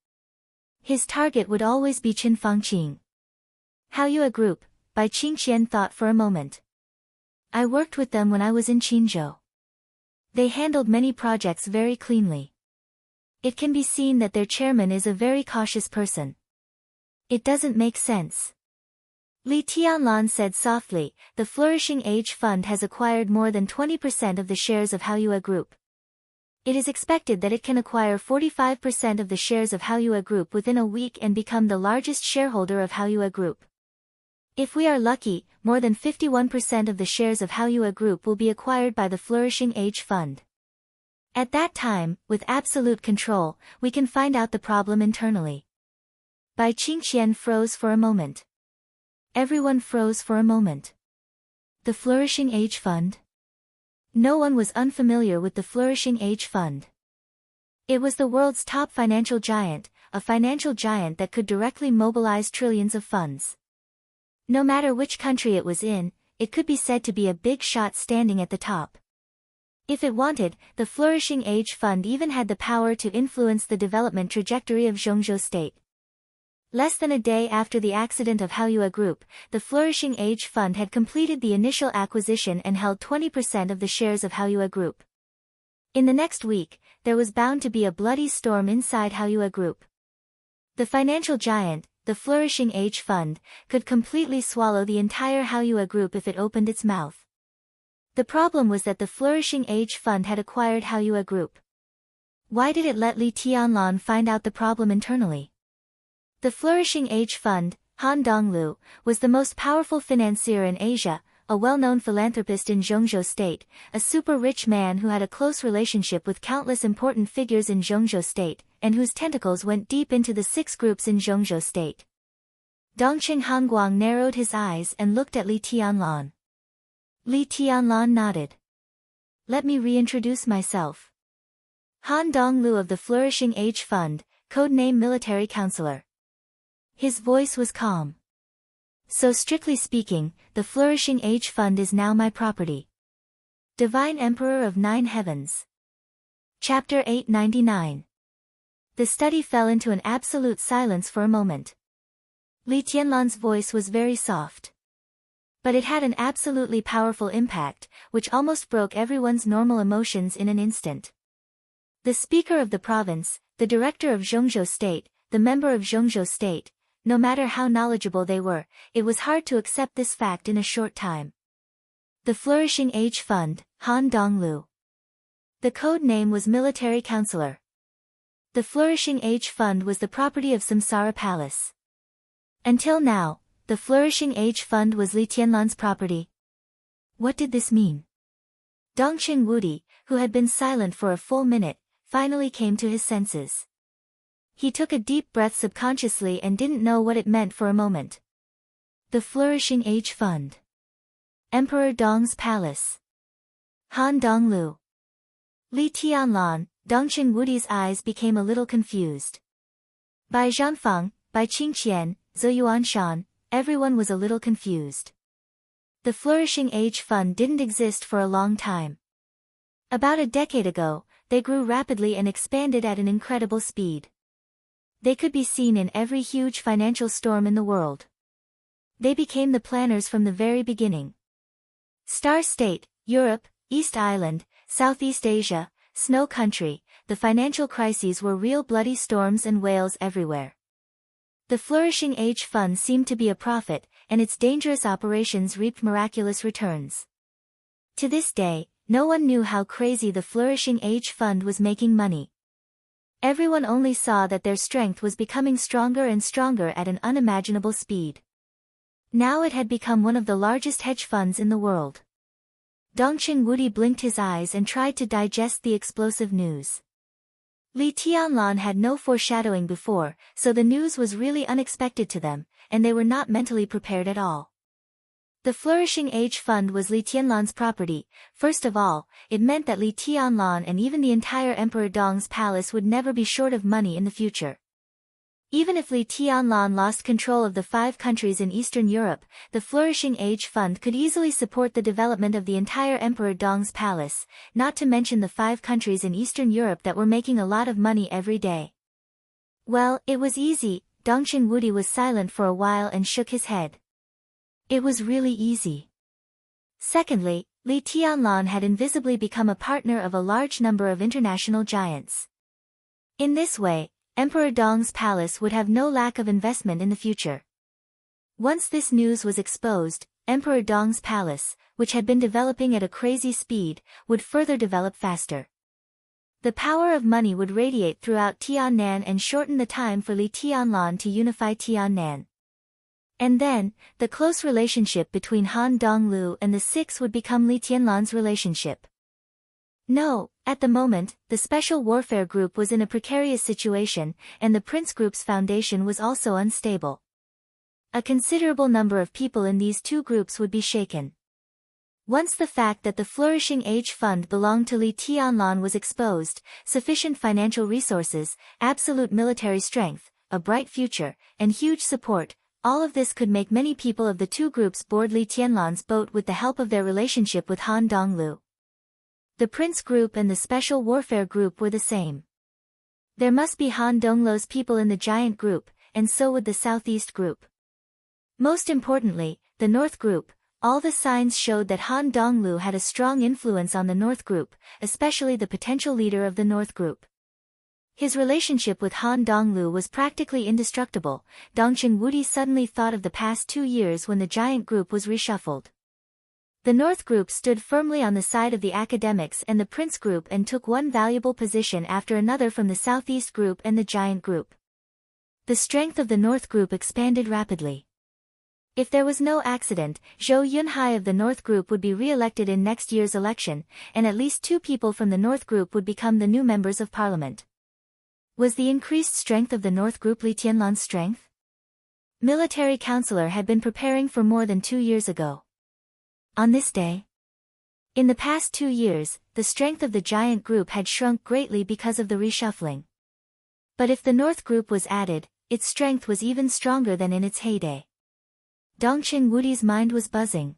His target would always be Chen Fengqing. Haoyue Group, Bai Qingqian thought for a moment. I worked with them when I was in Qinzhou. They handled many projects very cleanly. It can be seen that their chairman is a very cautious person. It doesn't make sense. Li Tianlan said softly, the Flourishing Age Fund has acquired more than 20% of the shares of Haoyue Group. It is expected that it can acquire 45% of the shares of Haoyue Group within a week and become the largest shareholder of Haoyue Group. If we are lucky, more than 51% of the shares of Haoyue Group will be acquired by the Flourishing Age Fund. At that time, with absolute control, we can find out the problem internally. Bai Qingqian froze for a moment. Everyone froze for a moment. The Flourishing Age Fund? No one was unfamiliar with the Flourishing Age Fund. It was the world's top financial giant, a financial giant that could directly mobilize trillions of funds. No matter which country it was in, it could be said to be a big shot standing at the top. If it wanted, the Flourishing Age Fund even had the power to influence the development trajectory of Zhongzhou State. Less than a day after the accident of Haoyue Group, the Flourishing Age Fund had completed the initial acquisition and held 20% of the shares of Haoyue Group. In the next week, there was bound to be a bloody storm inside Haoyue Group. The financial giant, the Flourishing Age Fund, could completely swallow the entire Haoyue Group if it opened its mouth. The problem was that the Flourishing Age Fund had acquired Haoyue Group. Why did it let Li Tianlan find out the problem internally? The Flourishing Age Fund, Han Donglu, was the most powerful financier in Asia, a well-known philanthropist in Zhongzhou State, a super-rich man who had a close relationship with countless important figures in Zhongzhou State, and whose tentacles went deep into the 6 groups in Zhongzhou State. Dongqing Hongguang narrowed his eyes and looked at Li Tianlan. Li Tianlan nodded. Let me reintroduce myself. Han Donglu of the Flourishing Age Fund, codename Military Counselor. His voice was calm. So strictly speaking, the Flourishing Age Fund is now my property. Divine Emperor of Nine Heavens. Chapter 899. The study fell into an absolute silence for a moment. Li Tianlan's voice was very soft. But it had an absolutely powerful impact, which almost broke everyone's normal emotions in an instant. The speaker of the province, the director of Zhongzhou State, the member of Zhongzhou State, no matter how knowledgeable they were, it was hard to accept this fact in a short time. The Flourishing Age Fund, Han Donglu. The code name was Military Counselor. The Flourishing Age Fund was the property of Samsara Palace. Until now, the Flourishing Age Fund was Li Tianlan's property. What did this mean? Dongqing Wudi, who had been silent for a full minute, finally came to his senses. He took a deep breath subconsciously and didn't know what it meant for a moment. The Flourishing Age Fund. Emperor Dong's Palace. Han Donglu. Li Tianlan, Dongqing Wudi's eyes became a little confused. By Zhanfang, by Qingqian, Zhou Yuanshan, everyone was a little confused. The Flourishing Age Fund didn't exist for a long time. About a decade ago, they grew rapidly and expanded at an incredible speed. They could be seen in every huge financial storm in the world. They became the planners from the very beginning. Star State, Europe, East Island, Southeast Asia, Snow Country, the financial crises were real bloody storms and whales everywhere. The Flourishing Age Fund seemed to be a prophet, and its dangerous operations reaped miraculous returns. To this day, no one knew how crazy the Flourishing Age Fund was making money. Everyone only saw that their strength was becoming stronger and stronger at an unimaginable speed. Now it had become one of the largest hedge funds in the world. Dongqing Wudi blinked his eyes and tried to digest the explosive news. Li Tianlan had no foreshadowing before, so the news was really unexpected to them, and they were not mentally prepared at all. The Flourishing Age Fund was Li Tianlan's property. First of all, it meant that Li Tianlan and even the entire Emperor Dong's palace would never be short of money in the future. Even if Li Tianlan lost control of the 5 countries in Eastern Europe, the Flourishing Age Fund could easily support the development of the entire Emperor Dong's palace, not to mention the 5 countries in Eastern Europe that were making a lot of money every day. Well, it was easy. Dongqing Wudi was silent for a while and shook his head. It was really easy. Secondly, Li Tianlan had invisibly become a partner of a large number of international giants. In this way, Emperor Dong's palace would have no lack of investment in the future. Once this news was exposed, Emperor Dong's palace, which had been developing at a crazy speed, would further develop faster. The power of money would radiate throughout Tiannan and shorten the time for Li Tianlan to unify Tiannan. And then, the close relationship between Han Donglu and the 6 would become Li Tianlan's relationship. No, at the moment, the Special Warfare Group was in a precarious situation, and the Prince Group's foundation was also unstable. A considerable number of people in these 2 groups would be shaken. Once the fact that the Flourishing Age Fund belonged to Li Tianlan was exposed, sufficient financial resources, absolute military strength, a bright future, and huge support, all of this could make many people of the 2 groups board Li Tianlan's boat with the help of their relationship with Han Donglu. The Prince Group and the Special Warfare Group were the same. There must be Han Donglu's people in the Giant Group, and so would the Southeast Group. Most importantly, the North Group, all the signs showed that Han Donglu had a strong influence on the North Group, especially the potential leader of the North Group. His relationship with Han Donglu was practically indestructible. Dongqing Wudi suddenly thought of the past 2 years when the Giant Group was reshuffled. The North Group stood firmly on the side of the academics and the Prince Group and took one valuable position after another from the Southeast Group and the Giant Group. The strength of the North Group expanded rapidly. If there was no accident, Zhou Yunhai of the North Group would be re-elected in next year's election, and at least 2 people from the North Group would become the new members of parliament. Was the increased strength of the North Group Li Tianlan's strength? Military Counselor had been preparing for more than 2 years ago. On this day? In the past 2 years, the strength of the Giant Group had shrunk greatly because of the reshuffling. But if the North Group was added, its strength was even stronger than in its heyday. Dongqing Wudi's mind was buzzing.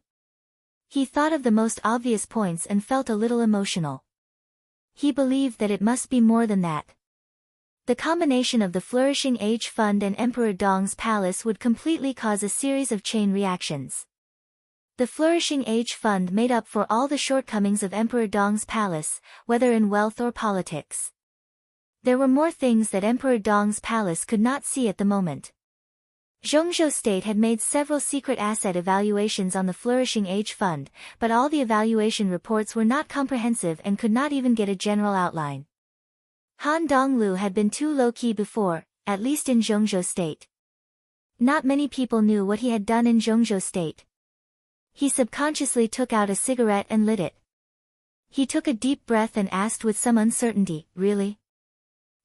He thought of the most obvious points and felt a little emotional. He believed that it must be more than that. The combination of the Flourishing Age Fund and Emperor Dong's palace would completely cause a series of chain reactions. The Flourishing Age Fund made up for all the shortcomings of Emperor Dong's palace, whether in wealth or politics. There were more things that Emperor Dong's palace could not see at the moment. Zhongzhou State had made several secret asset evaluations on the Flourishing Age Fund, but all the evaluation reports were not comprehensive and could not even get a general outline. Han Donglu had been too low-key before, at least in Zhongzhou State. Not many people knew what he had done in Zhongzhou State. He subconsciously took out a cigarette and lit it. He took a deep breath and asked with some uncertainty, "Really?"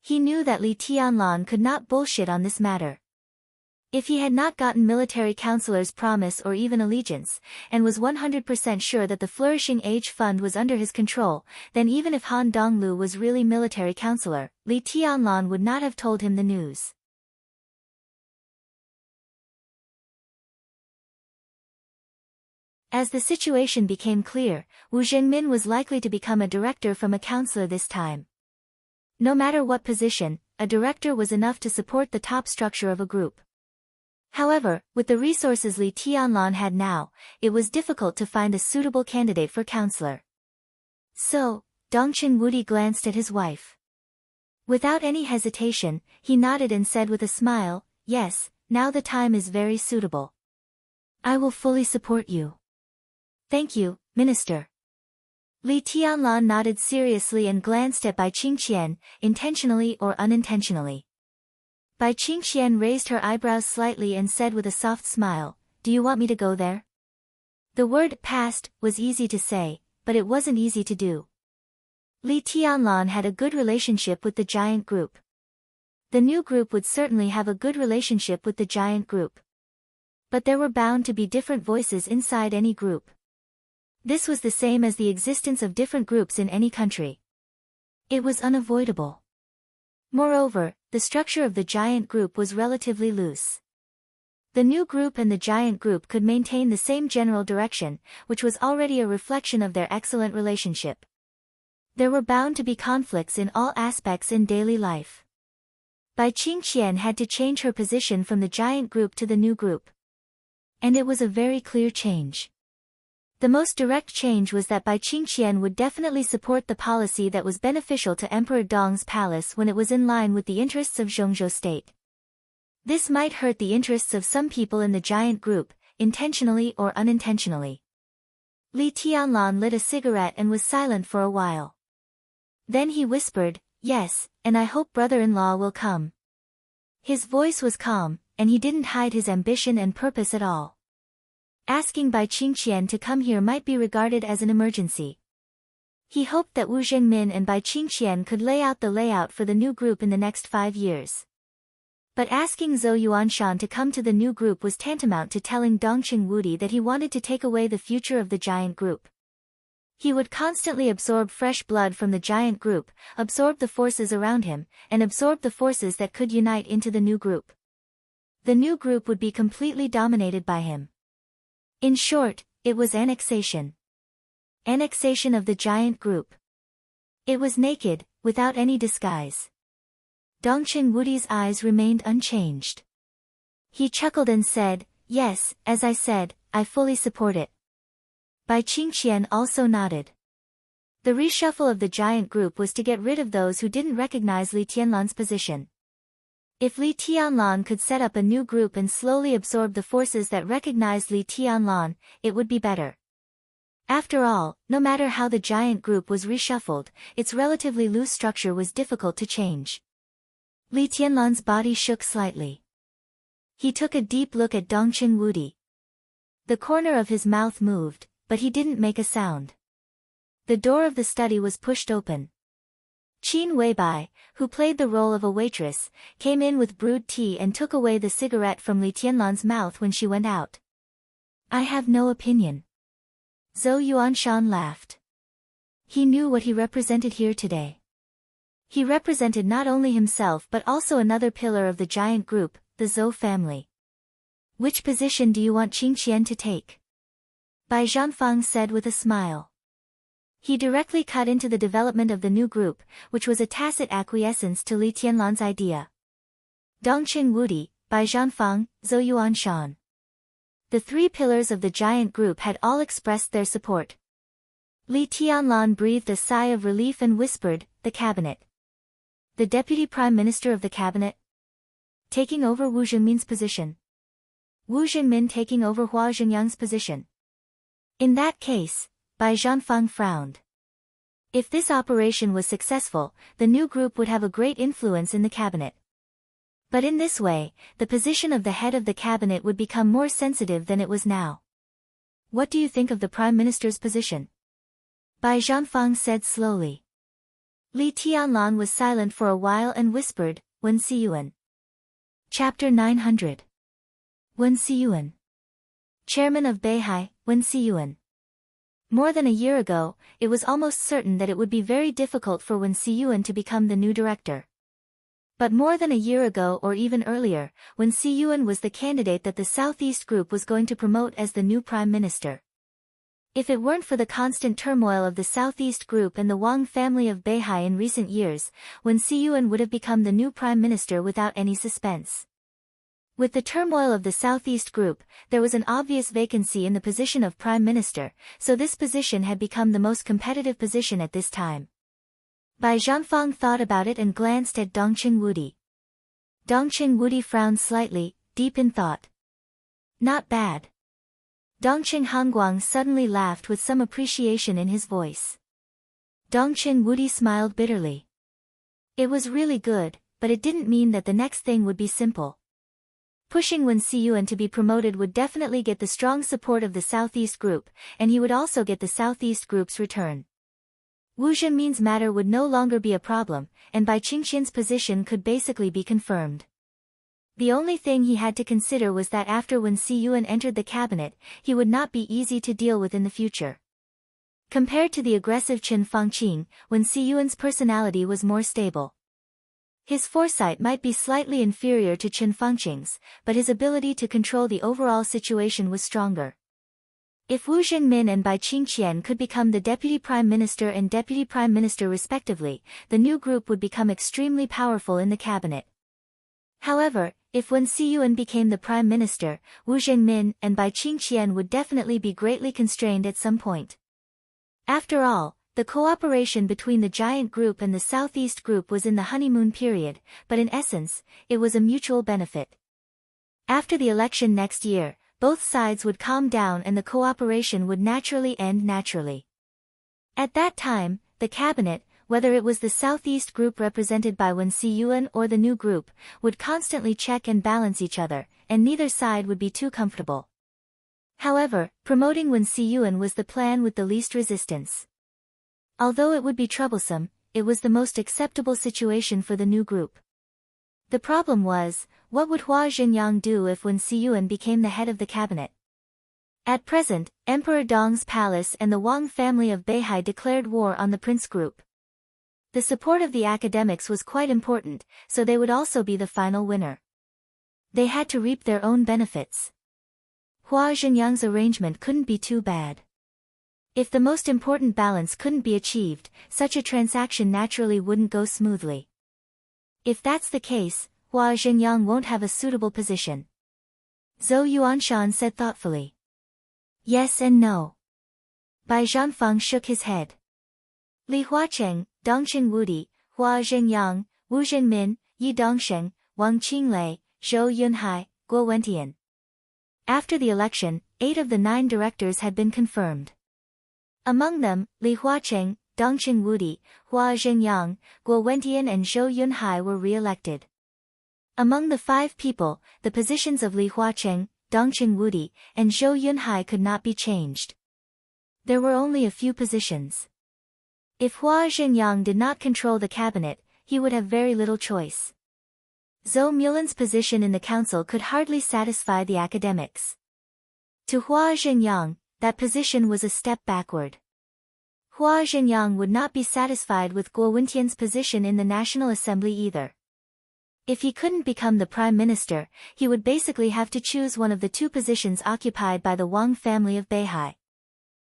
He knew that Li Tianlan could not bullshit on this matter. If he had not gotten military counselor's promise or even allegiance, and was 100% sure that the Flourishing Age Fund was under his control, then even if Han Donglu was really military counselor, Li Tianlan would not have told him the news. As the situation became clear, Wu Zhengmin was likely to become a director from a counselor this time. No matter what position, a director was enough to support the top structure of a group. However, with the resources Li Tianlan had now, it was difficult to find a suitable candidate for counselor. So, Dongqing Wudi glanced at his wife. Without any hesitation, he nodded and said with a smile, "Yes, now the time is very suitable. I will fully support you." "Thank you, Minister." Li Tianlan nodded seriously and glanced at Bai Qingqian, intentionally or unintentionally. Bai Qingqian raised her eyebrows slightly and said with a soft smile, "Do you want me to go there?" The word "past" was easy to say, but it wasn't easy to do. Li Tianlan had a good relationship with the giant group. The new group would certainly have a good relationship with the giant group. But there were bound to be different voices inside any group. This was the same as the existence of different groups in any country. It was unavoidable. Moreover, the structure of the giant group was relatively loose. The new group and the giant group could maintain the same general direction, which was already a reflection of their excellent relationship. There were bound to be conflicts in all aspects in daily life. Bai Qingqian had to change her position from the giant group to the new group. And it was a very clear change. The most direct change was that Bai Qingqian would definitely support the policy that was beneficial to Emperor Dong's palace when it was in line with the interests of Zhongzhou State. This might hurt the interests of some people in the giant group, intentionally or unintentionally. Li Tianlan lit a cigarette and was silent for a while. Then he whispered, "Yes, and I hope brother-in-law will come." His voice was calm, and he didn't hide his ambition and purpose at all. Asking Bai Qingqian to come here might be regarded as an emergency. He hoped that Wu Zhengmin and Bai Qingqian could lay out the layout for the new group in the next 5 years. But asking Zhou Yuanshan to come to the new group was tantamount to telling Dongqing Wudi that he wanted to take away the future of the giant group. He would constantly absorb fresh blood from the giant group, absorb the forces around him, and absorb the forces that could unite into the new group. The new group would be completely dominated by him. In short, it was annexation. Annexation of the giant group. It was naked, without any disguise. Dongqing Wudi's eyes remained unchanged. He chuckled and said, "Yes, as I said, I fully support it." Bai Qingqian also nodded. The reshuffle of the giant group was to get rid of those who didn't recognize Li Tianlan's position. If Li Tianlan could set up a new group and slowly absorb the forces that recognized Li Tianlan, it would be better. After all, no matter how the giant group was reshuffled, its relatively loose structure was difficult to change. Li Tianlan's body shook slightly. He took a deep look at Dongqing Wudi. The corner of his mouth moved, but he didn't make a sound. The door of the study was pushed open. Qin Weibai, who played the role of a waitress, came in with brewed tea and took away the cigarette from Li Tianlan's mouth when she went out. "I have no opinion." Zhou Yuanshan laughed. He knew what he represented here today. He represented not only himself but also another pillar of the giant group, the Zhou family. Which position do you want Qing Qian to take? Bai Zhanfang said with a smile. He directly cut into the development of the new group, which was a tacit acquiescence to Li Tianlan's idea. Dongqing Wudi, Bai Zhanfang, Zhou Yuanshan. The three pillars of the giant group had all expressed their support. Li Tianlan breathed a sigh of relief and whispered, "The cabinet. The deputy prime minister of the cabinet? Taking over Wu Zhengmin's position. Wu Zhengmin taking over Hua Zhengyang's position." In that case, Bai Zhanfang frowned. If this operation was successful, the new group would have a great influence in the cabinet. But in this way, the position of the head of the cabinet would become more sensitive than it was now. "What do you think of the prime minister's position?" Bai Zhanfang said slowly. Li Tianlan was silent for a while and whispered, "Wen Siyuan." Chapter 900. Wen Siyuan. Chairman of Beihai, Wen Siyuan. More than a year ago, it was almost certain that it would be very difficult for Wen Siyuan to become the new director. But more than a year ago or even earlier, Wen Siyuan was the candidate that the Southeast Group was going to promote as the new prime minister. If it weren't for the constant turmoil of the Southeast Group and the Wang family of Beihai in recent years, Wen Siyuan would have become the new prime minister without any suspense. With the turmoil of the Southeast Group, there was an obvious vacancy in the position of prime minister, so this position had become the most competitive position at this time. Bai Zhanfang thought about it and glanced at Dongqing Wudi. Dongqing Wudi frowned slightly, deep in thought. "Not bad." Dongqing Hanguang suddenly laughed with some appreciation in his voice. Dongqing Wudi smiled bitterly. It was really good, but it didn't mean that the next thing would be simple. Pushing Wen Siyuan to be promoted would definitely get the strong support of the Southeast Group, and he would also get the Southeast Group's return. Wu Zhenmin's matter would no longer be a problem, and Bai Qingqian's position could basically be confirmed. The only thing he had to consider was that after Wen Siyuan entered the cabinet, he would not be easy to deal with in the future. Compared to the aggressive Chen Fangqing, Wen Siyuan's personality was more stable. His foresight might be slightly inferior to Chen Fangqing's, but his ability to control the overall situation was stronger. If Wu Zhengmin and Bai Qingqian could become the deputy prime minister and deputy prime minister respectively, the new group would become extremely powerful in the cabinet. However, if Wen Siyuan became the prime minister, Wu Zhengmin and Bai Qingqian would definitely be greatly constrained at some point. After all, the cooperation between the giant group and the Southeast Group was in the honeymoon period, but in essence, it was a mutual benefit. After the election next year, both sides would calm down and the cooperation would naturally end naturally. At that time, the cabinet, whether it was the Southeast Group represented by Wen Siyuan or the new group, would constantly check and balance each other, and neither side would be too comfortable. However, promoting Wen Siyuan was the plan with the least resistance. Although it would be troublesome, it was the most acceptable situation for the new group. The problem was, what would Hua Zhenyang do if Wen Siyuan became the head of the cabinet? At present, Emperor Dong's palace and the Wang family of Beihai declared war on the Prince Group. The support of the academics was quite important, so they would also be the final winner. They had to reap their own benefits. Hua Zhenyang's arrangement couldn't be too bad. If the most important balance couldn't be achieved, such a transaction naturally wouldn't go smoothly. If that's the case, Hua Zhenyang won't have a suitable position. Zhou Yuanshan said thoughtfully. Yes and no. Bai Zhanfang shook his head. Li Huacheng, Dongqing Wudi, Hua Zhenyang, Wu Zhengmin, Yi Dongsheng, Wang Qinglei, Zhou Yunhai, Guo Wentian. After the election, 8 of the 9 directors had been confirmed. Among them, Li Huacheng, Dongqing Wudi, Hua Zhenyang, Guo Wentian and Zhou Yunhai were re-elected. Among the 5 people, the positions of Li Huacheng, Dongqing Wudi, and Zhou Yunhai could not be changed. There were only a few positions. If Hua Zhenyang did not control the cabinet, he would have very little choice. Zhou Mulan's position in the council could hardly satisfy the academics. To Hua Zhenyang, that position was a step backward. Hua Zhenyang would not be satisfied with Guo Wentian's position in the National Assembly either. If he couldn't become the prime minister, he would basically have to choose one of the two positions occupied by the Wang family of Beihai.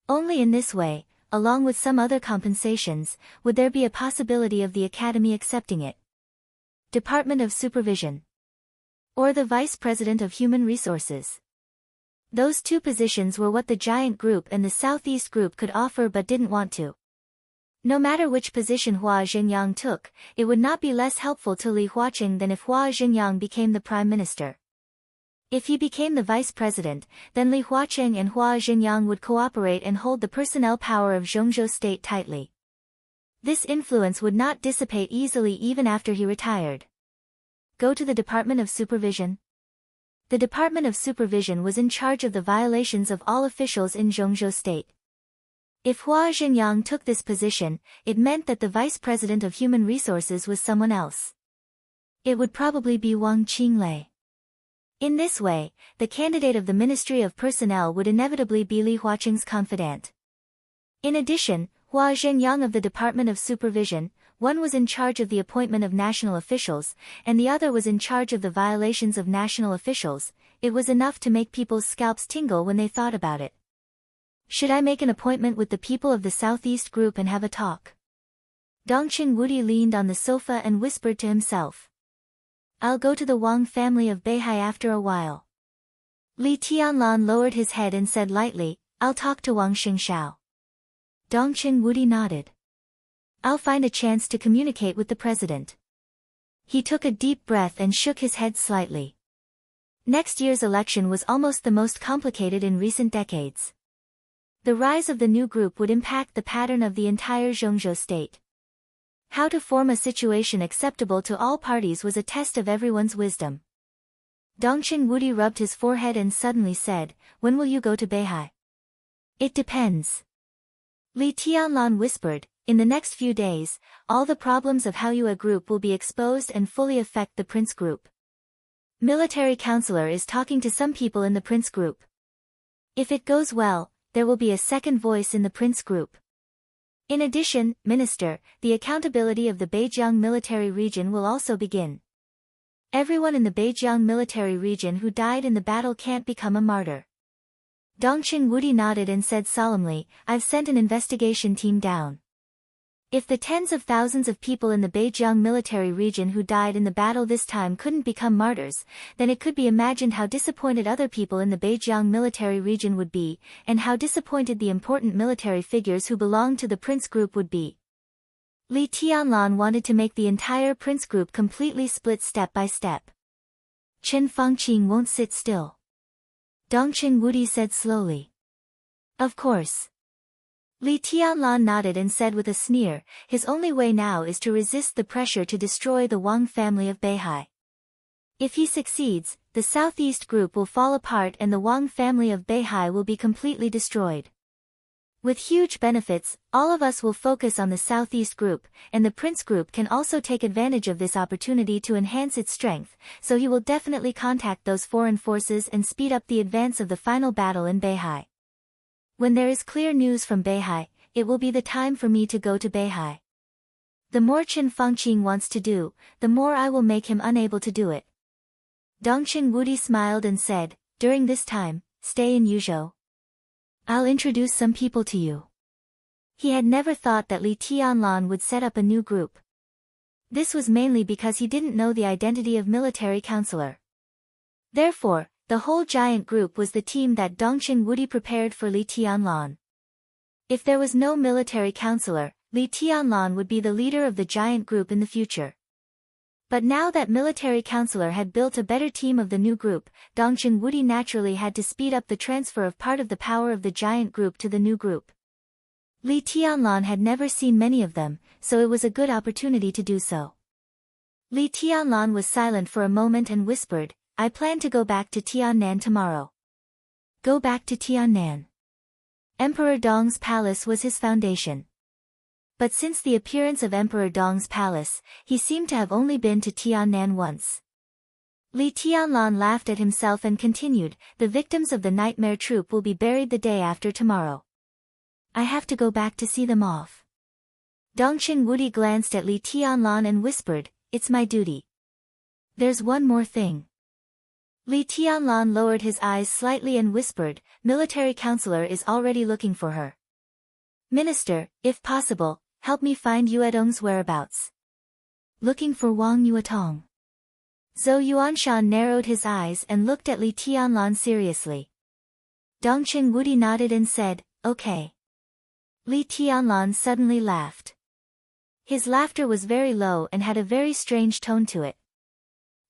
Only in this way, along with some other compensations, would there be a possibility of the academy accepting it. Department of Supervision. Or the Vice President of Human Resources. Those two positions were what the Giant Group and the Southeast Group could offer but didn't want to. No matter which position Hua Xingyang took, it would not be less helpful to Li Huaqing than if Hua Xingyang became the prime minister. If he became the vice president, then Li Huaqing and Hua Xingyang would cooperate and hold the personnel power of Zhongzhou state tightly. This influence would not dissipate easily even after he retired. Go to the Department of Supervision. The Department of Supervision was in charge of the violations of all officials in Zhongzhou state. If Hua Xingyang took this position, it meant that the Vice President of Human Resources was someone else. It would probably be Wang Qinglei. In this way, the candidate of the Ministry of Personnel would inevitably be Li Huaqing's confidant. In addition, Hua Xingyang of the Department of Supervision, one was in charge of the appointment of national officials, and the other was in charge of the violations of national officials. It was enough to make people's scalps tingle when they thought about it. Should I make an appointment with the people of the Southeast Group and have a talk? Dongqing Wudi leaned on the sofa and whispered to himself. I'll go to the Wang family of Beihai after a while. Li Tianlan lowered his head and said lightly, I'll talk to Wang Xingshao. Dongqing Wudi nodded. I'll find a chance to communicate with the president. He took a deep breath and shook his head slightly. Next year's election was almost the most complicated in recent decades. The rise of the new group would impact the pattern of the entire Zhongzhou state. How to form a situation acceptable to all parties was a test of everyone's wisdom. Dongqing Wudi rubbed his forehead and suddenly said, When will you go to Beihai? It depends. Li Tianlan whispered, In the next few days, all the problems of Haoyue group will be exposed and fully affect the Prince group. Military Counselor is talking to some people in the Prince group. If it goes well, there will be a second voice in the Prince group. In addition, Minister, the accountability of the Beijiang military region will also begin. Everyone in the Beijiang military region who died in the battle can't become a martyr. Dongqing Wudi nodded and said solemnly, I've sent an investigation team down. If the tens of thousands of people in the Beijiang military region who died in the battle this time couldn't become martyrs, then it could be imagined how disappointed other people in the Beijiang military region would be, and how disappointed the important military figures who belonged to the Prince group would be. Li Tianlan wanted to make the entire Prince group completely split step by step. Chen Fangqing won't sit still. Dongqing Wudi said slowly. Of course. Li Tianlan nodded and said with a sneer, his only way now is to resist the pressure to destroy the Wang family of Beihai. If he succeeds, the Southeast group will fall apart and the Wang family of Beihai will be completely destroyed. With huge benefits, all of us will focus on the Southeast group, and the Prince group can also take advantage of this opportunity to enhance its strength, so he will definitely contact those foreign forces and speed up the advance of the final battle in Beihai. When there is clear news from Beihai, it will be the time for me to go to Beihai. The more Chen Fangqing wants to do, the more I will make him unable to do it. Dongqing Wudi smiled and said, during this time, stay in Yuzhou. I'll introduce some people to you. He had never thought that Li Tianlan would set up a new group. This was mainly because he didn't know the identity of military counselor. Therefore, the whole giant group was the team that Dongqing Wudi prepared for Li Tianlan. If there was no military counselor, Li Tianlan would be the leader of the giant group in the future. But now that military counselor had built a better team of the new group, Dongqing Wudi naturally had to speed up the transfer of part of the power of the giant group to the new group. Li Tianlan had never seen many of them, so it was a good opportunity to do so. Li Tianlan was silent for a moment and whispered, I plan to go back to Tiannan tomorrow. Go back to Tiannan. Emperor Dong's palace was his foundation. But since the appearance of Emperor Dong's palace, he seemed to have only been to Tiannan once. Li Tianlan laughed at himself and continued, the victims of the nightmare troop will be buried the day after tomorrow. I have to go back to see them off. Dongqing Wudi glanced at Li Tianlan and whispered, it's my duty. There's one more thing. Li Tianlan lowered his eyes slightly and whispered, military counselor is already looking for her. Minister, if possible, help me find Yuedong's whereabouts. Looking for Wang Yuetong. Zhou Yuanshan narrowed his eyes and looked at Li Tianlan seriously. Dongqing Wudi nodded and said, okay. Li Tianlan suddenly laughed. His laughter was very low and had a very strange tone to it.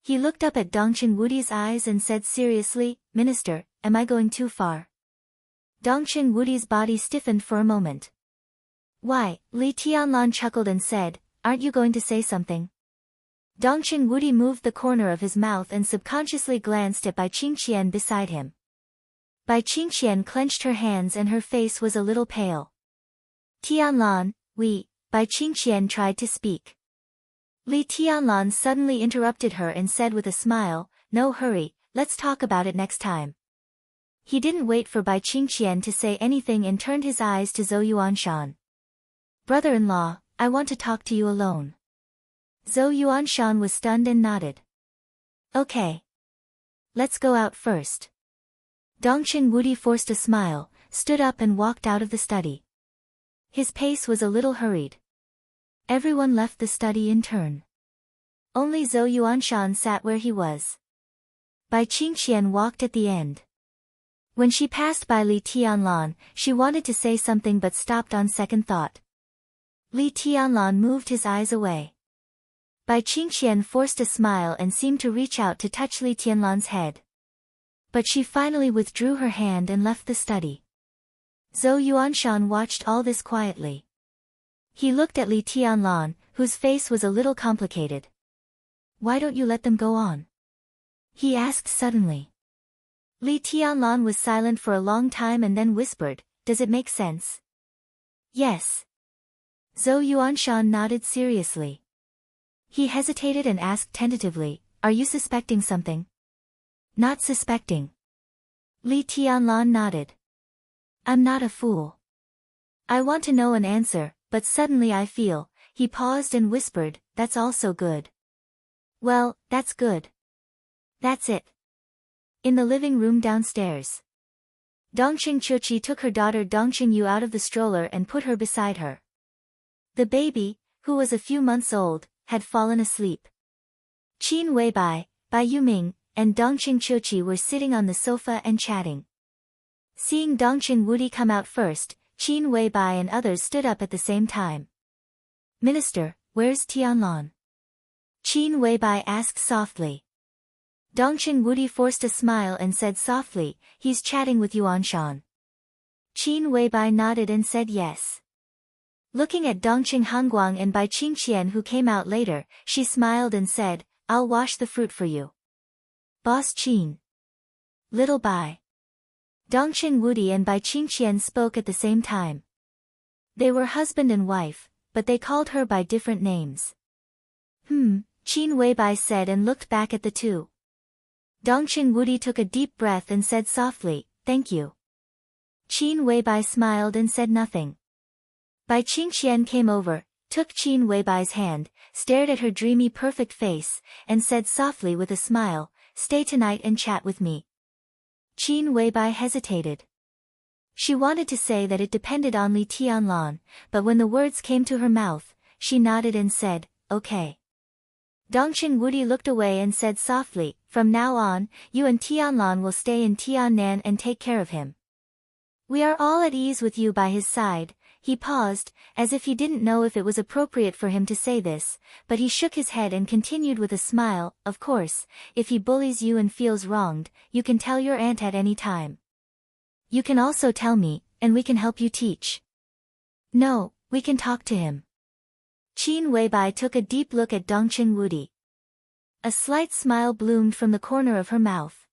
He looked up at Dongqing Wudi's eyes and said seriously, Minister, am I going too far? Dongqing Wudi's body stiffened for a moment. Why? Li Tianlan chuckled and said, aren't you going to say something? Dongqing Wudi moved the corner of his mouth and subconsciously glanced at Bai Qingqian beside him. Bai Qingqian clenched her hands and her face was a little pale. Tianlan, Bai Qingqian tried to speak. Li Tianlan suddenly interrupted her and said with a smile, no hurry, let's talk about it next time. He didn't wait for Bai Qingqian to say anything and turned his eyes to Zhou Yuanshan. Brother-in-law, I want to talk to you alone. Zhou Yuanshan was stunned and nodded. Okay. Let's go out first. Dongqing Wudi forced a smile, stood up and walked out of the study. His pace was a little hurried. Everyone left the study in turn. Only Zhou Yuanshan sat where he was. Bai Qingqian walked at the end. When she passed by Li Tianlan, she wanted to say something but stopped on second thought. Li Tianlan moved his eyes away. Bai Qingqian forced a smile and seemed to reach out to touch Li Tianlan's head. But she finally withdrew her hand and left the study. Zhou Yuanshan watched all this quietly. He looked at Li Tianlan, whose face was a little complicated. Why don't you let them go on? He asked suddenly. Li Tianlan was silent for a long time and then whispered, does it make sense? Yes. Zhou Yuanshan nodded seriously. He hesitated and asked tentatively, are you suspecting something? Not suspecting. Li Tianlan nodded. I'm not a fool. I want to know an answer, but suddenly I feel, he paused and whispered, that's also good. Well, that's good. That's it. In the living room downstairs. Dongqing Chuchi took her daughter Dongqing Yu out of the stroller and put her beside her. The baby, who was a few months old, had fallen asleep. Qin Weibai, Bai Yuming, and Dongqing Chuchi were sitting on the sofa and chatting. Seeing Dongqing Wudi come out first, Qin Weibai and others stood up at the same time. Minister, where's Tianlan? Qin Weibai asked softly. Dongqing Wudi forced a smile and said softly, he's chatting with Yuanshan. Qin Weibai nodded and said yes. Looking at Dongqing Hanguang and Bai Qingqian who came out later, she smiled and said, I'll wash the fruit for you. Boss Qin. Little Bai. Dongqing Wudi and Bai Qingqian spoke at the same time. They were husband and wife, but they called her by different names. Qin Weibai said and looked back at the two. Dongqing Wudi took a deep breath and said softly, thank you. Qin Weibai smiled and said nothing. Bai Qingqian came over, took Qin Weibai's hand, stared at her dreamy perfect face, and said softly with a smile, stay tonight and chat with me. Qin Weibai hesitated. She wanted to say that it depended on Li Tianlan, but when the words came to her mouth, she nodded and said, okay. Dongqing Wudi looked away and said softly, from now on, you and Tianlan will stay in Tiannan and take care of him. We are all at ease with you by his side. He paused, as if he didn't know if it was appropriate for him to say this, but he shook his head and continued with a smile, of course, if he bullies you and feels wronged, you can tell your aunt at any time. You can also tell me, and we can help you teach. No, we can talk to him. Qin Weibai took a deep look at Dongqing Wudi. A slight smile bloomed from the corner of her mouth.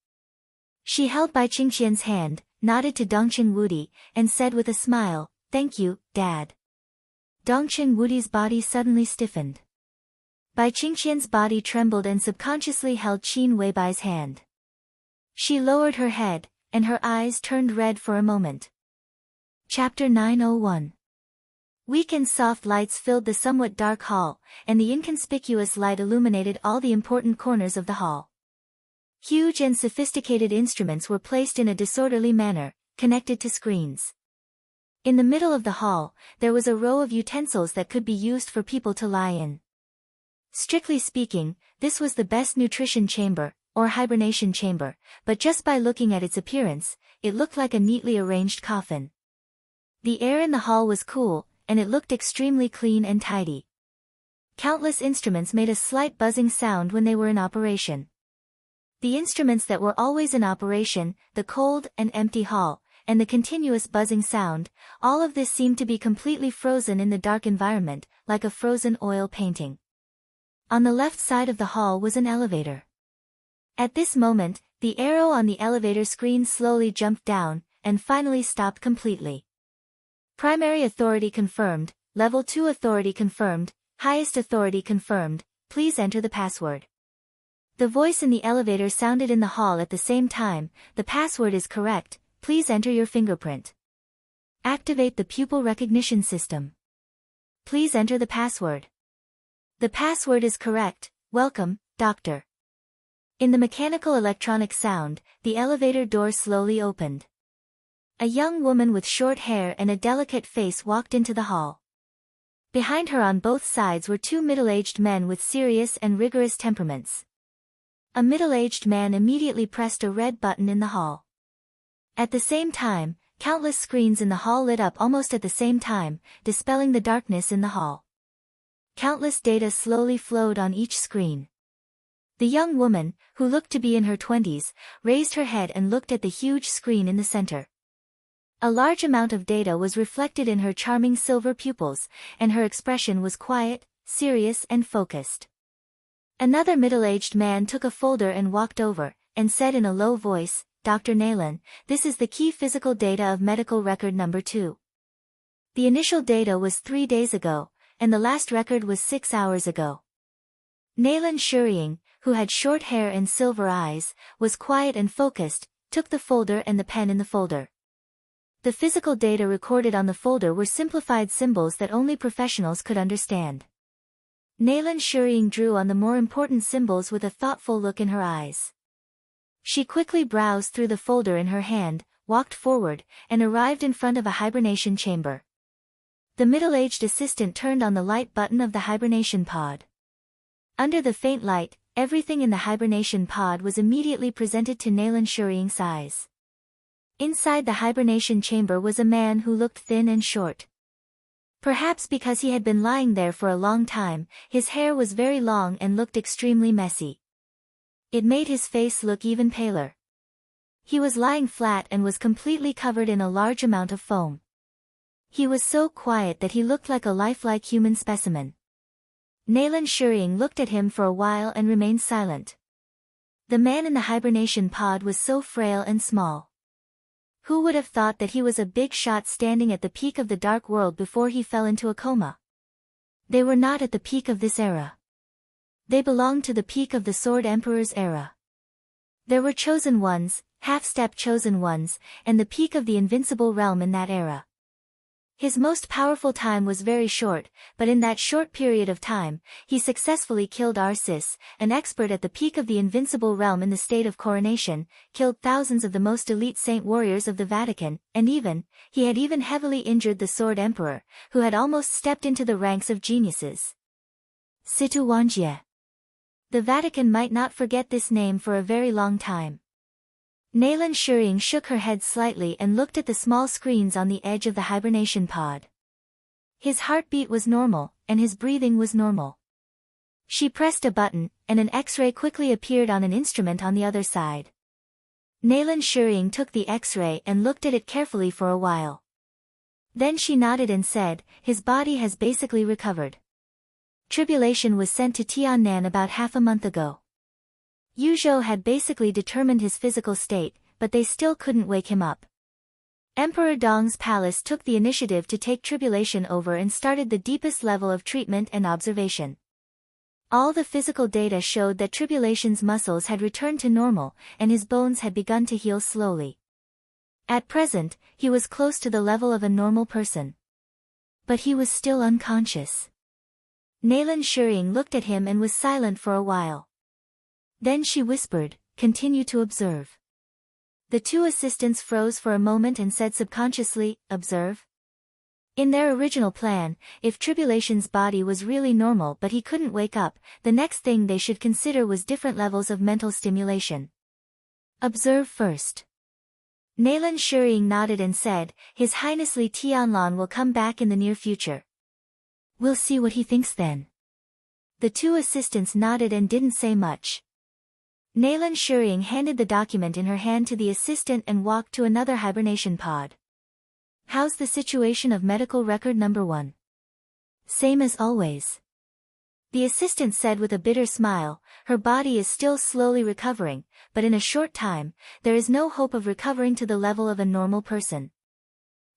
She held Bai Qingqian's hand, nodded to Dongqing Wudi, and said with a smile, thank you, Dad. Dongqing Wudi's body suddenly stiffened. Bai Qingqian's body trembled and subconsciously held Qin Weibai's hand. She lowered her head, and her eyes turned red for a moment. Chapter 901. Weak and soft lights filled the somewhat dark hall, and the inconspicuous light illuminated all the important corners of the hall. Huge and sophisticated instruments were placed in a disorderly manner, connected to screens. In the middle of the hall, there was a row of utensils that could be used for people to lie in. Strictly speaking, this was the best nutrition chamber, or hibernation chamber, but just by looking at its appearance, it looked like a neatly arranged coffin. The air in the hall was cool, and it looked extremely clean and tidy. Countless instruments made a slight buzzing sound when they were in operation. The instruments that were always in operation, the cold and empty hall, and the continuous buzzing sound, all of this seemed to be completely frozen in the dark environment, like a frozen oil painting. On the left side of the hall was an elevator. At this moment, the arrow on the elevator screen slowly jumped down, and finally stopped completely. Primary authority confirmed, level 2 authority confirmed, highest authority confirmed, please enter the password. The voice in the elevator sounded in the hall at the same time, the password is correct, please enter your fingerprint. Activate the pupil recognition system. Please enter the password. The password is correct, welcome, doctor. In the mechanical electronic sound, the elevator door slowly opened. A young woman with short hair and a delicate face walked into the hall. Behind her on both sides were two middle-aged men with serious and rigorous temperaments. A middle-aged man immediately pressed a red button in the hall. At the same time, countless screens in the hall lit up almost at the same time, dispelling the darkness in the hall. Countless data slowly flowed on each screen. The young woman, who looked to be in her 20s, raised her head and looked at the huge screen in the center. A large amount of data was reflected in her charming silver pupils, and her expression was quiet, serious and focused. Another middle-aged man took a folder and walked over, and said in a low voice, Dr. Naylan, this is the key physical data of medical record number 2. The initial data was 3 days ago, and the last record was 6 hours ago. Naylan Shurying, who had short hair and silver eyes, was quiet and focused, took the folder and the pen in the folder. The physical data recorded on the folder were simplified symbols that only professionals could understand. Naylan Shurying drew on the more important symbols with a thoughtful look in her eyes. She quickly browsed through the folder in her hand, walked forward, and arrived in front of a hibernation chamber. The middle-aged assistant turned on the light button of the hibernation pod. Under the faint light, everything in the hibernation pod was immediately presented to Naylan Shurying's eyes. Inside the hibernation chamber was a man who looked thin and short. Perhaps because he had been lying there for a long time, his hair was very long and looked extremely messy. It made his face look even paler. He was lying flat and was completely covered in a large amount of foam. He was so quiet that he looked like a lifelike human specimen. Naylan Shurying looked at him for a while and remained silent. The man in the hibernation pod was so frail and small. Who would have thought that he was a big shot standing at the peak of the dark world before he fell into a coma? They were not at the peak of this era. They belonged to the peak of the Sword Emperor's era. There were chosen ones, half-step chosen ones, and the peak of the invincible realm in that era. His most powerful time was very short, but in that short period of time, he successfully killed Arsis, an expert at the peak of the invincible realm in the state of coronation, killed thousands of the most elite saint warriors of the Vatican, and he had even heavily injured the Sword Emperor, who had almost stepped into the ranks of geniuses. Situ Wanjie. The Vatican might not forget this name for a very long time. Naylan Shurying shook her head slightly and looked at the small screens on the edge of the hibernation pod. His heartbeat was normal, and his breathing was normal. She pressed a button, and an X-ray quickly appeared on an instrument on the other side. Naylan Shurying took the X-ray and looked at it carefully for a while. Then she nodded and said, his body has basically recovered. Tribulation was sent to Tiannan about half a month ago. Yuzhou had basically determined his physical state, but they still couldn't wake him up. Emperor Dong's palace took the initiative to take Tribulation over and started the deepest level of treatment and observation. All the physical data showed that Tribulation's muscles had returned to normal, and his bones had begun to heal slowly. At present, he was close to the level of a normal person. But he was still unconscious. Nalan Shireen looked at him and was silent for a while. Then she whispered, "Continue to observe." The two assistants froze for a moment and said subconsciously, "Observe?" In their original plan, if Tribulation's body was really normal but he couldn't wake up, the next thing they should consider was different levels of mental stimulation. Observe first. Nalan Shireen nodded and said, "His Highness Li Tianlan will come back in the near future. We'll see what he thinks then." The two assistants nodded and didn't say much. Nalan Shireen handed the document in her hand to the assistant and walked to another hibernation pod. "How's the situation of medical record number 1? "Same as always," the assistant said with a bitter smile. "Her body is still slowly recovering, but in a short time, there is no hope of recovering to the level of a normal person.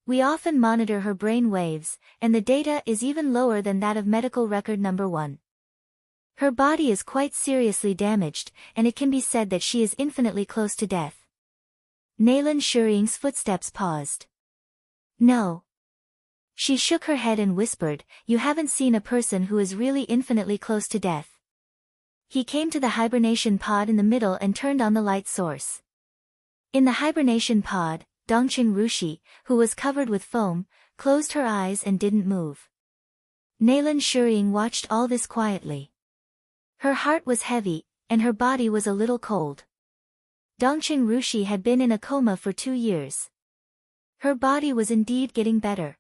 We often monitor her brain waves, and the data is even lower than that of medical record number 1. Her body is quite seriously damaged, and it can be said that she is infinitely close to death." Nalan Shireen's footsteps paused. "No." She shook her head and whispered, "You haven't seen a person who is really infinitely close to death." He came to the hibernation pod in the middle and turned on the light source. In the hibernation pod, Dongqing Rushi, who was covered with foam, closed her eyes and didn't move. Nalan Shireen watched all this quietly. Her heart was heavy, and her body was a little cold. Dongqing Rushi had been in a coma for 2 years. Her body was indeed getting better.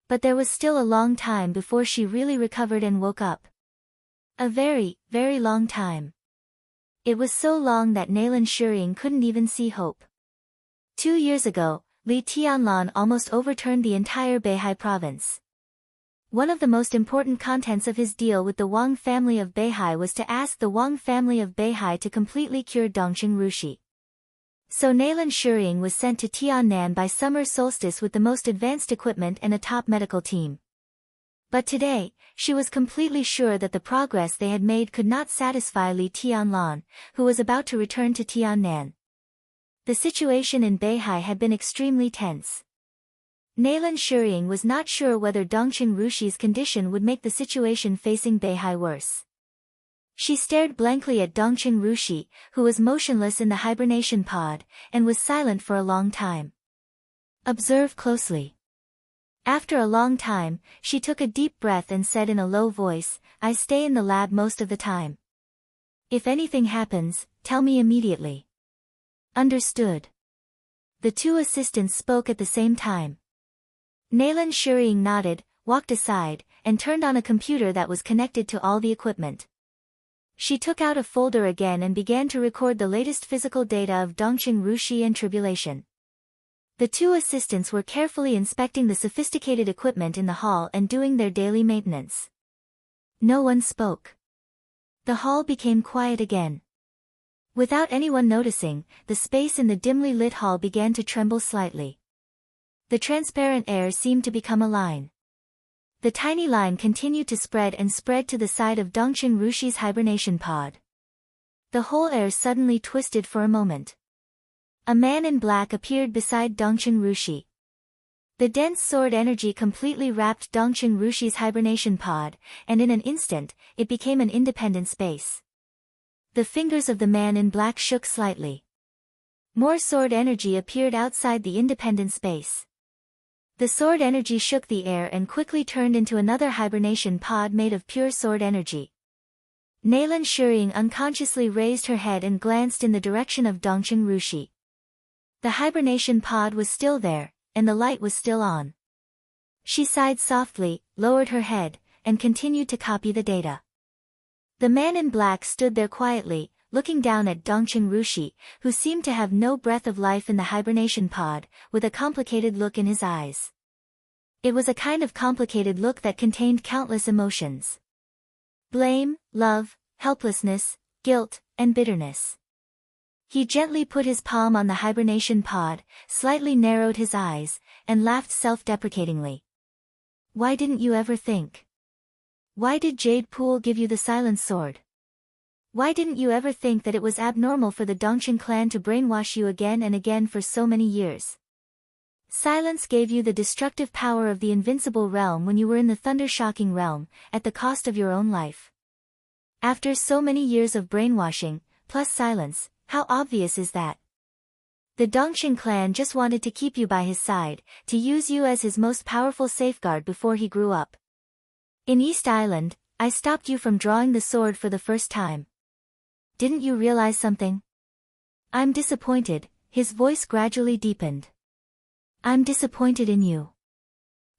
But there was still a long time before she really recovered and woke up. A very, very long time. It was so long that Nalan Shireen couldn't even see hope. 2 years ago, Li Tianlan almost overturned the entire Beihai province. One of the most important contents of his deal with the Wang family of Beihai was to ask the Wang family of Beihai to completely cure Dongqing Rushi. So Nalan Shireen was sent to Tiannan by summer solstice with the most advanced equipment and a top medical team. But today, she was completely sure that the progress they had made could not satisfy Li Tianlan, who was about to return to Tiannan. The situation in Beihai had been extremely tense. Nalan Shireen was not sure whether Dongqing Rushi's condition would make the situation facing Beihai worse. She stared blankly at Dongqing Rushi, who was motionless in the hibernation pod, and was silent for a long time. "Observe closely." After a long time, she took a deep breath and said in a low voice, "I stay in the lab most of the time. If anything happens, tell me immediately." "Understood." The two assistants spoke at the same time. Nalan Shireen nodded, walked aside, and turned on a computer that was connected to all the equipment. She took out a folder again and began to record the latest physical data of Dongqing Rushi and Tribulation. The two assistants were carefully inspecting the sophisticated equipment in the hall and doing their daily maintenance. No one spoke. The hall became quiet again. Without anyone noticing, the space in the dimly lit hall began to tremble slightly. The transparent air seemed to become a line. The tiny line continued to spread and spread to the side of Dongqing Rushi's hibernation pod. The whole air suddenly twisted for a moment. A man in black appeared beside Dongqing Rushi. The dense sword energy completely wrapped Dongqing Rushi's hibernation pod, and in an instant, it became an independent space. The fingers of the man in black shook slightly. More sword energy appeared outside the independent space. The sword energy shook the air and quickly turned into another hibernation pod made of pure sword energy. Nalan Shireen unconsciously raised her head and glanced in the direction of Dongqing Rushi. The hibernation pod was still there, and the light was still on. She sighed softly, lowered her head, and continued to copy the data. The man in black stood there quietly, looking down at Dongqing Rushi, who seemed to have no breath of life in the hibernation pod, with a complicated look in his eyes. It was a kind of complicated look that contained countless emotions. Blame, love, helplessness, guilt, and bitterness. He gently put his palm on the hibernation pod, slightly narrowed his eyes, and laughed self-deprecatingly. "Why didn't you ever think? Why did Jade Pool give you the silent sword? Why didn't you ever think that it was abnormal for the Dongqing clan to brainwash you again and again for so many years? Silence gave you the destructive power of the invincible realm when you were in the thunder-shocking realm, at the cost of your own life. After so many years of brainwashing, plus silence, how obvious is that? The Dongxing clan just wanted to keep you by his side, to use you as his most powerful safeguard before he grew up. In East Island, I stopped you from drawing the sword for the first time. Didn't you realize something? I'm disappointed, his voice gradually deepened. I'm disappointed in you.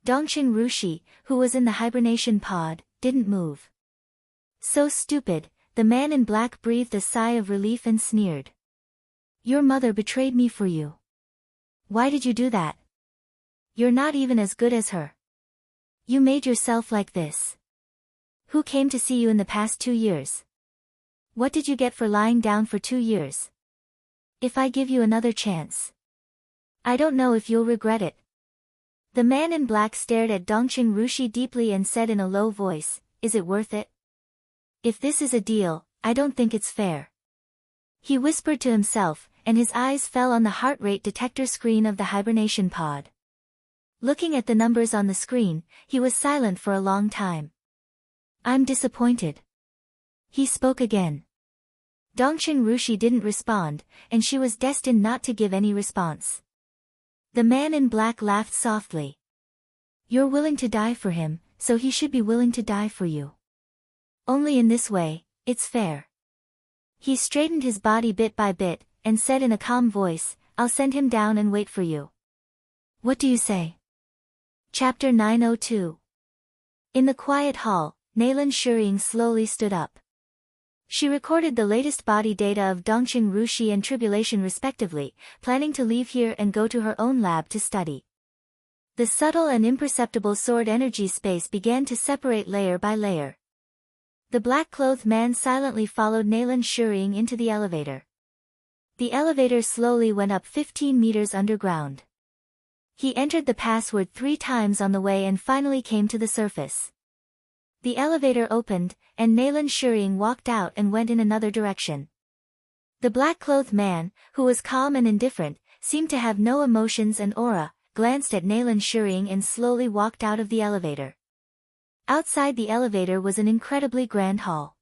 Dongxing Rushi, who was in the hibernation pod, didn't move. So stupid, the man in black breathed a sigh of relief and sneered. Your mother betrayed me for you. Why did you do that? You're not even as good as her. You made yourself like this. Who came to see you in the past 2 years? What did you get for lying down for 2 years? If I give you another chance, I don't know if you'll regret it. The man in black stared at Dongxing Rushi deeply and said in a low voice, is it worth it? If this is a deal, I don't think it's fair. He whispered to himself, and his eyes fell on the heart rate detector screen of the hibernation pod. Looking at the numbers on the screen, he was silent for a long time. I'm disappointed. He spoke again. Dongxing Rushi didn't respond, and she was destined not to give any response. The man in black laughed softly. You're willing to die for him, so he should be willing to die for you. Only in this way, it's fair. He straightened his body bit by bit, and said in a calm voice, I'll send him down and wait for you. What do you say? Chapter 902. In the quiet hall, Nalan Shuying slowly stood up. She recorded the latest body data of Dongxing Rushi and Tribulation respectively, planning to leave here and go to her own lab to study. The subtle and imperceptible sword energy space began to separate layer by layer. The black-clothed man silently followed Nalan Shuying into the elevator. The elevator slowly went up 15 meters underground. He entered the password 3 times on the way and finally came to the surface. The elevator opened, and Nalan Shuying walked out and went in another direction. The black-clothed man, who was calm and indifferent, seemed to have no emotions and aura, glanced at Nalan Shuying and slowly walked out of the elevator. Outside the elevator was an incredibly grand hall.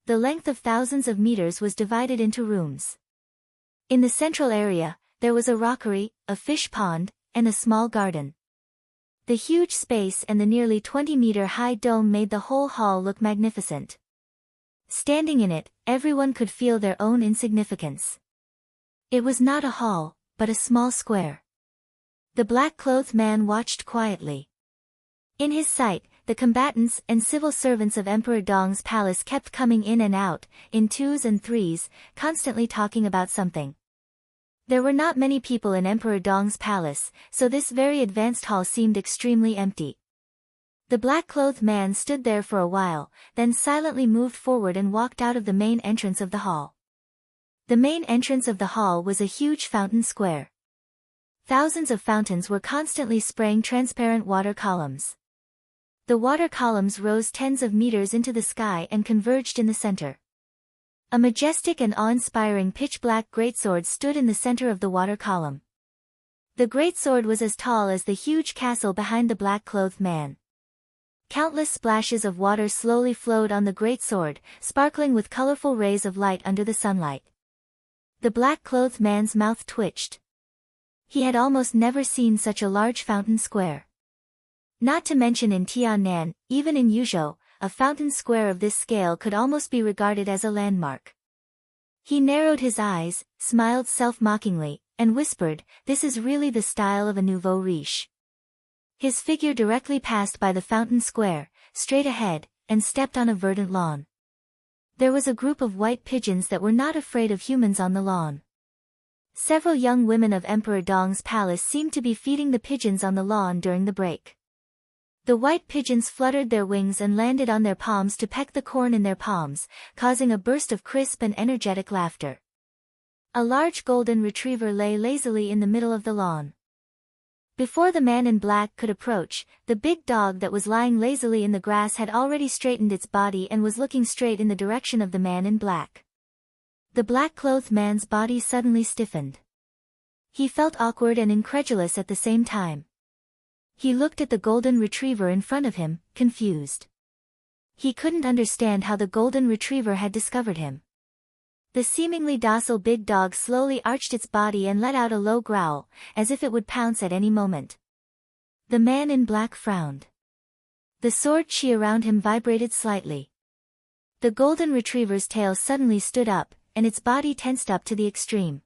The length of thousands of meters was divided into rooms. In the central area, there was a rockery, a fish pond, and a small garden. The huge space and the nearly 20-meter-high dome made the whole hall look magnificent. Standing in it, everyone could feel their own insignificance. It was not a hall, but a small square. The black-clothed man watched quietly. In his sight, the combatants and civil servants of Emperor Dong's palace kept coming in and out, in 2s and 3s, constantly talking about something. There were not many people in Emperor Dong's palace, so this very advanced hall seemed extremely empty. The black-clothed man stood there for a while, then silently moved forward and walked out of the main entrance of the hall. The main entrance of the hall was a huge fountain square. Thousands of fountains were constantly spraying transparent water columns. The water columns rose tens of meters into the sky and converged in the center. A majestic and awe-inspiring pitch-black greatsword stood in the center of the water column. The greatsword was as tall as the huge castle behind the black-clothed man. Countless splashes of water slowly flowed on the greatsword, sparkling with colorful rays of light under the sunlight. The black-clothed man's mouth twitched. He had almost never seen such a large fountain square. Not to mention in Tiannan, even in Yuzhou, a fountain square of this scale could almost be regarded as a landmark. He narrowed his eyes, smiled self-mockingly, and whispered, "This is really the style of a nouveau riche." His figure directly passed by the fountain square, straight ahead, and stepped on a verdant lawn. There was a group of white pigeons that were not afraid of humans on the lawn. Several young women of Emperor Dong's palace seemed to be feeding the pigeons on the lawn during the break. The white pigeons fluttered their wings and landed on their palms to peck the corn in their palms, causing a burst of crisp and energetic laughter. A large golden retriever lay lazily in the middle of the lawn. Before the man in black could approach, the big dog that was lying lazily in the grass had already straightened its body and was looking straight in the direction of the man in black. The black-clothed man's body suddenly stiffened. He felt awkward and incredulous at the same time. He looked at the golden retriever in front of him, confused. He couldn't understand how the golden retriever had discovered him. The seemingly docile big dog slowly arched its body and let out a low growl, as if it would pounce at any moment. The man in black frowned. The sword chi around him vibrated slightly. The golden retriever's tail suddenly stood up, and its body tensed up to the extreme.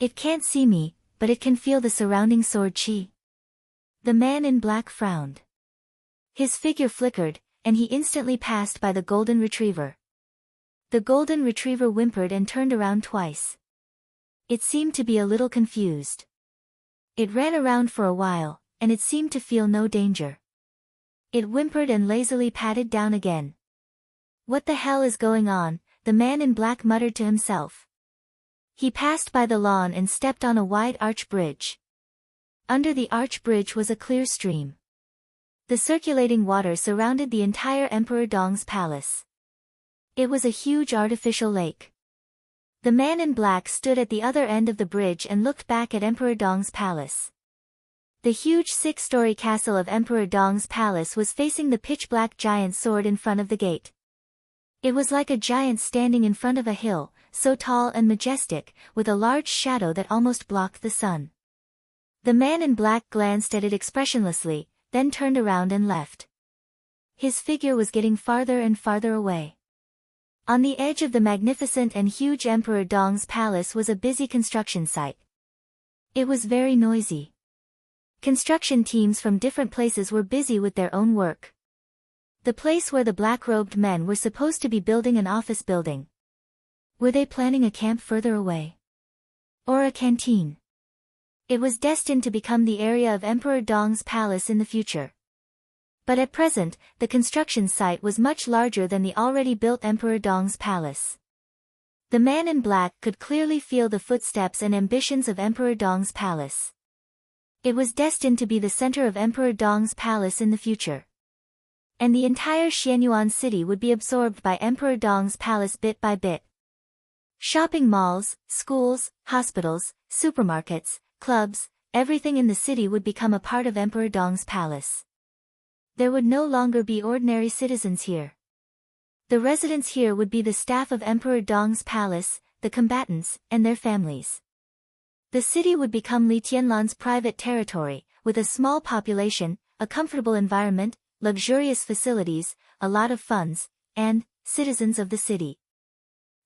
It can't see me, but it can feel the surrounding sword chi. The man in black frowned. His figure flickered, and he instantly passed by the golden retriever. The golden retriever whimpered and turned around twice. It seemed to be a little confused. It ran around for a while, and it seemed to feel no danger. It whimpered and lazily patted down again. "What the hell is going on?" the man in black muttered to himself. He passed by the lawn and stepped on a wide arch bridge. Under the arch bridge was a clear stream. The circulating water surrounded the entire Emperor Dong's palace. It was a huge artificial lake. The man in black stood at the other end of the bridge and looked back at Emperor Dong's palace. The huge 6-story castle of Emperor Dong's palace was facing the pitch-black giant sword in front of the gate. It was like a giant standing in front of a hill, so tall and majestic, with a large shadow that almost blocked the sun. The man in black glanced at it expressionlessly, then turned around and left. His figure was getting farther and farther away. On the edge of the magnificent and huge Emperor Dong's palace was a busy construction site. It was very noisy. Construction teams from different places were busy with their own work. The place where the black-robed men were supposed to be building an office building. Were they planning a camp further away? Or a canteen? It was destined to become the area of Emperor Dong's palace in the future. But at present, the construction site was much larger than the already built Emperor Dong's palace. The man in black could clearly feel the footsteps and ambitions of Emperor Dong's palace. It was destined to be the center of Emperor Dong's palace in the future. And the entire Xianyuan city would be absorbed by Emperor Dong's palace bit by bit. Shopping malls, schools, hospitals, supermarkets, clubs, everything in the city would become a part of Emperor Dong's palace. There would no longer be ordinary citizens here. The residents here would be the staff of Emperor Dong's palace, the combatants, and their families. The city would become Li Tianlan's private territory, with a small population, a comfortable environment, luxurious facilities, a lot of funds, and citizens of the city.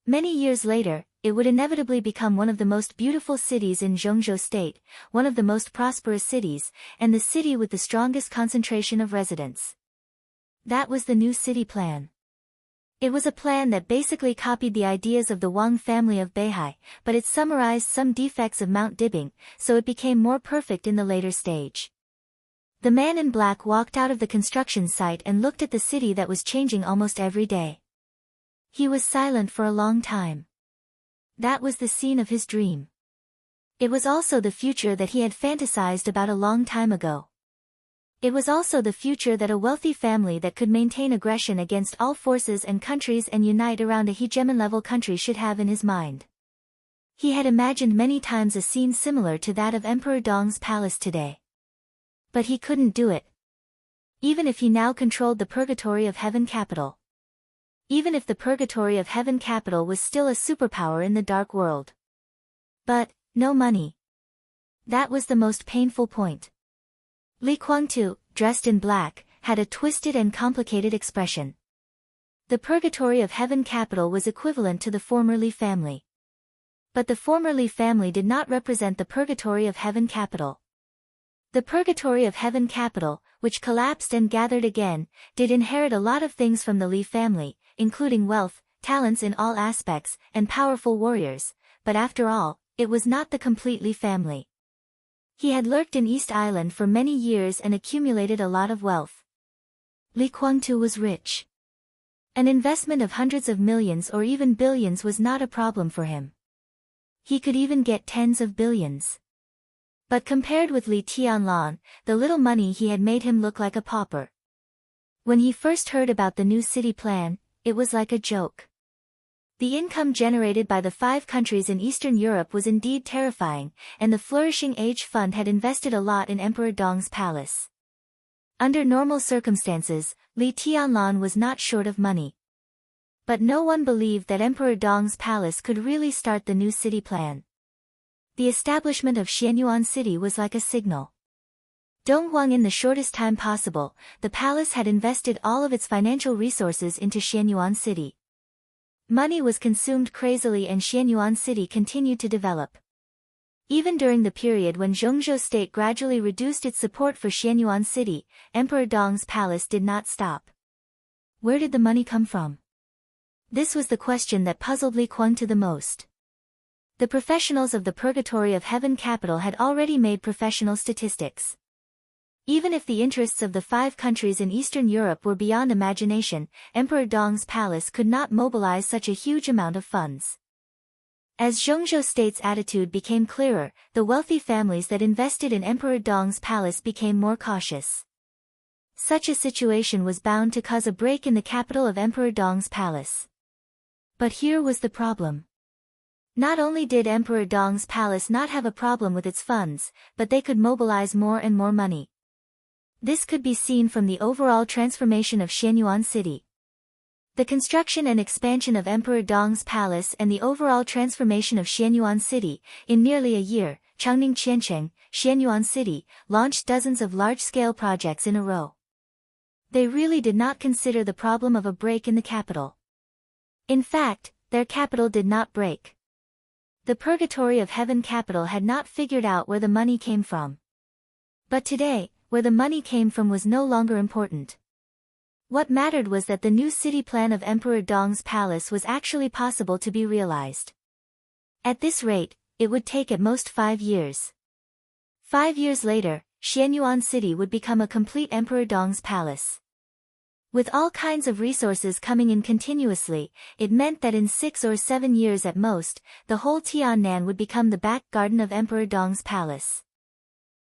Many years later, it would inevitably become one of the most beautiful cities in Zhengzhou State, one of the most prosperous cities, and the city with the strongest concentration of residents. That was the new city plan. It was a plan that basically copied the ideas of the Wang family of Beihai, but it summarized some defects of Mount Dibing, so it became more perfect in the later stage. The man in black walked out of the construction site and looked at the city that was changing almost every day. He was silent for a long time. That was the scene of his dream. It was also the future that he had fantasized about a long time ago. It was also the future that a wealthy family that could maintain aggression against all forces and countries and unite around a hegemon-level country should have in his mind. He had imagined many times a scene similar to that of Emperor Dong's palace today. But he couldn't do it. Even if he now controlled the Purgatory of Heaven capital. Even if the Purgatory of Heaven capital was still a superpower in the dark world. But, no money. That was the most painful point. Li Guangtu, dressed in black, had a twisted and complicated expression. The Purgatory of Heaven capital was equivalent to the former Li family. But the former Li family did not represent the Purgatory of Heaven capital. The Purgatory of Heaven capital, which collapsed and gathered again, did inherit a lot of things from the Li family, including wealth, talents in all aspects, and powerful warriors, but after all, it was not the complete Li family. He had lurked in East Island for many years and accumulated a lot of wealth. Li Guangtu was rich. An investment of hundreds of millions or even billions was not a problem for him. He could even get tens of billions. But compared with Li Tianlan, the little money he had made him look like a pauper. When he first heard about the new city plan, it was like a joke. The income generated by the 5 countries in Eastern Europe was indeed terrifying, and the Flourishing Age Fund had invested a lot in Emperor Dong's palace. Under normal circumstances, Li Tianlan was not short of money. But no one believed that Emperor Dong's palace could really start the new city plan. The establishment of Xianyuan City was like a signal. Donghuang, in the shortest time possible, the palace had invested all of its financial resources into Xianyuan City. Money was consumed crazily and Xianyuan City continued to develop. Even during the period when Zhengzhou state gradually reduced its support for Xianyuan City, Emperor Dong's palace did not stop. Where did the money come from? This was the question that puzzled Li Kuangtu the most. The professionals of the Purgatory of Heaven capital had already made professional statistics. Even if the interests of the 5 countries in Eastern Europe were beyond imagination, Emperor Dong's palace could not mobilize such a huge amount of funds. As Zhengzhou state's attitude became clearer, the wealthy families that invested in Emperor Dong's palace became more cautious. Such a situation was bound to cause a break in the capital of Emperor Dong's palace. But here was the problem. Not only did Emperor Dong's palace not have a problem with its funds, but they could mobilize more and more money. This could be seen from the overall transformation of Xianyuan City. The construction and expansion of Emperor Dong's palace and the overall transformation of Xianyuan City. In nearly a year, Changning Qiancheng, Xianyuan City, launched dozens of large-scale projects in a row. They really did not consider the problem of a break in the capital. In fact, their capital did not break. The Purgatory of Heaven capital had not figured out where the money came from. But today, where the money came from was no longer important. What mattered was that the new city plan of Emperor Dong's palace was actually possible to be realized. At this rate, it would take at most 5 years. 5 years later, Xianyuan City would become a complete Emperor Dong's palace. With all kinds of resources coming in continuously, it meant that in 6 or 7 years at most, the whole Tiannan would become the back garden of Emperor Dong's palace.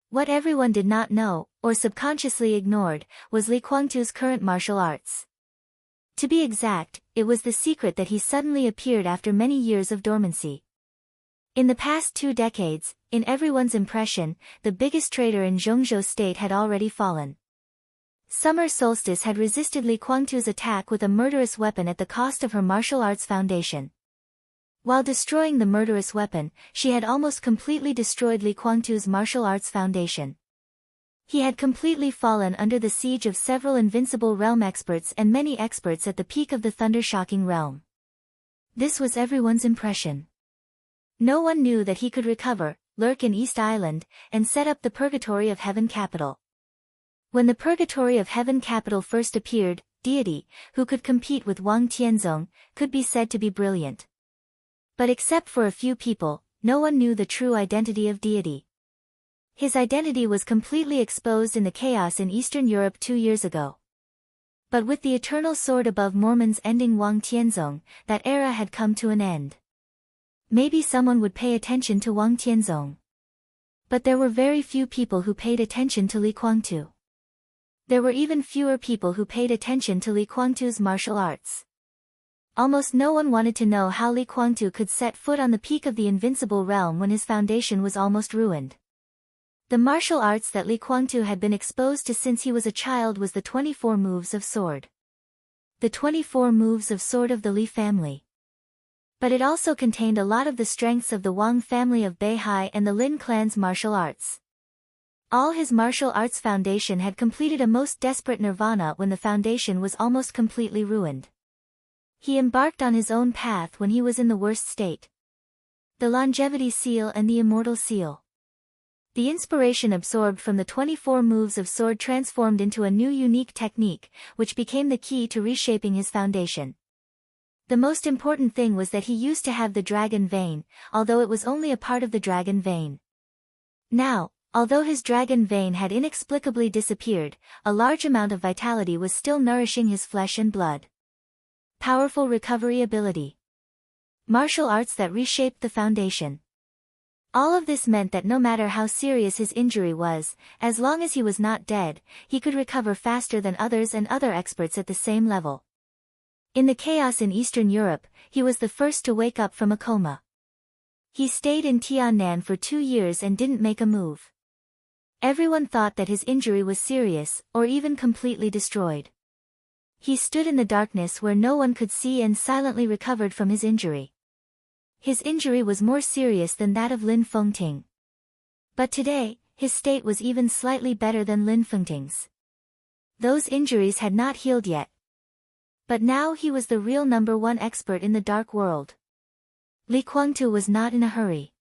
What everyone did not know, or subconsciously ignored, was Li Kuangtu's current martial arts. To be exact, it was the secret that he suddenly appeared after many years of dormancy. In the past 2 decades, in everyone's impression, the biggest traitor in Zhengzhou state had already fallen. Summer Solstice had resisted Li Kuangtu's attack with a murderous weapon at the cost of her martial arts foundation. While destroying the murderous weapon, she had almost completely destroyed Li Kuangtu's martial arts foundation. He had completely fallen under the siege of several invincible realm experts and many experts at the peak of the thunder-shocking realm. This was everyone's impression. No one knew that he could recover, lurk in East Island, and set up the Purgatory of Heaven capital. When the Purgatory of Heaven capital first appeared, deity, who could compete with Wang Tianzong, could be said to be brilliant. But except for a few people, no one knew the true identity of deity. His identity was completely exposed in the chaos in Eastern Europe 2 years ago. But with the eternal sword above Mormon's ending Wang Tianzong, that era had come to an end. Maybe someone would pay attention to Wang Tianzong. But there were very few people who paid attention to Li Kuangtu. There were even fewer people who paid attention to Li Kuangtu's martial arts. Almost no one wanted to know how Li Kuangtu could set foot on the peak of the invincible realm when his foundation was almost ruined. The martial arts that Li Kuangtu had been exposed to since he was a child was the 24 moves of sword. The 24 moves of sword of the Li family. But it also contained a lot of the strengths of the Wang family of Beihai and the Lin clan's martial arts. All his martial arts foundation had completed a most desperate nirvana when the foundation was almost completely ruined. He embarked on his own path when he was in the worst state. The longevity seal and the immortal seal. The inspiration absorbed from the 24 moves of sword transformed into a new unique technique, which became the key to reshaping his foundation. The most important thing was that he used to have the dragon vein, although it was only a part of the dragon vein. Now, although his dragon vein had inexplicably disappeared, a large amount of vitality was still nourishing his flesh and blood. Powerful recovery ability. Martial arts that reshaped the foundation. All of this meant that no matter how serious his injury was, as long as he was not dead, he could recover faster than others and other experts at the same level. In the chaos in Eastern Europe, he was the first to wake up from a coma. He stayed in Tiannan for 2 years and didn't make a move. Everyone thought that his injury was serious, or even completely destroyed. He stood in the darkness where no one could see and silently recovered from his injury. His injury was more serious than that of Lin Fengting. But today, his state was even slightly better than Lin Fengting's. Those injuries had not healed yet. But now he was the real #1 expert in the dark world. Li Guangtu was not in a hurry.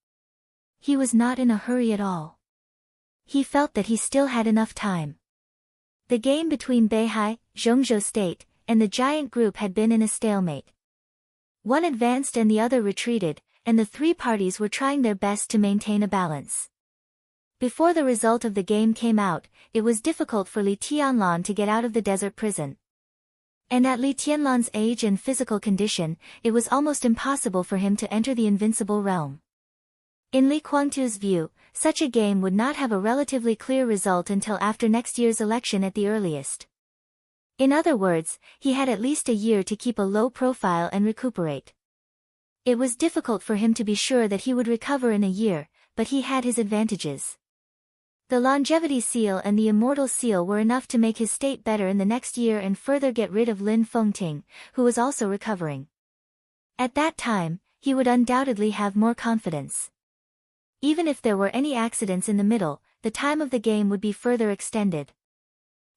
He was not in a hurry at all. He felt that he still had enough time. The game between Beihai, Zhengzhou State, and the giant group had been in a stalemate. One advanced and the other retreated, and the 3 parties were trying their best to maintain a balance. Before the result of the game came out, it was difficult for Li Tianlan to get out of the desert prison. And at Li Tianlan's age and physical condition, it was almost impossible for him to enter the invincible realm. In Li Guangtu's view, such a game would not have a relatively clear result until after next year's election at the earliest. In other words, he had at least a year to keep a low profile and recuperate. It was difficult for him to be sure that he would recover in a year, but he had his advantages. The longevity seal and the immortal seal were enough to make his state better in the next year and further get rid of Lin Fengting, who was also recovering. At that time, he would undoubtedly have more confidence. Even if there were any accidents in the middle, the time of the game would be further extended.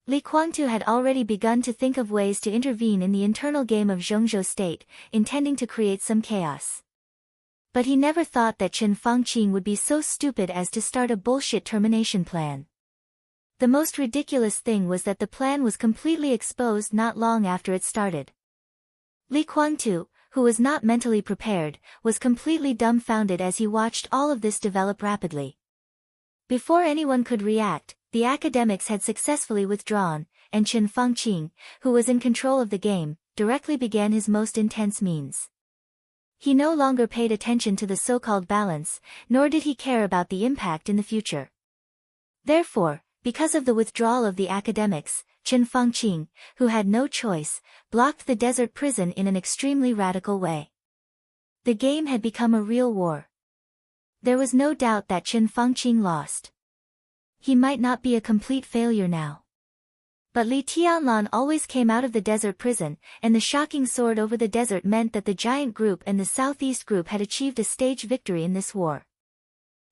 Li Guangtu had already begun to think of ways to intervene in the internal game of Zhengzhou State, intending to create some chaos. But he never thought that Chen Fangqing would be so stupid as to start a bullshit termination plan. The most ridiculous thing was that the plan was completely exposed not long after it started. Li Guangtu, who was not mentally prepared, was completely dumbfounded as he watched all of this develop rapidly. Before anyone could react, the academics had successfully withdrawn, and Chen Fangqing, who was in control of the game, directly began his most intense means. He no longer paid attention to the so-called balance, nor did he care about the impact in the future. Therefore, because of the withdrawal of the academics, Chen Fangqing, who had no choice, blocked the desert prison in an extremely radical way. The game had become a real war. There was no doubt that Chen Fangqing lost. He might not be a complete failure now. But Li Tianlan always came out of the desert prison, and the shocking sword over the desert meant that the giant group and the southeast group had achieved a stage victory in this war.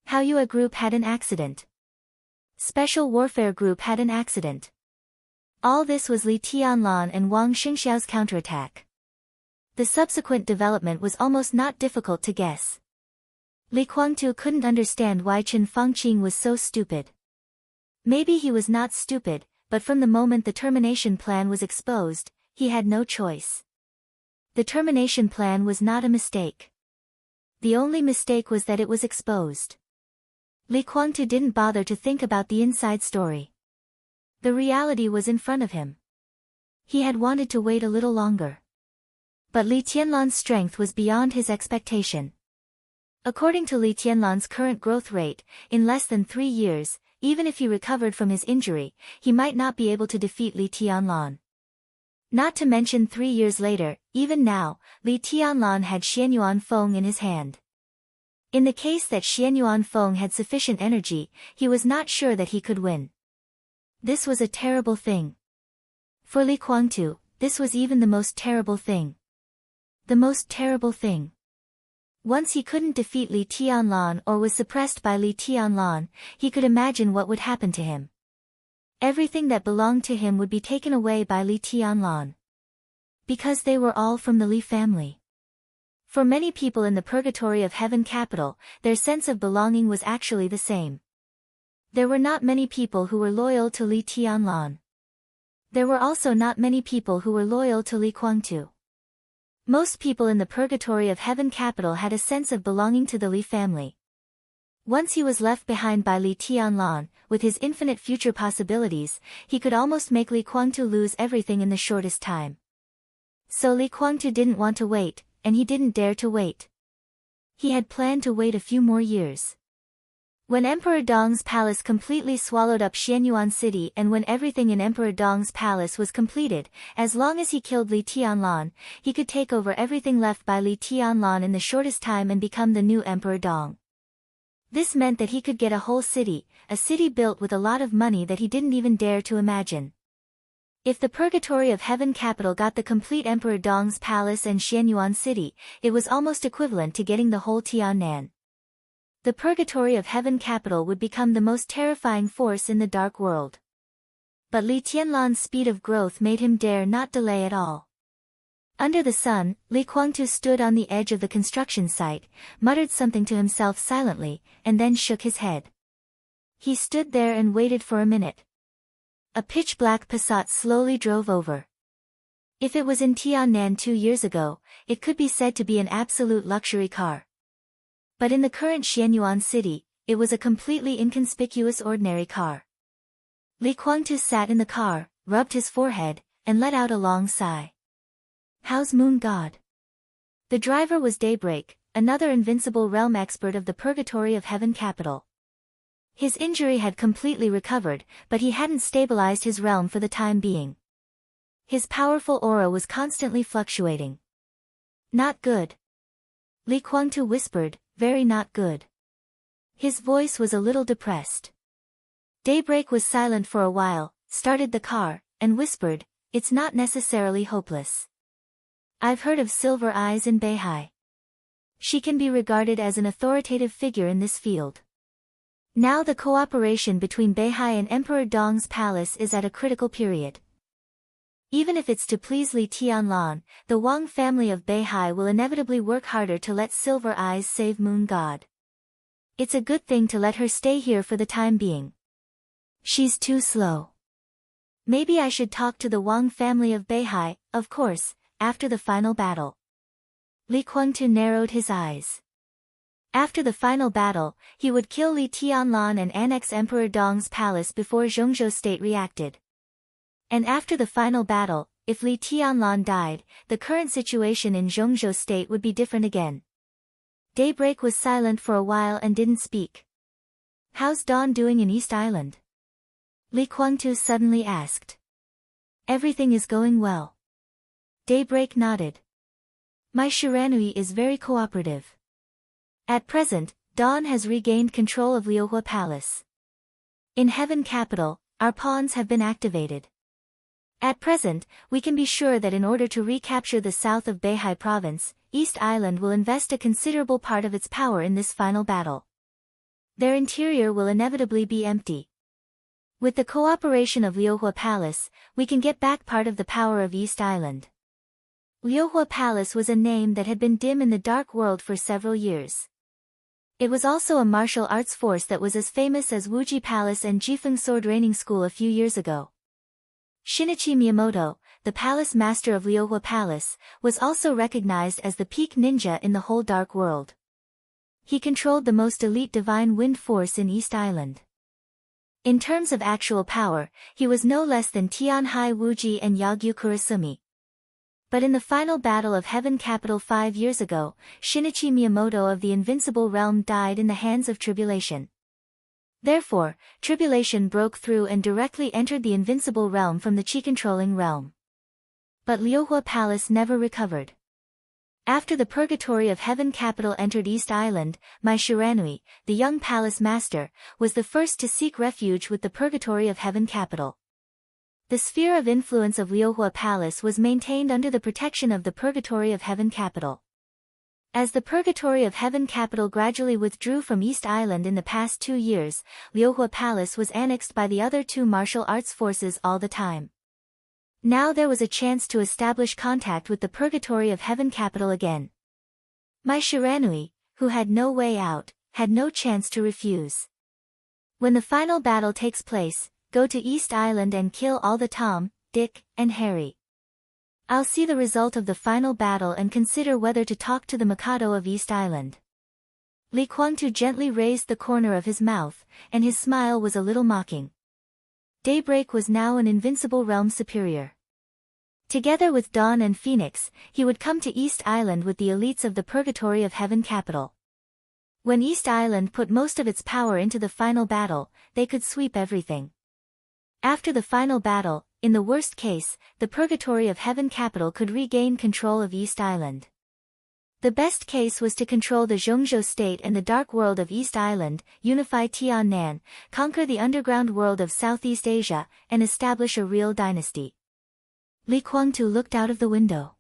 Haoyue group had an accident. Special warfare group had an accident. All this was Li Tianlan and Wang Xingxiao's counterattack. The subsequent development was almost not difficult to guess. Li Guangtu couldn't understand why Chen Fangqing was so stupid. Maybe he was not stupid, but from the moment the termination plan was exposed, he had no choice. The termination plan was not a mistake. The only mistake was that it was exposed. Li Guangtu didn't bother to think about the inside story. The reality was in front of him. He had wanted to wait a little longer. But Li Tianlan's strength was beyond his expectation. According to Li Tianlan's current growth rate, in less than 3 years, even if he recovered from his injury, he might not be able to defeat Li Tianlan. Not to mention 3 years later, even now, Li Tianlan had Xianyuan Feng in his hand. In the case that Xianyuan Feng had sufficient energy, he was not sure that he could win. This was a terrible thing. For Li Guangtu, this was even the most terrible thing. The most terrible thing. Once he couldn't defeat Li Tianlan or was suppressed by Li Tianlan, he could imagine what would happen to him. Everything that belonged to him would be taken away by Li Tianlan. Because they were all from the Li family. For many people in the purgatory of Heaven Capital, their sense of belonging was actually the same. There were not many people who were loyal to Li Tianlan. There were also not many people who were loyal to Li Guangtu. Most people in the purgatory of Heaven Capital had a sense of belonging to the Li family. Once he was left behind by Li Tianlan, with his infinite future possibilities, he could almost make Li Guangtu lose everything in the shortest time. So Li Guangtu didn't want to wait, and he didn't dare to wait. He had planned to wait a few more years. When Emperor Dong's palace completely swallowed up Xianyuan City and when everything in Emperor Dong's palace was completed, as long as he killed Li Tianlan, he could take over everything left by Li Tianlan in the shortest time and become the new Emperor Dong. This meant that he could get a whole city, a city built with a lot of money that he didn't even dare to imagine. If the Purgatory of Heaven capital got the complete Emperor Dong's palace and Xianyuan City, it was almost equivalent to getting the whole Tiannan. The Purgatory of Heaven capital would become the most terrifying force in the dark world. But Li Tianlan's speed of growth made him dare not delay at all. Under the sun, Li Guangtu stood on the edge of the construction site, muttered something to himself silently, and then shook his head. He stood there and waited for a minute. A pitch-black Passat slowly drove over. If it was in Tiannan 2 years ago, it could be said to be an absolute luxury car. But in the current Xianyuan city, it was a completely inconspicuous ordinary car. Li Guangtu sat in the car, rubbed his forehead, and let out a long sigh. How's Moon God? The driver was Daybreak, another invincible realm expert of the Purgatory of Heaven capital. His injury had completely recovered, but he hadn't stabilized his realm for the time being. His powerful aura was constantly fluctuating. Not good. Li Guangtu whispered, very not good. His voice was a little depressed. Daybreak was silent for a while, started the car, and whispered, it's not necessarily hopeless. I've heard of Silver Eyes in Beihai. She can be regarded as an authoritative figure in this field. Now the cooperation between Beihai and Emperor Dong's palace is at a critical period. Even if it's to please Li Tianlan, the Wang family of Beihai will inevitably work harder to let Silver Eyes save Moon God. It's a good thing to let her stay here for the time being. She's too slow. Maybe I should talk to the Wang family of Beihai, of course, after the final battle. Li Guangtu narrowed his eyes. After the final battle, he would kill Li Tianlan and annex Emperor Dong's palace before Zhongzhou state reacted. And after the final battle, if Li Tianlan died, the current situation in Zhongzhou state would be different again. Daybreak was silent for a while and didn't speak. How's Dawn doing in East Island? Li Guangtu suddenly asked. Everything is going well. Daybreak nodded. My Shiranui is very cooperative. At present, Dawn has regained control of Liuhua Palace. In Heaven Capital, our pawns have been activated. At present, we can be sure that in order to recapture the south of Beihai Province, East Island will invest a considerable part of its power in this final battle. Their interior will inevitably be empty. With the cooperation of Liuhua Palace, we can get back part of the power of East Island. Liuhua Palace was a name that had been dim in the dark world for several years. It was also a martial arts force that was as famous as Wuji Palace and Jifeng Sword Training School a few years ago. Shinichi Miyamoto, the palace master of Liuhua Palace, was also recognized as the peak ninja in the whole dark world. He controlled the most elite divine wind force in East Island. In terms of actual power, he was no less than Tianhai Wuji and Yagyu Kurasumi. But in the final battle of Heaven Capital 5 years ago, Shinichi Miyamoto of the Invincible Realm died in the hands of Tribulation. Therefore, Tribulation broke through and directly entered the Invincible Realm from the Chi-controlling realm. But Liuhua Palace never recovered. After the Purgatory of Heaven capital entered East Island, Mai Shiranui, the young palace master, was the first to seek refuge with the Purgatory of Heaven capital. The sphere of influence of Liuhua Palace was maintained under the protection of the Purgatory of Heaven capital. As the Purgatory of Heaven capital gradually withdrew from East Island in the past 2 years, Liuhua Palace was annexed by the other 2 martial arts forces all the time. Now there was a chance to establish contact with the Purgatory of Heaven capital again. Mai Shiranui, who had no way out, had no chance to refuse. When the final battle takes place, go to East Island and kill all the Tom, Dick, and Harry. I'll see the result of the final battle and consider whether to talk to the Mikado of East Island. Li Guangtu gently raised the corner of his mouth, and his smile was a little mocking. Daybreak was now an invincible realm superior. Together with Dawn and Phoenix, he would come to East Island with the elites of the Purgatory of Heaven capital. When East Island put most of its power into the final battle, they could sweep everything. After the final battle, in the worst case, the Purgatory of Heaven capital could regain control of East Island. The best case was to control the Zhongzhou state and the dark world of East Island, unify Tiannan, conquer the underground world of Southeast Asia, and establish a real dynasty. Li Kuangtu looked out of the window.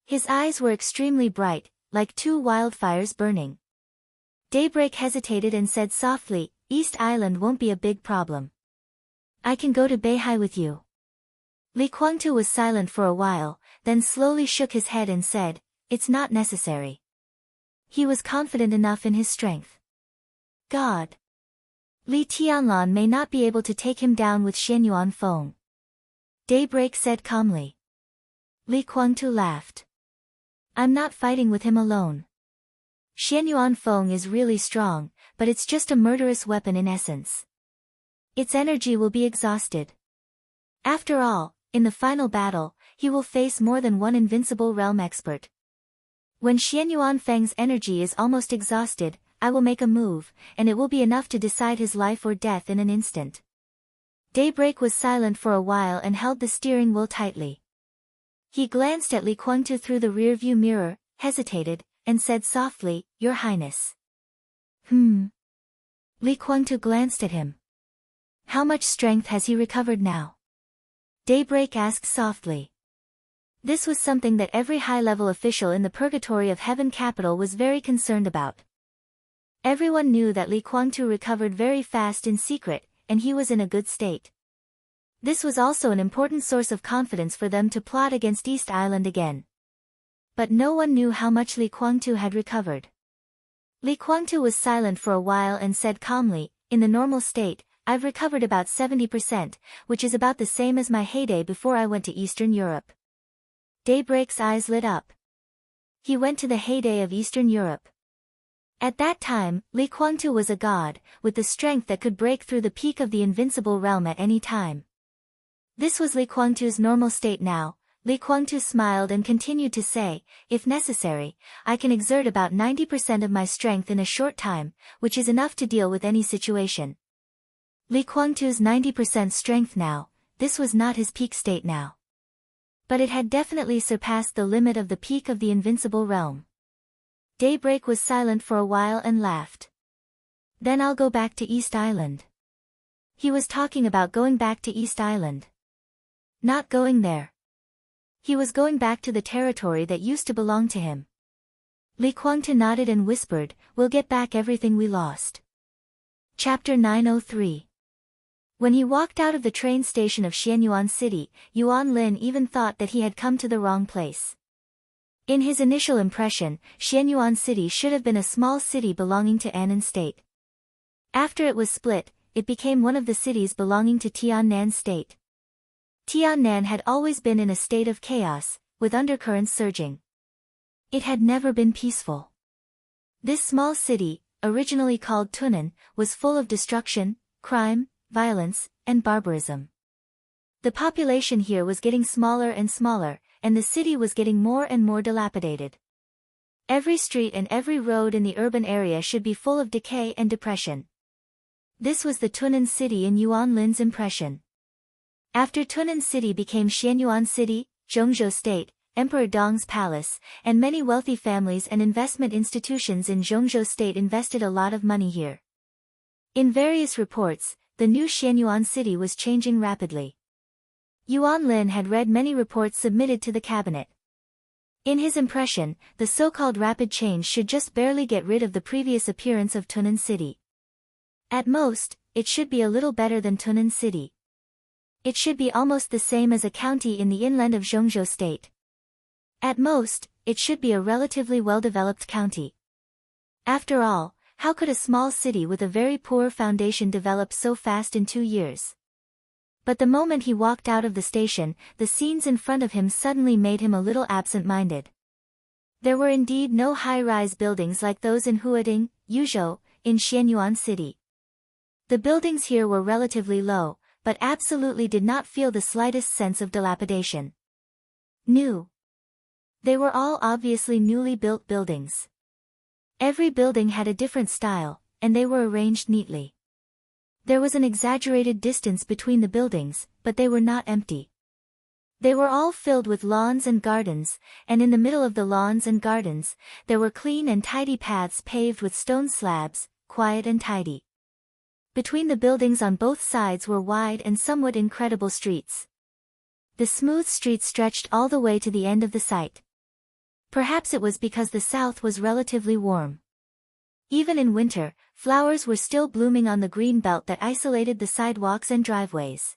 His eyes were extremely bright, like two wildfires burning. Daybreak hesitated and said softly, "East Island won't be a big problem. I can go to Beihai with you." Li Kuangtu was silent for a while, then slowly shook his head and said, "It's not necessary." He was confident enough in his strength. God. Li Tianlan may not be able to take him down with Xianyuan Feng. Daybreak said calmly. Li Kuangtu laughed. "I'm not fighting with him alone. Xianyuan Feng is really strong, but it's just a murderous weapon in essence. Its energy will be exhausted. After all, in the final battle, he will face more than one invincible realm expert. When Xianyuan Feng's energy is almost exhausted, I will make a move, and it will be enough to decide his life or death in an instant." Daybreak was silent for a while and held the steering wheel tightly. He glanced at Li Kuangtu through the rearview mirror, hesitated, and said softly, "Your Highness." Li Kuangtu glanced at him. "How much strength has he recovered now?" Daybreak asked softly. This was something that every high-level official in the Purgatory of Heaven capital was very concerned about. Everyone knew that Li Kuangtu recovered very fast in secret, and he was in a good state. This was also an important source of confidence for them to plot against East Island again. But no one knew how much Li Kuangtu had recovered. Li Kuangtu was silent for a while and said calmly, "In the normal state, I've recovered about 70%, which is about the same as my heyday before I went to Eastern Europe." Daybreak's eyes lit up. He went to the heyday of Eastern Europe. At that time, Li Kuangtu was a god, with the strength that could break through the peak of the invincible realm at any time. This was Li Kuangtu's normal state now. Li Kuangtu smiled and continued to say, "If necessary, I can exert about 90% of my strength in a short time, which is enough to deal with any situation." Li Kuangtu's 90% strength now, this was not his peak state now. But it had definitely surpassed the limit of the peak of the invincible realm. Daybreak was silent for a while and laughed. "Then I'll go back to East Island." He was talking about going back to East Island. Not going there. He was going back to the territory that used to belong to him. Li Kuangtu nodded and whispered, "We'll get back everything we lost." Chapter 903. When he walked out of the train station of Xianyuan City, Yuan Lin even thought that he had come to the wrong place. In his initial impression, Xianyuan City should have been a small city belonging to Annan State. After it was split, it became one of the cities belonging to Tiannan State. Tiannan had always been in a state of chaos, with undercurrents surging. It had never been peaceful. This small city, originally called Tunnan, was full of destruction, crime, violence, and barbarism. The population here was getting smaller and smaller, and the city was getting more and more dilapidated. Every street and every road in the urban area should be full of decay and depression. This was the Tunnan city in Yuan Lin's impression. After Tunnan city became Xianyuan City, Zhongzhou State, Emperor Dong's palace, and many wealthy families and investment institutions in Zhongzhou State invested a lot of money here. In various reports, the new Xianyuan City was changing rapidly. Yuan Lin had read many reports submitted to the cabinet. In his impression, the so-called rapid change should just barely get rid of the previous appearance of Tunnan City. At most, it should be a little better than Tunnan City. It should be almost the same as a county in the inland of Zhongzhou State. At most, it should be a relatively well-developed county. After all, how could a small city with a very poor foundation develop so fast in 2 years? But the moment he walked out of the station, the scenes in front of him suddenly made him a little absent-minded. There were indeed no high-rise buildings like those in Huading, Yuzhou, in Xianyuan City. The buildings here were relatively low, but absolutely did not feel the slightest sense of dilapidation. New. They were all obviously newly built buildings. Every building had a different style, and they were arranged neatly. There was an exaggerated distance between the buildings, but they were not empty. They were all filled with lawns and gardens, and in the middle of the lawns and gardens, there were clean and tidy paths paved with stone slabs, quiet and tidy. Between the buildings on both sides were wide and somewhat incredible streets. The smooth streets stretched all the way to the end of the site. Perhaps it was because the south was relatively warm. Even in winter, flowers were still blooming on the green belt that isolated the sidewalks and driveways.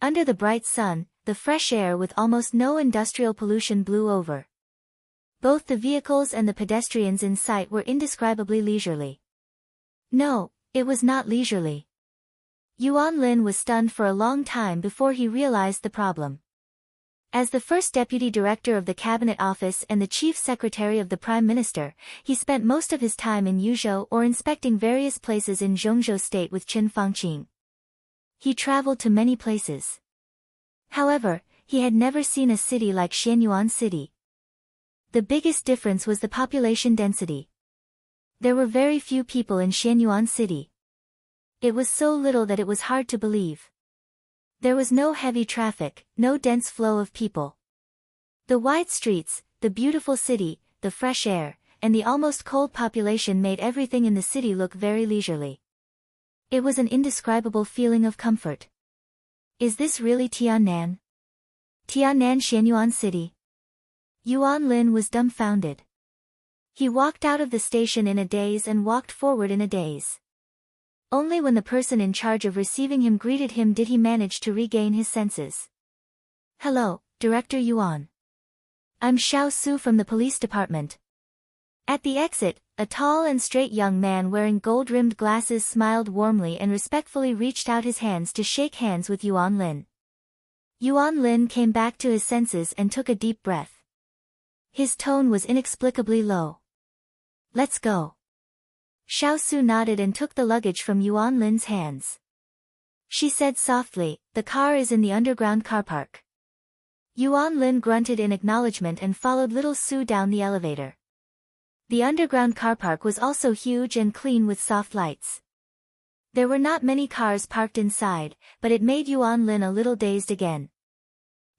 Under the bright sun, the fresh air with almost no industrial pollution blew over. Both the vehicles and the pedestrians in sight were indescribably leisurely. No, it was not leisurely. Yuan Lin was stunned for a long time before he realized the problem. As the first deputy director of the cabinet office and the chief secretary of the prime minister, he spent most of his time in Yuzhou or inspecting various places in Zhongzhou state with Qin Fangqing. He traveled to many places. However, he had never seen a city like Xianyuan City. The biggest difference was the population density. There were very few people in Xianyuan City. It was so little that it was hard to believe. There was no heavy traffic, no dense flow of people. The wide streets, the beautiful city, the fresh air, and the almost cold population made everything in the city look very leisurely. It was an indescribable feeling of comfort. Is this really Tiannan? Tiannan Xianyuan City? Yuan Lin was dumbfounded. He walked out of the station in a daze and walked forward in a daze. Only when the person in charge of receiving him greeted him did he manage to regain his senses. Hello, Director Yuan. I'm Xiao Su from the police department. At the exit, a tall and straight young man wearing gold-rimmed glasses smiled warmly and respectfully reached out his hands to shake hands with Yuan Lin. Yuan Lin came back to his senses and took a deep breath. His tone was inexplicably low. Let's go. Xiao Su nodded and took the luggage from Yuan Lin's hands. She said softly, the car is in the underground car park. Yuan Lin grunted in acknowledgement and followed little Su down the elevator. The underground car park was also huge and clean with soft lights. There were not many cars parked inside, but it made Yuan Lin a little dazed again.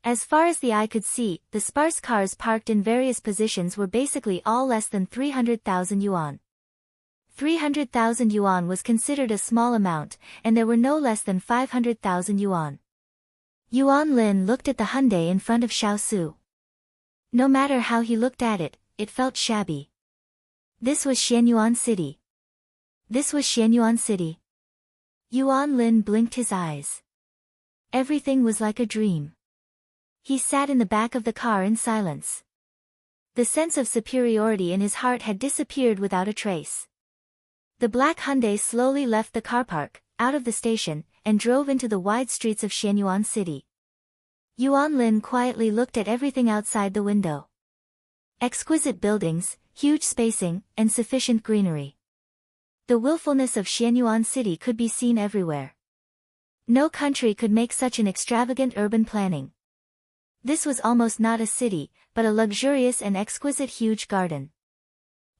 As far as the eye could see, the sparse cars parked in various positions were basically all less than 300,000 yuan. 300,000 yuan was considered a small amount, and there were no less than 500,000 yuan. Yuan Lin looked at the Hyundai in front of Xiao Su. No matter how he looked at it, it felt shabby. This was Xianyuan City. This was Xianyuan City. Yuan Lin blinked his eyes. Everything was like a dream. He sat in the back of the car in silence. The sense of superiority in his heart had disappeared without a trace. The black Hyundai slowly left the car park, out of the station, and drove into the wide streets of Xianyuan City. Yuan Lin quietly looked at everything outside the window. Exquisite buildings, huge spacing, and sufficient greenery. The willfulness of Xianyuan City could be seen everywhere. No country could make such an extravagant urban planning. This was almost not a city, but a luxurious and exquisite huge garden.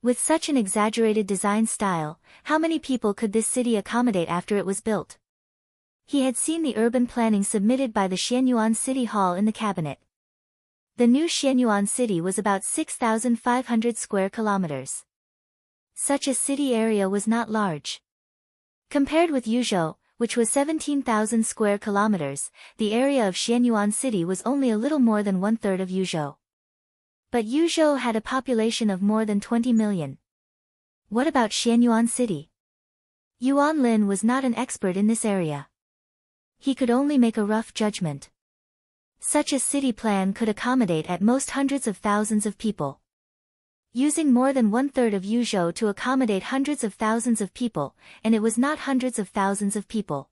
With such an exaggerated design style, how many people could this city accommodate after it was built? He had seen the urban planning submitted by the Xianyuan City Hall in the cabinet. The new Xianyuan City was about 6,500 square kilometers. Such a city area was not large. Compared with Yuzhou, which was 17,000 square kilometers, the area of Xianyuan City was only a little more than one-third of Yuzhou. But Yuzhou had a population of more than 20 million. What about Xianyuan City? Yuan Lin was not an expert in this area. He could only make a rough judgment. Such a city plan could accommodate at most hundreds of thousands of people. Using more than one-third of Yuzhou to accommodate hundreds of thousands of people, and it was not hundreds of thousands of people.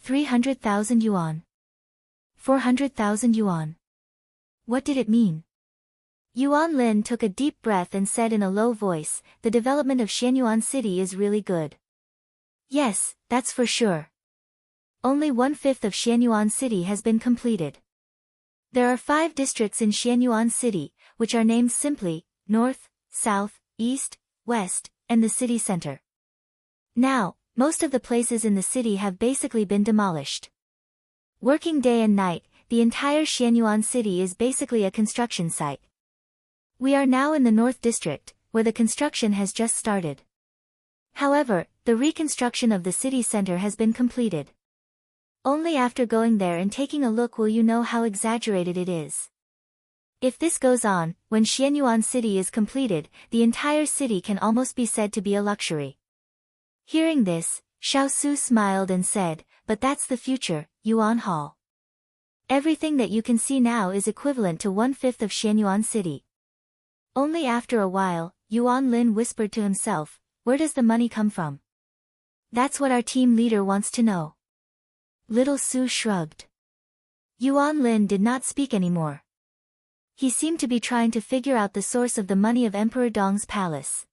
300,000 yuan. 400,000 yuan. What did it mean? Yuan Lin took a deep breath and said in a low voice, the development of Xianyuan City is really good. Yes, that's for sure. Only 1/5 of Xianyuan City has been completed. There are 5 districts in Xianyuan City, which are named simply, North, South, East, west, and the city center. Now, most of the places in the city have basically been demolished. Working day and night, the entire Xianyuan city is basically a construction site. We are now in the North District, where the construction has just started. However, the reconstruction of the city center has been completed. Only after going there and taking a look will you know how exaggerated it is. If this goes on, when Xianyuan city is completed, the entire city can almost be said to be a luxury. Hearing this, Xiao Su smiled and said, "But that's the future, Yuan Hall. Everything that you can see now is equivalent to 1/5 of Xianyuan city." Only after a while, Yuan Lin whispered to himself, "Where does the money come from? That's what our team leader wants to know." Little Su shrugged. Yuan Lin did not speak anymore. He seemed to be trying to figure out the source of the money of Emperor Dong's palace.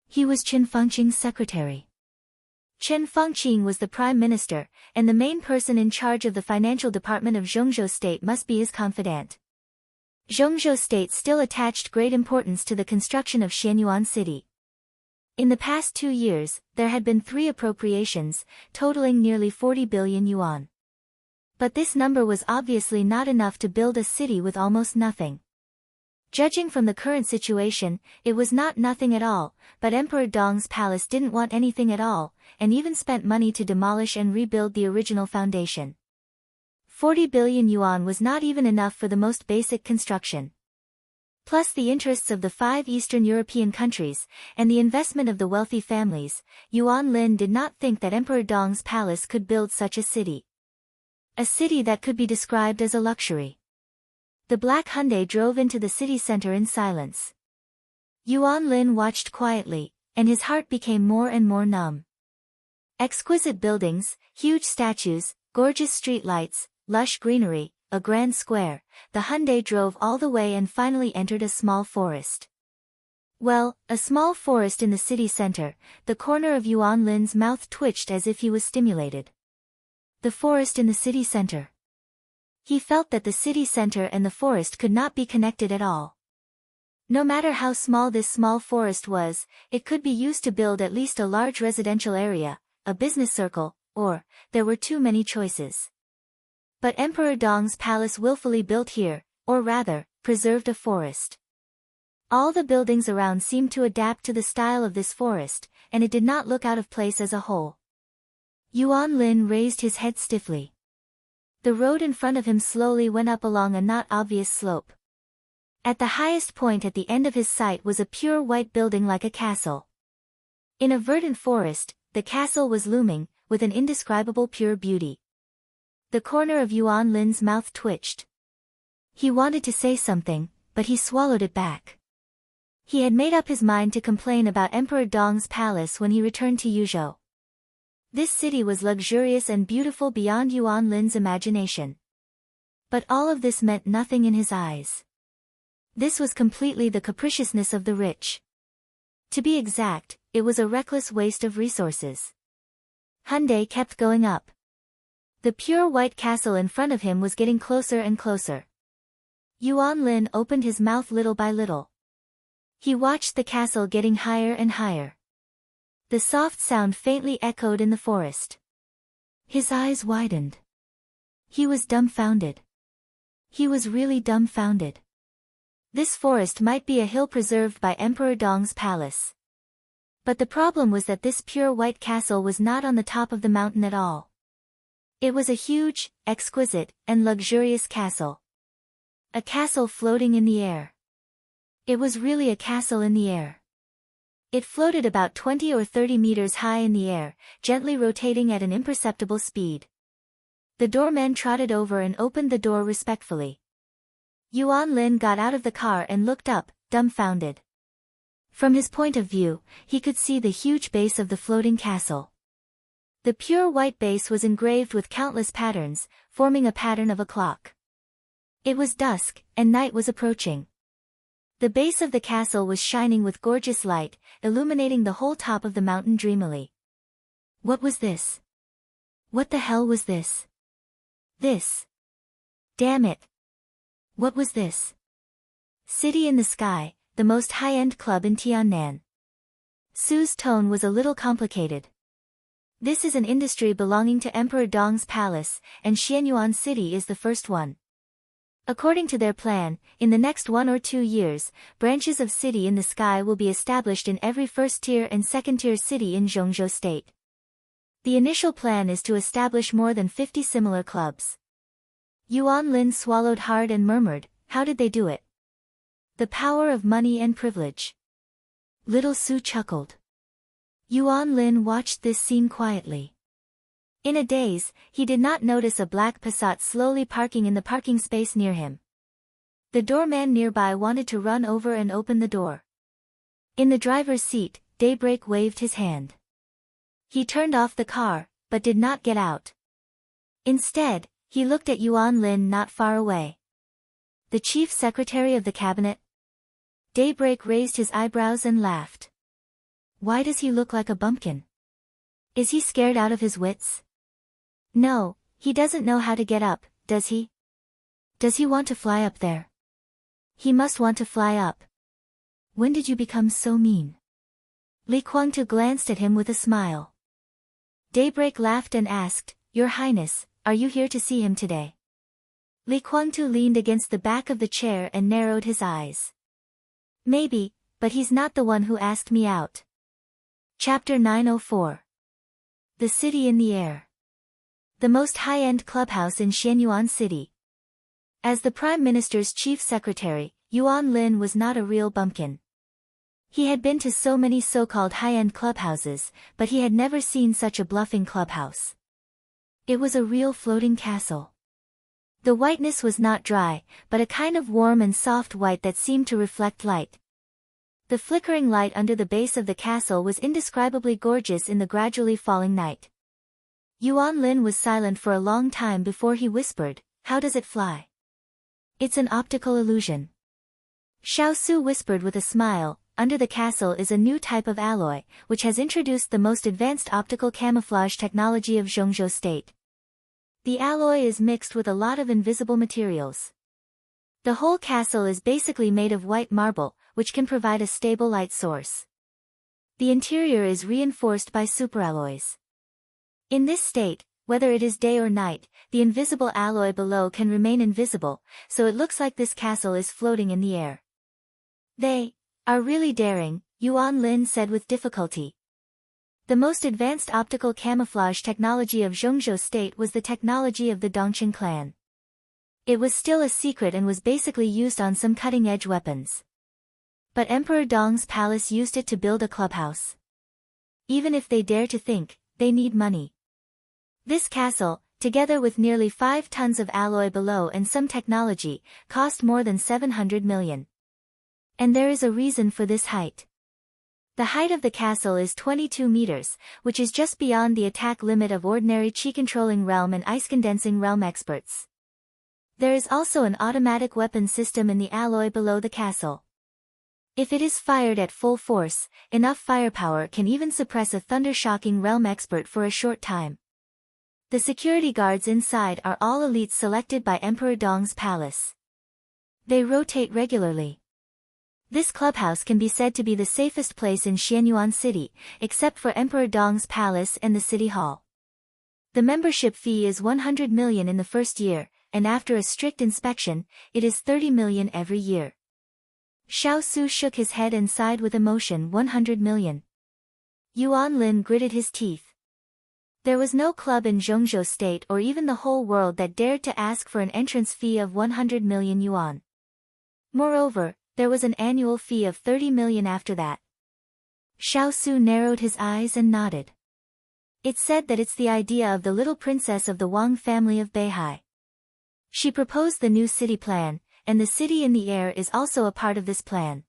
He was Chen Fengqing's secretary. Chen Fengqing was the prime minister, and the main person in charge of the financial department of Zhongzhou state must be his confidant. Zhongzhou state still attached great importance to the construction of Xianyuan city. In the past 2 years, there had been 3 appropriations, totaling nearly 40 billion yuan. But this number was obviously not enough to build a city with almost nothing. Judging from the current situation, it was not nothing at all, but Emperor Dong's palace didn't want anything at all, and even spent money to demolish and rebuild the original foundation. 40 billion yuan was not even enough for the most basic construction. Plus the interests of the 5 Eastern European countries, and the investment of the wealthy families, Yuan Lin did not think that Emperor Dong's palace could build such a city. A city that could be described as a luxury. The black Hyundai drove into the city center in silence. Yuan Lin watched quietly, and his heart became more and more numb. Exquisite buildings, huge statues, gorgeous street lights, lush greenery, a grand square, the Hyundai drove all the way and finally entered a small forest. Well, a small forest in the city center. The corner of Yuan Lin's mouth twitched as if he was stimulated. The forest in the city center. He felt that the city center and the forest could not be connected at all. No matter how small this small forest was, it could be used to build at least a large residential area, a business circle, or, there were too many choices. But Emperor Dong's palace willfully built here, or rather, preserved a forest. All the buildings around seemed to adapt to the style of this forest, and it did not look out of place as a whole. Yuan Lin raised his head stiffly. The road in front of him slowly went up along a not obvious slope. At the highest point at the end of his sight was a pure white building like a castle. In a verdant forest, the castle was looming, with an indescribable pure beauty. The corner of Yuan Lin's mouth twitched. He wanted to say something, but he swallowed it back. He had made up his mind to complain about Emperor Dong's palace when he returned to Yuzhou. This city was luxurious and beautiful beyond Yuan Lin's imagination. But all of this meant nothing in his eyes. This was completely the capriciousness of the rich. To be exact, it was a reckless waste of resources. Hyundai kept going up. The pure white castle in front of him was getting closer and closer. Yuan Lin opened his mouth little by little. He watched the castle getting higher and higher. The soft sound faintly echoed in the forest. His eyes widened. He was dumbfounded. He was really dumbfounded. This forest might be a hill preserved by Emperor Dong's palace. But the problem was that this pure white castle was not on the top of the mountain at all. It was a huge, exquisite, and luxurious castle. A castle floating in the air. It was really a castle in the air. It floated about 20 or 30 meters high in the air, gently rotating at an imperceptible speed. The doorman trotted over and opened the door respectfully. Yuan Lin got out of the car and looked up, dumbfounded. From his point of view, he could see the huge base of the floating castle. The pure white base was engraved with countless patterns, forming a pattern of a clock. It was dusk, and night was approaching. The base of the castle was shining with gorgeous light, illuminating the whole top of the mountain dreamily. What was this? What the hell was this? This. Damn it. What was this? City in the Sky, the most high-end club in Tiannan. Su's tone was a little complicated. This is an industry belonging to Emperor Dong's palace, and Xianyuan City is the first one. According to their plan, in the next 1 or 2 years, branches of city in the sky will be established in every first-tier and second-tier city in Zhongzhou State. The initial plan is to establish more than 50 similar clubs. Yuan Lin swallowed hard and murmured, "How did they do it?" "The power of money and privilege." Little Su chuckled. Yuan Lin watched this scene quietly. In a daze, he did not notice a black Passat slowly parking in the parking space near him. The doorman nearby wanted to run over and open the door. In the driver's seat, Daybreak waved his hand. He turned off the car, but did not get out. Instead, he looked at Yuan Lin not far away. "The chief secretary of the cabinet?" Daybreak raised his eyebrows and laughed. "Why does he look like a bumpkin? Is he scared out of his wits?" "No, he doesn't know how to get up, does he? Does he want to fly up there?" "He must want to fly up. When did you become so mean?" Li Kuangtu glanced at him with a smile. Daybreak laughed and asked, "Your Highness, are you here to see him today?" Li Kuangtu leaned against the back of the chair and narrowed his eyes. "Maybe, but he's not the one who asked me out." Chapter 904. The City in the Air. The most high-end clubhouse in Xianyuan City. As the Prime Minister's chief secretary, Yuan Lin was not a real bumpkin. He had been to so many so-called high-end clubhouses, but he had never seen such a bluffing clubhouse. It was a real floating castle. The whiteness was not dry, but a kind of warm and soft white that seemed to reflect light. The flickering light under the base of the castle was indescribably gorgeous in the gradually falling night. Yuan Lin was silent for a long time before he whispered, "How does it fly?" "It's an optical illusion." Xiao Su whispered with a smile, "Under the castle is a new type of alloy, which has introduced the most advanced optical camouflage technology of Zhongzhou State. The alloy is mixed with a lot of invisible materials. The whole castle is basically made of white marble, which can provide a stable light source. The interior is reinforced by superalloys. In this state, whether it is day or night, the invisible alloy below can remain invisible, so it looks like this castle is floating in the air." "They are really daring," Yuan Lin said with difficulty. The most advanced optical camouflage technology of Zhongzhou State was the technology of the Dongqing clan. It was still a secret and was basically used on some cutting-edge weapons. But Emperor Dong's palace used it to build a clubhouse. Even if they dare to think, they need money. This castle, together with nearly 5 tons of alloy below and some technology, cost more than 700 million. And there is a reason for this height. The height of the castle is 22 meters, which is just beyond the attack limit of ordinary chi-controlling realm and ice-condensing realm experts. There is also an automatic weapon system in the alloy below the castle. If it is fired at full force, enough firepower can even suppress a thunder-shocking realm expert for a short time. The security guards inside are all elites selected by Emperor Dong's palace. They rotate regularly. This clubhouse can be said to be the safest place in Xianyuan City, except for Emperor Dong's palace and the city hall. The membership fee is 100 million in the first year, and after a strict inspection, it is 30 million every year. Xiao Su shook his head and sighed with emotion. 100 million. Yuan Lin gritted his teeth. There was no club in Zhongzhou State or even the whole world that dared to ask for an entrance fee of 100 million yuan. Moreover, there was an annual fee of 30 million after that. Xiao Su narrowed his eyes and nodded. It's said that it's the idea of the little princess of the Wang family of Beihai. She proposed the new city plan, and the city in the air is also a part of this plan.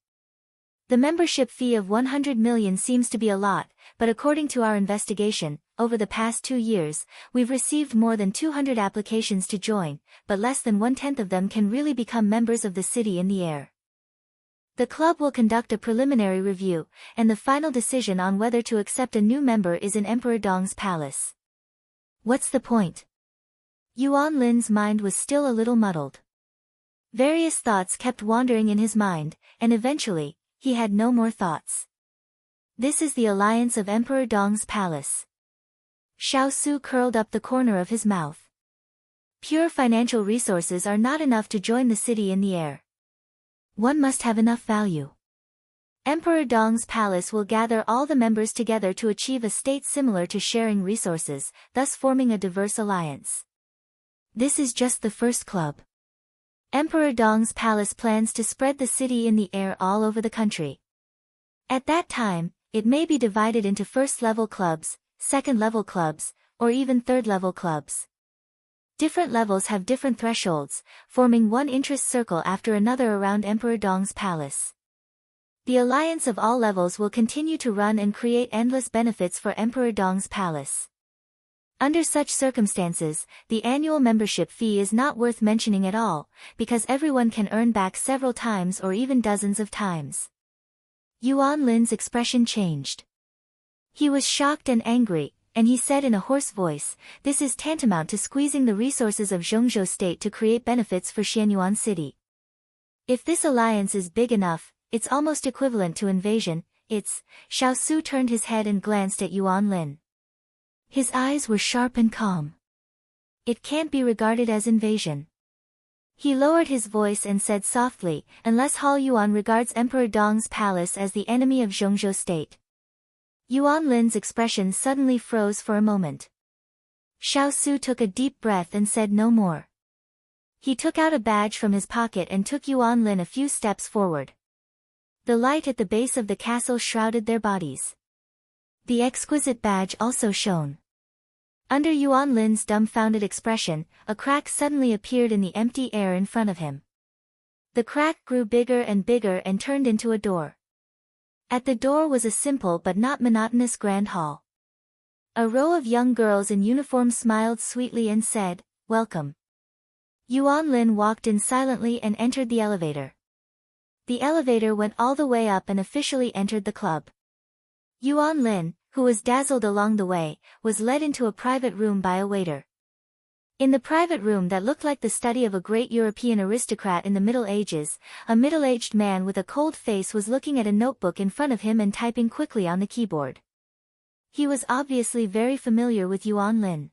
The membership fee of 100 million seems to be a lot, but according to our investigation, over the past 2 years, we've received more than 200 applications to join, but less than 1/10 of them can really become members of the city in the air. The club will conduct a preliminary review, and the final decision on whether to accept a new member is in Emperor Dong's palace. What's the point? Yuan Lin's mind was still a little muddled. Various thoughts kept wandering in his mind, and eventually, he had no more thoughts. This is the alliance of Emperor Dong's palace. Xiao Su curled up the corner of his mouth. Pure financial resources are not enough to join the city in the air. One must have enough value. Emperor Dong's palace will gather all the members together to achieve a state similar to sharing resources, thus forming a diverse alliance. This is just the first club. Emperor Dong's palace plans to spread the city in the air all over the country. At that time, it may be divided into first-level clubs, second-level clubs, or even third-level clubs. Different levels have different thresholds, forming one interest circle after another around Emperor Dong's palace. The alliance of all levels will continue to run and create endless benefits for Emperor Dong's palace. Under such circumstances, the annual membership fee is not worth mentioning at all, because everyone can earn back several times or even dozens of times. Yuan Lin's expression changed. He was shocked and angry, and he said in a hoarse voice, "This is tantamount to squeezing the resources of Zhongzhou State to create benefits for Xianyuan City. If this alliance is big enough, it's almost equivalent to invasion." Xiao Su turned his head and glanced at Yuan Lin. His eyes were sharp and calm. It can't be regarded as invasion. He lowered his voice and said softly, "Unless Hall Yuan regards Emperor Dong's palace as the enemy of Zhongzhou State." Yuan Lin's expression suddenly froze for a moment. Xiao Su took a deep breath and said no more. He took out a badge from his pocket and took Yuan Lin a few steps forward. The light at the base of the castle shrouded their bodies. The exquisite badge also shone. Under Yuan Lin's dumbfounded expression, a crack suddenly appeared in the empty air in front of him. The crack grew bigger and bigger and turned into a door. At the door was a simple but not monotonous grand hall. A row of young girls in uniform smiled sweetly and said, "Welcome." Yuan Lin walked in silently and entered the elevator. The elevator went all the way up and officially entered the club. Yuan Lin, who was dazzled along the way, was led into a private room by a waiter. In the private room that looked like the study of a great European aristocrat in the Middle Ages, a middle-aged man with a cold face was looking at a notebook in front of him and typing quickly on the keyboard. He was obviously very familiar with Yuan Lin.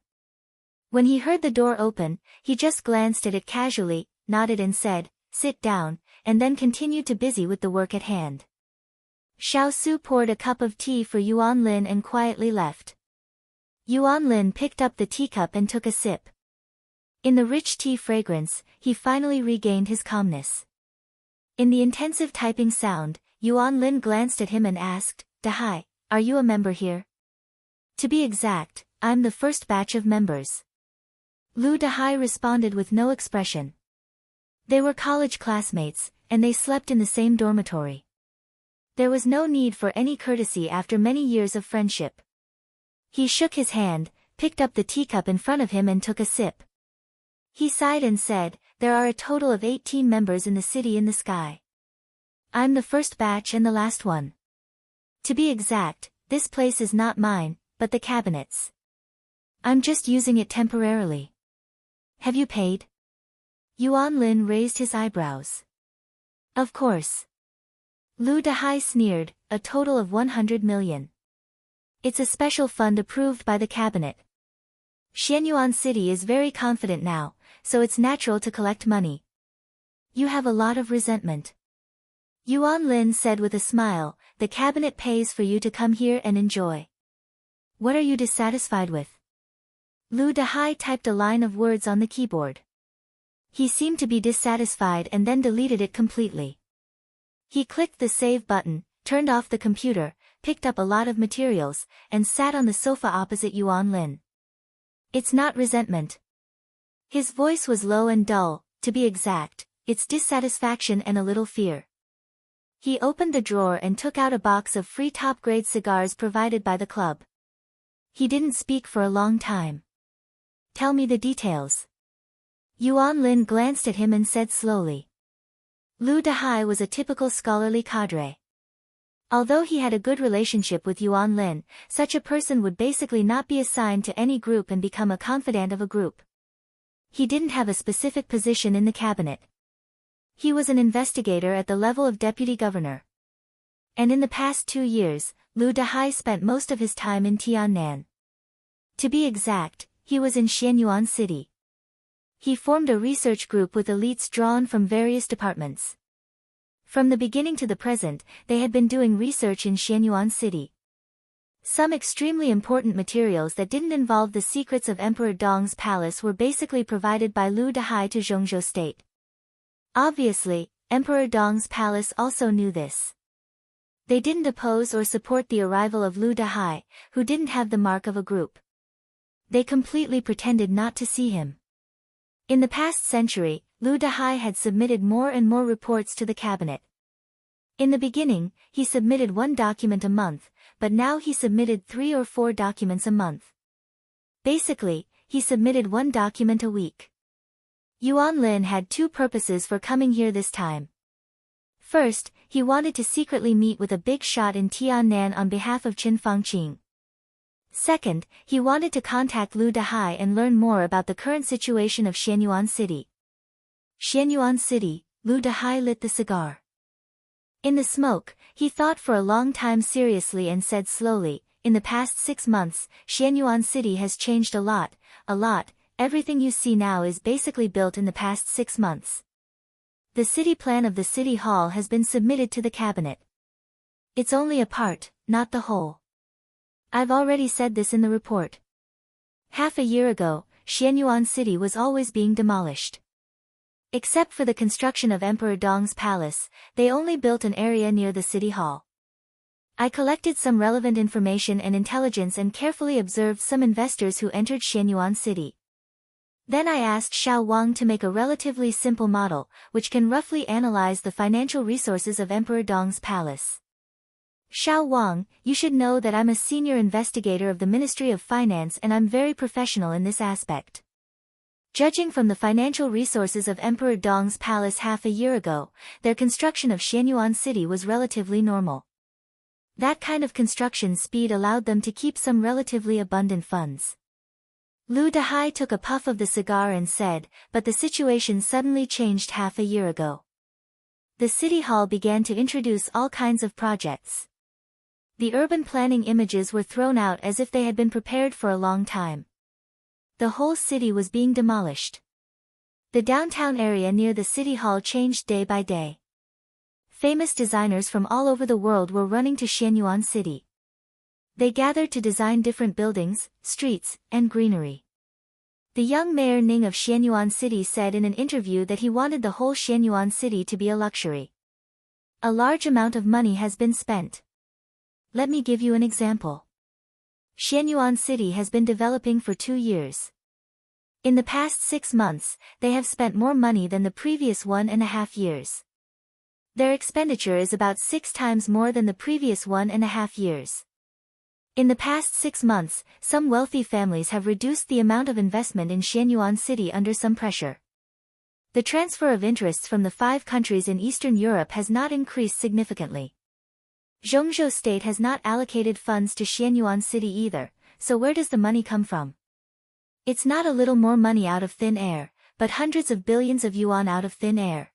When he heard the door open, he just glanced at it casually, nodded and said, "Sit down," and then continued to busy with the work at hand. Xiao Su poured a cup of tea for Yuan Lin and quietly left. Yuan Lin picked up the teacup and took a sip. In the rich tea fragrance, he finally regained his calmness. In the intensive typing sound, Yuan Lin glanced at him and asked, "Dahai, are you a member here?" "To be exact, I'm the first batch of members." Lu Dahai responded with no expression. They were college classmates, and they slept in the same dormitory. There was no need for any courtesy after many years of friendship. He shook his hand, picked up the teacup in front of him and took a sip. He sighed and said, "There are a total of 18 members in the city in the sky. I'm the first batch and the last one. To be exact, this place is not mine, but the cabinet's. I'm just using it temporarily." "Have you paid?" Yuan Lin raised his eyebrows. "Of course." Lu Dahai sneered, "A total of 100 million. It's a special fund approved by the cabinet. Xianyuan City is very confident now, so it's natural to collect money. You have a lot of resentment." Yuan Lin said with a smile, "The cabinet pays for you to come here and enjoy. What are you dissatisfied with?" Lu Dahai typed a line of words on the keyboard. He seemed to be dissatisfied and then deleted it completely. He clicked the save button, turned off the computer, picked up a lot of materials, and sat on the sofa opposite Yuan Lin. "It's not resentment." His voice was low and dull, to be exact, it's dissatisfaction and a little fear. He opened the drawer and took out a box of free top-grade cigars provided by the club. He didn't speak for a long time. "Tell me the details." Yuan Lin glanced at him and said slowly. Lu Dahai was a typical scholarly cadre. Although he had a good relationship with Yuan Lin, such a person would basically not be assigned to any group and become a confidant of a group. He didn't have a specific position in the cabinet. He was an investigator at the level of deputy governor. And in the past 2 years, Lu Dahai spent most of his time in Tiannan. To be exact, he was in Xianyuan City. He formed a research group with elites drawn from various departments. From the beginning to the present, they had been doing research in Xianyuan City. Some extremely important materials that didn't involve the secrets of Emperor Dong's palace were basically provided by Lu Dahai to Zhongzhou state. Obviously, Emperor Dong's palace also knew this. They didn't oppose or support the arrival of Lu Dahai, who didn't have the mark of a group. They completely pretended not to see him. In the past century, Lu Dahai had submitted more and more reports to the cabinet. In the beginning, he submitted 1 document a month, but now he submitted 3 or 4 documents a month. Basically, he submitted 1 document a week. Yuan Lin had 2 purposes for coming here this time. First, he wanted to secretly meet with a big shot in Tiannan on behalf of Qin Fangqing. Second, he wanted to contact Lu Dahai and learn more about the current situation of Xianyuan City. Xianyuan City, Lu Dahai lit the cigar. In the smoke, he thought for a long time seriously and said slowly, in the past 6 months, Xianyuan City has changed a lot. Everything you see now is basically built in the past 6 months. The city plan of the city hall has been submitted to the cabinet. It's only a part, not the whole. I've already said this in the report. Half a year ago, Xianyuan City was always being demolished. Except for the construction of Emperor Dong's palace, they only built an area near the city hall. I collected some relevant information and intelligence and carefully observed some investors who entered Xianyuan City. Then I asked Xiao Wang to make a relatively simple model, which can roughly analyze the financial resources of Emperor Dong's palace. Xiao Wang, you should know that I'm a senior investigator of the Ministry of Finance and I'm very professional in this aspect. Judging from the financial resources of Emperor Dong's palace half a year ago, their construction of Xianyuan City was relatively normal. That kind of construction speed allowed them to keep some relatively abundant funds. Lu Dahai took a puff of the cigar and said, but the situation suddenly changed half a year ago. The city hall began to introduce all kinds of projects. The urban planning images were thrown out as if they had been prepared for a long time. The whole city was being demolished. The downtown area near the city hall changed day by day. Famous designers from all over the world were running to Xianyuan City. They gathered to design different buildings, streets, and greenery. The young mayor Ning of Xianyuan City said in an interview that he wanted the whole Xianyuan City to be a luxury. A large amount of money has been spent. Let me give you an example. Xianyuan City has been developing for 2 years. In the past 6 months, they have spent more money than the previous 1.5 years. Their expenditure is about 6 times more than the previous 1.5 years. In the past 6 months, some wealthy families have reduced the amount of investment in Xianyuan City under some pressure. The transfer of interests from the 5 countries in Eastern Europe has not increased significantly. Zhongzhou state has not allocated funds to Xianyuan City either, so where does the money come from? It's not a little more money out of thin air, but hundreds of billions of yuan out of thin air.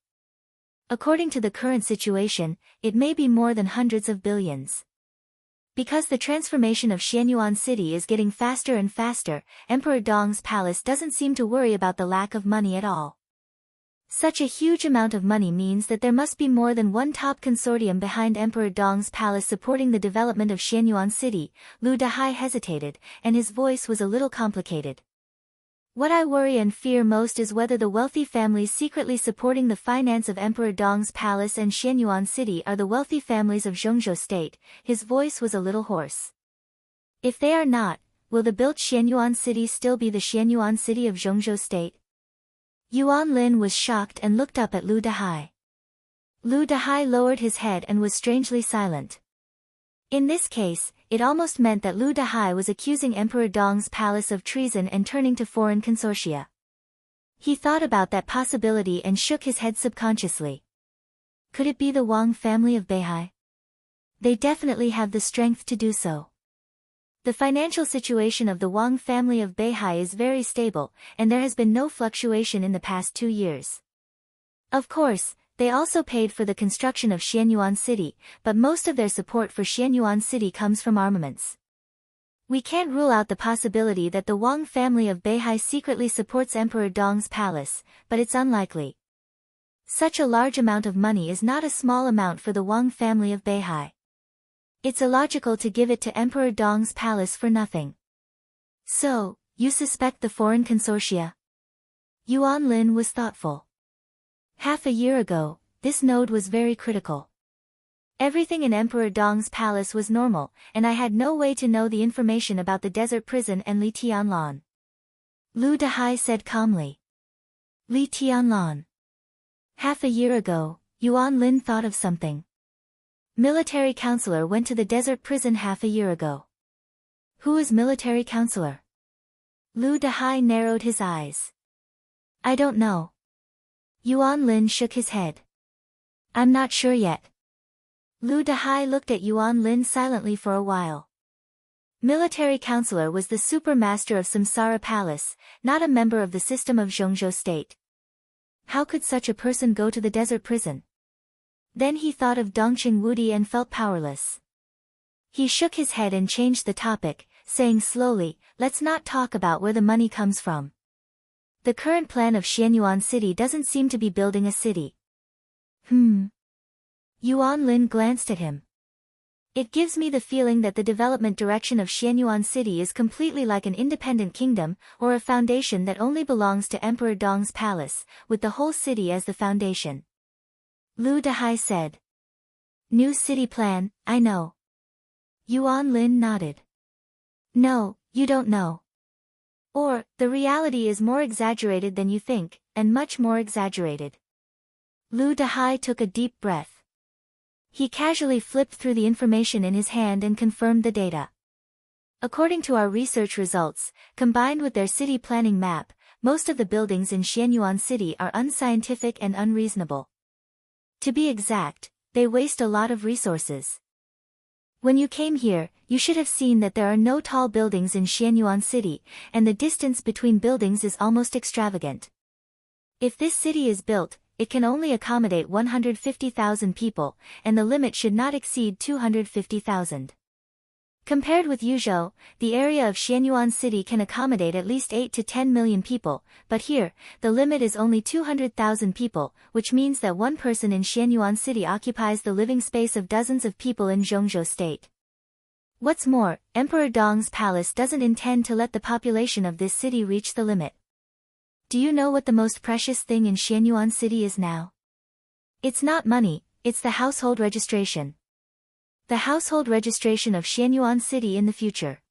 According to the current situation, it may be more than hundreds of billions. Because the transformation of Xianyuan City is getting faster and faster, Emperor Dong's palace doesn't seem to worry about the lack of money at all. Such a huge amount of money means that there must be more than one top consortium behind Emperor Dong's palace supporting the development of Xianyuan City. Lu Dahai hesitated, and his voice was a little complicated. What I worry and fear most is whether the wealthy families secretly supporting the finance of Emperor Dong's palace and Xianyuan City are the wealthy families of Zhongzhou state. His voice was a little hoarse. If they are not, will the built Xianyuan City still be the Xianyuan City of Zhongzhou state? Yuan Lin was shocked and looked up at Lu Dahai. Lu Dahai lowered his head and was strangely silent. In this case, it almost meant that Lu Dahai was accusing Emperor Dong's palace of treason and turning to foreign consortia. He thought about that possibility and shook his head subconsciously. Could it be the Wang family of Beihai? They definitely have the strength to do so. The financial situation of the Wang family of Beihai is very stable, and there has been no fluctuation in the past 2 years. Of course, They also paid for the construction of Xianyuan City, but most of their support for Xianyuan City comes from armaments. We can't rule out the possibility that the Wang family of Beihai secretly supports Emperor Dong's palace, but it's unlikely. Such a large amount of money is not a small amount for the Wang family of Beihai. It's illogical to give it to Emperor Dong's palace for nothing. So, you suspect the foreign consortia? Yuan Lin was thoughtful. Half a year ago, this node was very critical. Everything in Emperor Dong's palace was normal, and I had no way to know the information about the desert prison and Li Tianlan. Lu Dehai said calmly. Li Tianlan. Half a year ago, Yuan Lin thought of something. Military counselor went to the desert prison half a year ago. Who is military counselor? Lu Dehai narrowed his eyes. I don't know. Yuan Lin shook his head. I'm not sure yet. Lu Dehai looked at Yuan Lin silently for a while. Military counselor was the supermaster of Samsara Palace, not a member of the system of Zhongzhou State. How could such a person go to the desert prison? Then he thought of Dongqing Wudi and felt powerless. He shook his head and changed the topic, saying slowly, let's not talk about where the money comes from. The current plan of Xianyuan City doesn't seem to be building a city. Yuan Lin glanced at him. It gives me the feeling that the development direction of Xianyuan City is completely like an independent kingdom, or a foundation that only belongs to Emperor Dong's palace, with the whole city as the foundation. Lu Dehai said. New city plan, I know. Yuan Lin nodded. No, you don't know. Or, the reality is more exaggerated than you think, and much more exaggerated. Lu Dehai took a deep breath. He casually flipped through the information in his hand and confirmed the data. According to our research results, combined with their city planning map, most of the buildings in Xianyuan City are unscientific and unreasonable. To be exact, they waste a lot of resources. When you came here, you should have seen that there are no tall buildings in Xianyuan City, and the distance between buildings is almost extravagant. If this city is built, it can only accommodate 150,000 people, and the limit should not exceed 250,000. Compared with Yuzhou, the area of Xianyuan City can accommodate at least 8 to 10 million people, but here, the limit is only 200,000 people, which means that one person in Xianyuan City occupies the living space of dozens of people in Zhongzhou State. What's more, Emperor Dong's palace doesn't intend to let the population of this city reach the limit. Do you know what the most precious thing in Xianyuan City is now? It's not money, it's the household registration. The household registration of Xianyuan City in the future.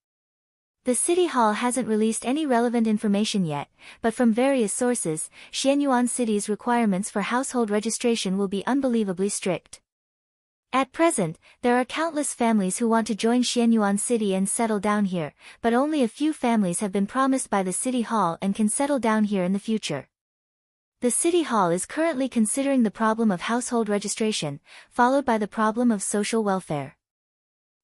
The City Hall hasn't released any relevant information yet, but from various sources, Xianyuan City's requirements for household registration will be unbelievably strict. At present, there are countless families who want to join Xianyuan City and settle down here, but only a few families have been promised by the City Hall and can settle down here in the future. The City Hall is currently considering the problem of household registration, followed by the problem of social welfare.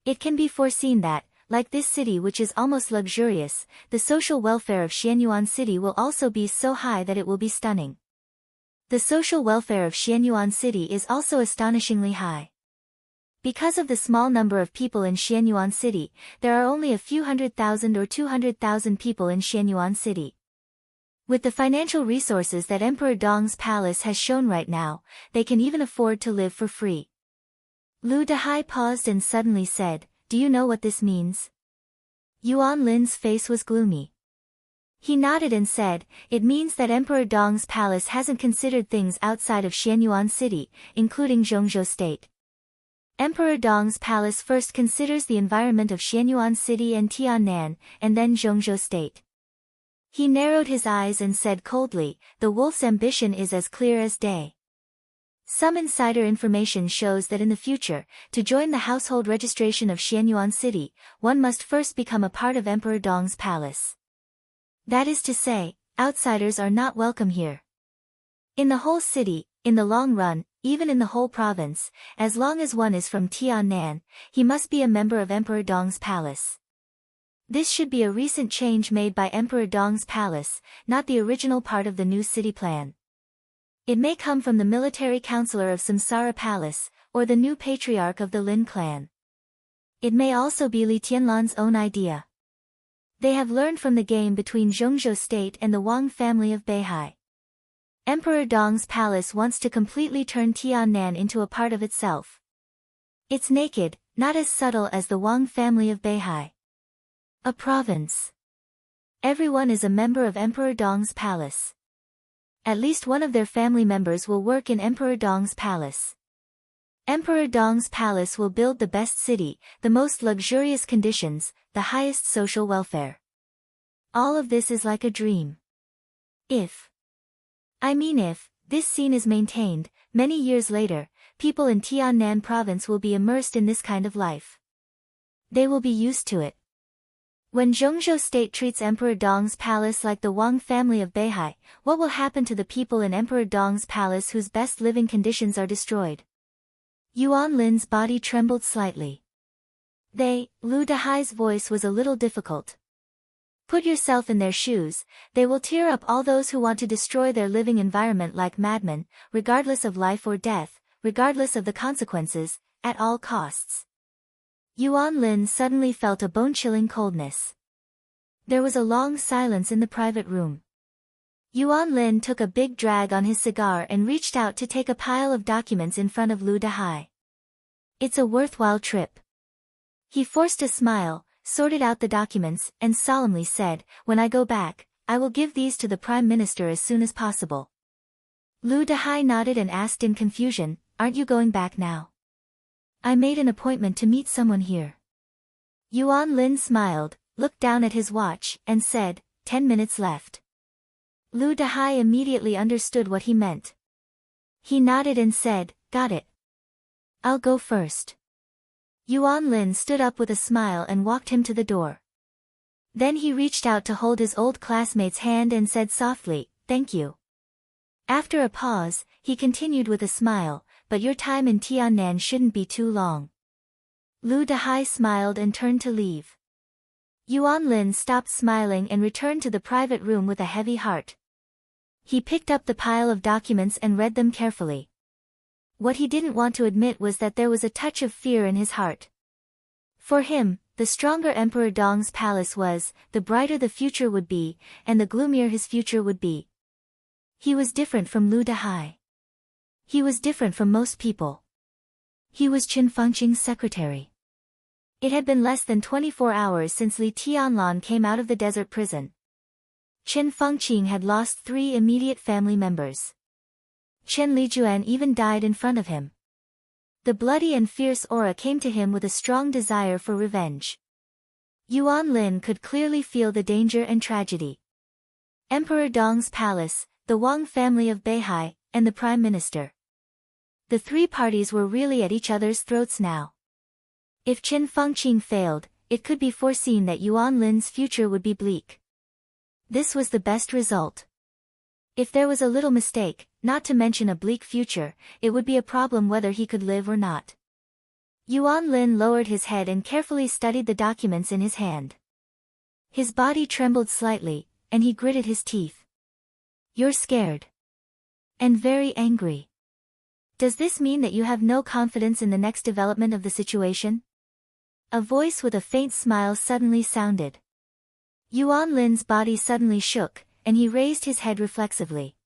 It can be foreseen that, like this city which is almost luxurious, the social welfare of Xianyuan City will also be so high that it will be stunning. The social welfare of Xianyuan City is also astonishingly high. Because of the small number of people in Xianyuan City, there are only a few 100,000 or 200,000 people in Xianyuan City. With the financial resources that Emperor Dong's palace has shown right now, they can even afford to live for free. Lu Dehai paused and suddenly said, do you know what this means? Yuan Lin's face was gloomy. He nodded and said, it means that Emperor Dong's palace hasn't considered things outside of Xianyuan City, including Zhongzhou State. Emperor Dong's palace first considers the environment of Xianyuan City and Tiannan, and then Zhongzhou State. He narrowed his eyes and said coldly, the wolf's ambition is as clear as day. Some insider information shows that in the future, to join the household registration of Xianyuan City, one must first become a part of Emperor Dong's palace. That is to say, outsiders are not welcome here. In the whole city, in the long run, even in the whole province, as long as one is from Tiannan, he must be a member of Emperor Dong's palace. This should be a recent change made by Emperor Dong's palace, not the original part of the new city plan. It may come from the military counselor of Samsara Palace, or the new patriarch of the Lin clan. It may also be Li Tianlan's own idea. They have learned from the game between Zhongzhou State and the Wang family of Beihai. Emperor Dong's palace wants to completely turn Tiannan into a part of itself. It's naked, not as subtle as the Wang family of Beihai. A province. Everyone is a member of Emperor Dong's palace. At least one of their family members will work in Emperor Dong's palace. Emperor Dong's palace will build the best city, the most luxurious conditions, the highest social welfare. All of this is like a dream. If this scene is maintained, many years later, people in Tiannan province will be immersed in this kind of life. They will be used to it. When Zhongzhou State treats Emperor Dong's palace like the Wang family of Beihai, what will happen to the people in Emperor Dong's palace whose best living conditions are destroyed? Yuan Lin's body trembled slightly. Lu Dahai's voice was a little difficult. Put yourself in their shoes, they will tear up all those who want to destroy their living environment like madmen, regardless of life or death, regardless of the consequences, at all costs. Yuan Lin suddenly felt a bone-chilling coldness. There was a long silence in the private room. Yuan Lin took a big drag on his cigar and reached out to take a pile of documents in front of Lu Dahai. It's a worthwhile trip. He forced a smile, sorted out the documents, and solemnly said, when I go back, I will give these to the Prime Minister as soon as possible. Lu Dahai nodded and asked in confusion, aren't you going back now? I made an appointment to meet someone here. Yuan Lin smiled, looked down at his watch, and said, 10 minutes left. Lu Dahai immediately understood what he meant. He nodded and said, got it. I'll go first. Yuan Lin stood up with a smile and walked him to the door. Then he reached out to hold his old classmate's hand and said softly, thank you. After a pause, he continued with a smile, but your time in Tiannan shouldn't be too long. Lu Dahai smiled and turned to leave. Yuan Lin stopped smiling and returned to the private room with a heavy heart. He picked up the pile of documents and read them carefully. What he didn't want to admit was that there was a touch of fear in his heart. For him, the stronger Emperor Dong's palace was, the brighter the future would be, and the gloomier his future would be. He was different from Lu Dahai. He was different from most people. He was Qin Fengqing's secretary. It had been less than 24 hours since Li Tianlan came out of the desert prison. Qin Fengqing had lost 3 immediate family members. Chen Lijuan even died in front of him. The bloody and fierce aura came to him with a strong desire for revenge. Yuan Lin could clearly feel the danger and tragedy. Emperor Dong's palace, the Wang family of Beihai, and the Prime Minister. The 3 parties were really at each other's throats now. If Qin Fengqing failed, it could be foreseen that Yuan Lin's future would be bleak. This was the best result. If there was a little mistake, not to mention a bleak future, it would be a problem whether he could live or not. Yuan Lin lowered his head and carefully studied the documents in his hand. His body trembled slightly, and he gritted his teeth. You're scared. And very angry. Does this mean that you have no confidence in the next development of the situation? A voice with a faint smile suddenly sounded. Yuan Lin's body suddenly shook, and he raised his head reflexively.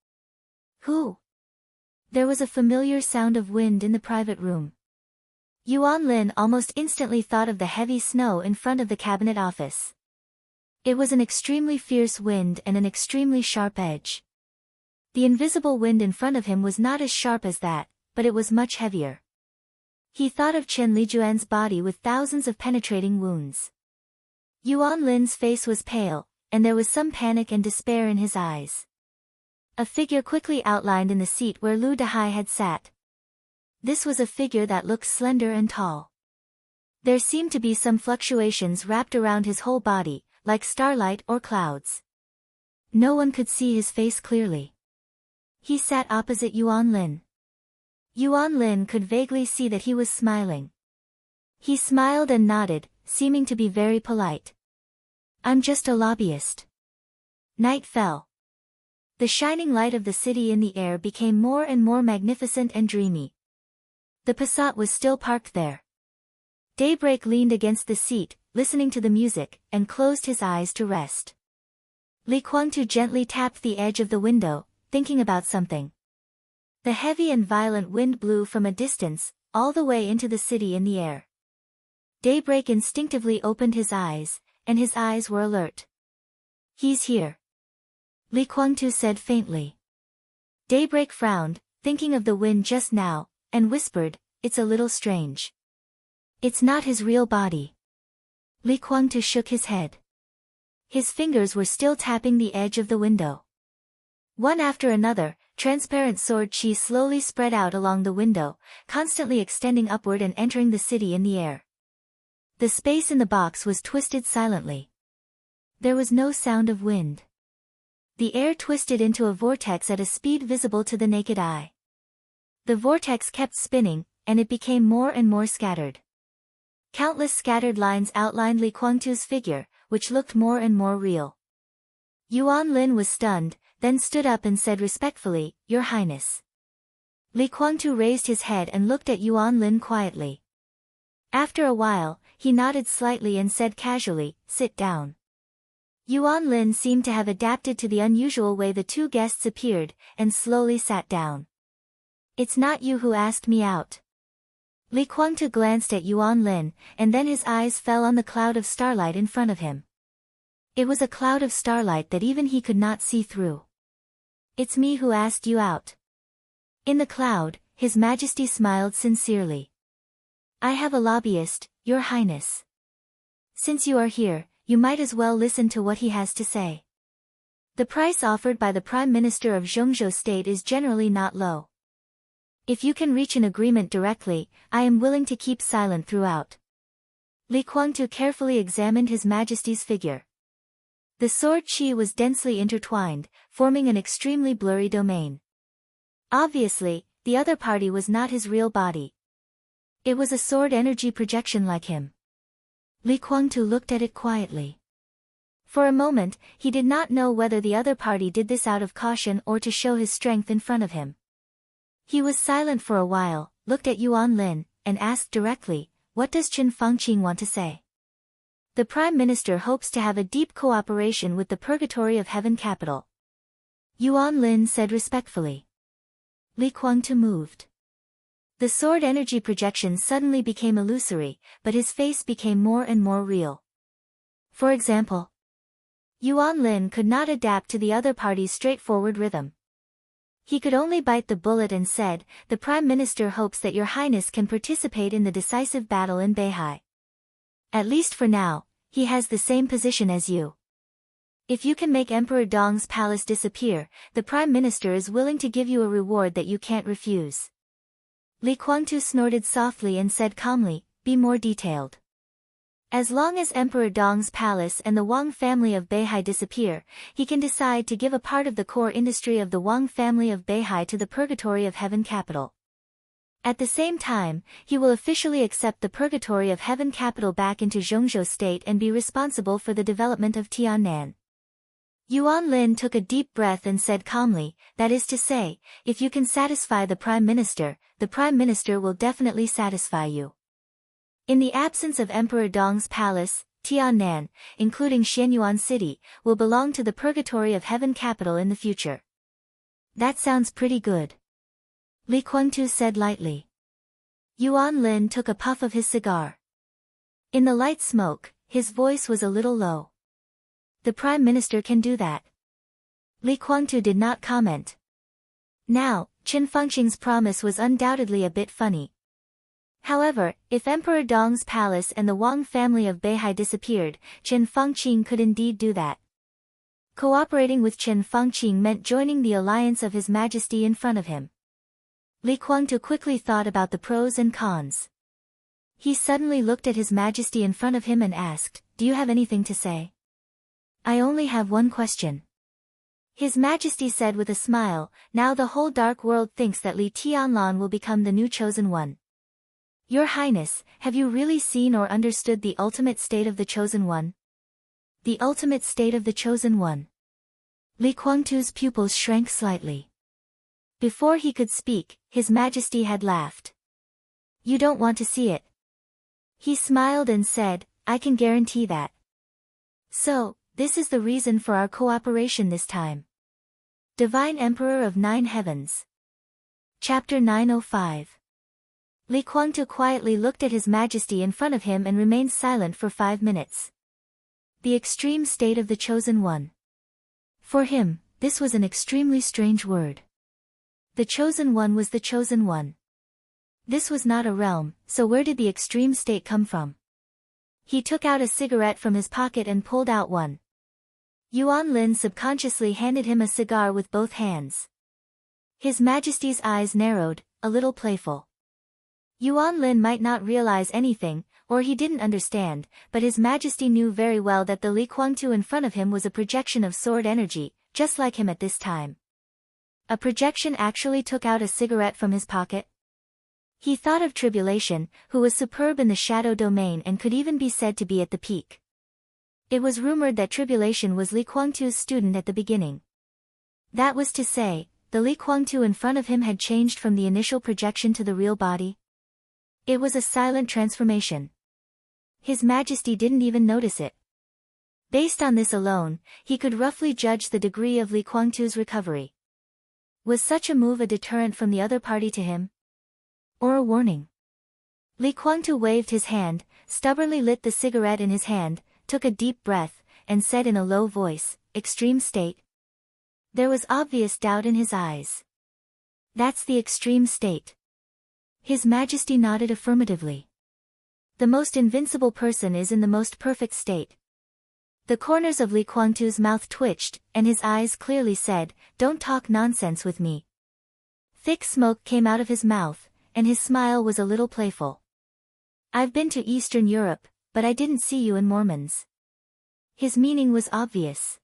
Who? There was a familiar sound of wind in the private room. Yuan Lin almost instantly thought of the heavy snow in front of the cabinet office. It was an extremely fierce wind and an extremely sharp edge. The invisible wind in front of him was not as sharp as that, but it was much heavier. He thought of Chen Lijuan's body with thousands of penetrating wounds. Yuan Lin's face was pale, and there was some panic and despair in his eyes. A figure quickly outlined in the seat where Lu Dahai had sat. This was a figure that looked slender and tall. There seemed to be some fluctuations wrapped around his whole body, like starlight or clouds. No one could see his face clearly. He sat opposite Yuan Lin. Yuan Lin could vaguely see that he was smiling. He smiled and nodded, seeming to be very polite. I'm just a lobbyist. Night fell. The shining light of the city in the air became more and more magnificent and dreamy. The Passat was still parked there. Daybreak leaned against the seat, listening to the music, and closed his eyes to rest. Li Kuangtu gently tapped the edge of the window, thinking about something. The heavy and violent wind blew from a distance, all the way into the city in the air. Daybreak instinctively opened his eyes, and his eyes were alert. "He's here," Li Kuangtu said faintly. Daybreak frowned, thinking of the wind just now, and whispered, "It's a little strange. It's not his real body." Li Kuangtu shook his head. His fingers were still tapping the edge of the window. One after another, transparent sword chi slowly spread out along the window, constantly extending upward and entering the city in the air. The space in the box was twisted silently. There was no sound of wind. The air twisted into a vortex at a speed visible to the naked eye. The vortex kept spinning, and it became more and more scattered. Countless scattered lines outlined Li Kuangtu's figure, which looked more and more real. Yuan Lin was stunned, then stood up and said respectfully, "Your Highness." Li Kuangtu raised his head and looked at Yuan Lin quietly. After a while, he nodded slightly and said casually, "Sit down." Yuan Lin seemed to have adapted to the unusual way the two guests appeared, and slowly sat down. "It's not you who asked me out." Li Kuangtu glanced at Yuan Lin, and then his eyes fell on the cloud of starlight in front of him. It was a cloud of starlight that even he could not see through. "It's me who asked you out." In the cloud, His Majesty smiled sincerely. "I have a lobbyist, Your Highness. Since you are here, you might as well listen to what he has to say. The price offered by the Prime Minister of Zhongzhou State is generally not low. If you can reach an agreement directly, I am willing to keep silent throughout." Li Kuangtu carefully examined His Majesty's figure. The sword chi was densely intertwined, forming an extremely blurry domain. Obviously, the other party was not his real body. It was a sword energy projection like him. Li Kuangtu looked at it quietly. For a moment, he did not know whether the other party did this out of caution or to show his strength in front of him. He was silent for a while, looked at Yuan Lin, and asked directly, "What does Chen Fangqing want to say?" "The Prime Minister hopes to have a deep cooperation with the Purgatory of Heaven capital," Yuan Lin said respectfully. Li Kuangtu moved. The sword energy projection suddenly became illusory, but his face became more and more real. For example, Yuan Lin could not adapt to the other party's straightforward rhythm. He could only bite the bullet and said, "The Prime Minister hopes that Your Highness can participate in the decisive battle in Beihai. At least for now, he has the same position as you. If you can make Emperor Dong's palace disappear, the Prime Minister is willing to give you a reward that you can't refuse." Li Kuangtu snorted softly and said calmly, "Be more detailed." "As long as Emperor Dong's palace and the Wang family of Beihai disappear, he can decide to give a part of the core industry of the Wang family of Beihai to the Purgatory of Heaven capital. At the same time, he will officially accept the Purgatory of Heaven capital back into Zhongzhou State and be responsible for the development of Tiannan." Yuan Lin took a deep breath and said calmly, "That is to say, if you can satisfy the Prime Minister will definitely satisfy you. In the absence of Emperor Dong's palace, Tiannan, including Xianyuan City, will belong to the Purgatory of Heaven capital in the future." "That sounds pretty good," Li Kuangtu said lightly. Yuan Lin took a puff of his cigar. In the light smoke, his voice was a little low. "The Prime Minister can do that." Li Kuangtu did not comment. Now, Chen Fangqing's promise was undoubtedly a bit funny. However, if Emperor Dong's palace and the Wang family of Beihai disappeared, Chen Fangqing could indeed do that. Cooperating with Chen Fangqing meant joining the alliance of His Majesty in front of him. Li Kuangtu quickly thought about the pros and cons. He suddenly looked at His Majesty in front of him and asked, "Do you have anything to say?" "I only have one question," His Majesty said with a smile. "Now the whole dark world thinks that Li Tianlan will become the new chosen one. Your Highness, have you really seen or understood the ultimate state of the chosen one?" "The ultimate state of the chosen one?" Li Guangtu's pupils shrank slightly. Before he could speak, His Majesty had laughed. You don't want to see it. He smiled and said, I can guarantee that. So, this is the reason for our cooperation this time. Divine Emperor of Nine Heavens. Chapter 905. Li Guangtu quietly looked at His Majesty in front of him and remained silent for 5 minutes. The extreme state of the Chosen One. For him, this was an extremely strange word. The Chosen One was the Chosen One. This was not a realm, so where did the extreme state come from? He took out a cigarette from his pocket and pulled out one. Yuan Lin subconsciously handed him a cigar with both hands. His Majesty's eyes narrowed, a little playful. Yuan Lin might not realize anything, or he didn't understand, but His Majesty knew very well that the Li Guangtu in front of him was a projection of sword energy, just like him at this time. A projection actually took out a cigarette from his pocket. He thought of Tribulation, who was superb in the shadow domain and could even be said to be at the peak. It was rumored that Tribulation was Li Guangtu's student at the beginning. That was to say, the Li Guangtu in front of him had changed from the initial projection to the real body. It was a silent transformation. His Majesty didn't even notice it. Based on this alone, he could roughly judge the degree of Li Guangtu's recovery. Was such a move a deterrent from the other party to him? Or a warning? Li Guangtu waved his hand, stubbornly lit the cigarette in his hand, took a deep breath, and said in a low voice, Extreme state? There was obvious doubt in his eyes. That's the extreme state. His Majesty nodded affirmatively. The most invincible person is in the most perfect state. The corners of Li Guangtu's mouth twitched, and his eyes clearly said, Don't talk nonsense with me. Thick smoke came out of his mouth, and his smile was a little playful. I've been to Eastern Europe, but I didn't see you in Mormons. His meaning was obvious.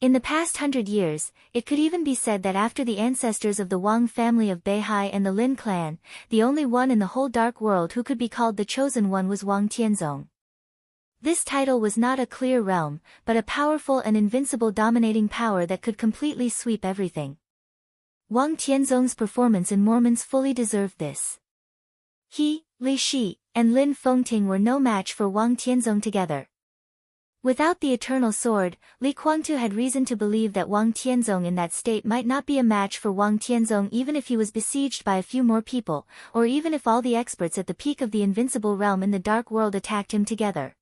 In the past 100 years, it could even be said that after the ancestors of the Wang family of Beihai and the Lin clan, the only one in the whole dark world who could be called the Chosen One was Wang Tianzong. This title was not a clear realm, but a powerful and invincible dominating power that could completely sweep everything. Wang Tianzong's performance in Mormons fully deserved this. He, Li Shi, and Lin Fengting were no match for Wang Tianzong together. Without the eternal sword, Li Guangtu had reason to believe that Wang Tianzong in that state might not be a match for Wang Tianzong even if he was besieged by a few more people, or even if all the experts at the peak of the invincible realm in the dark world attacked him together.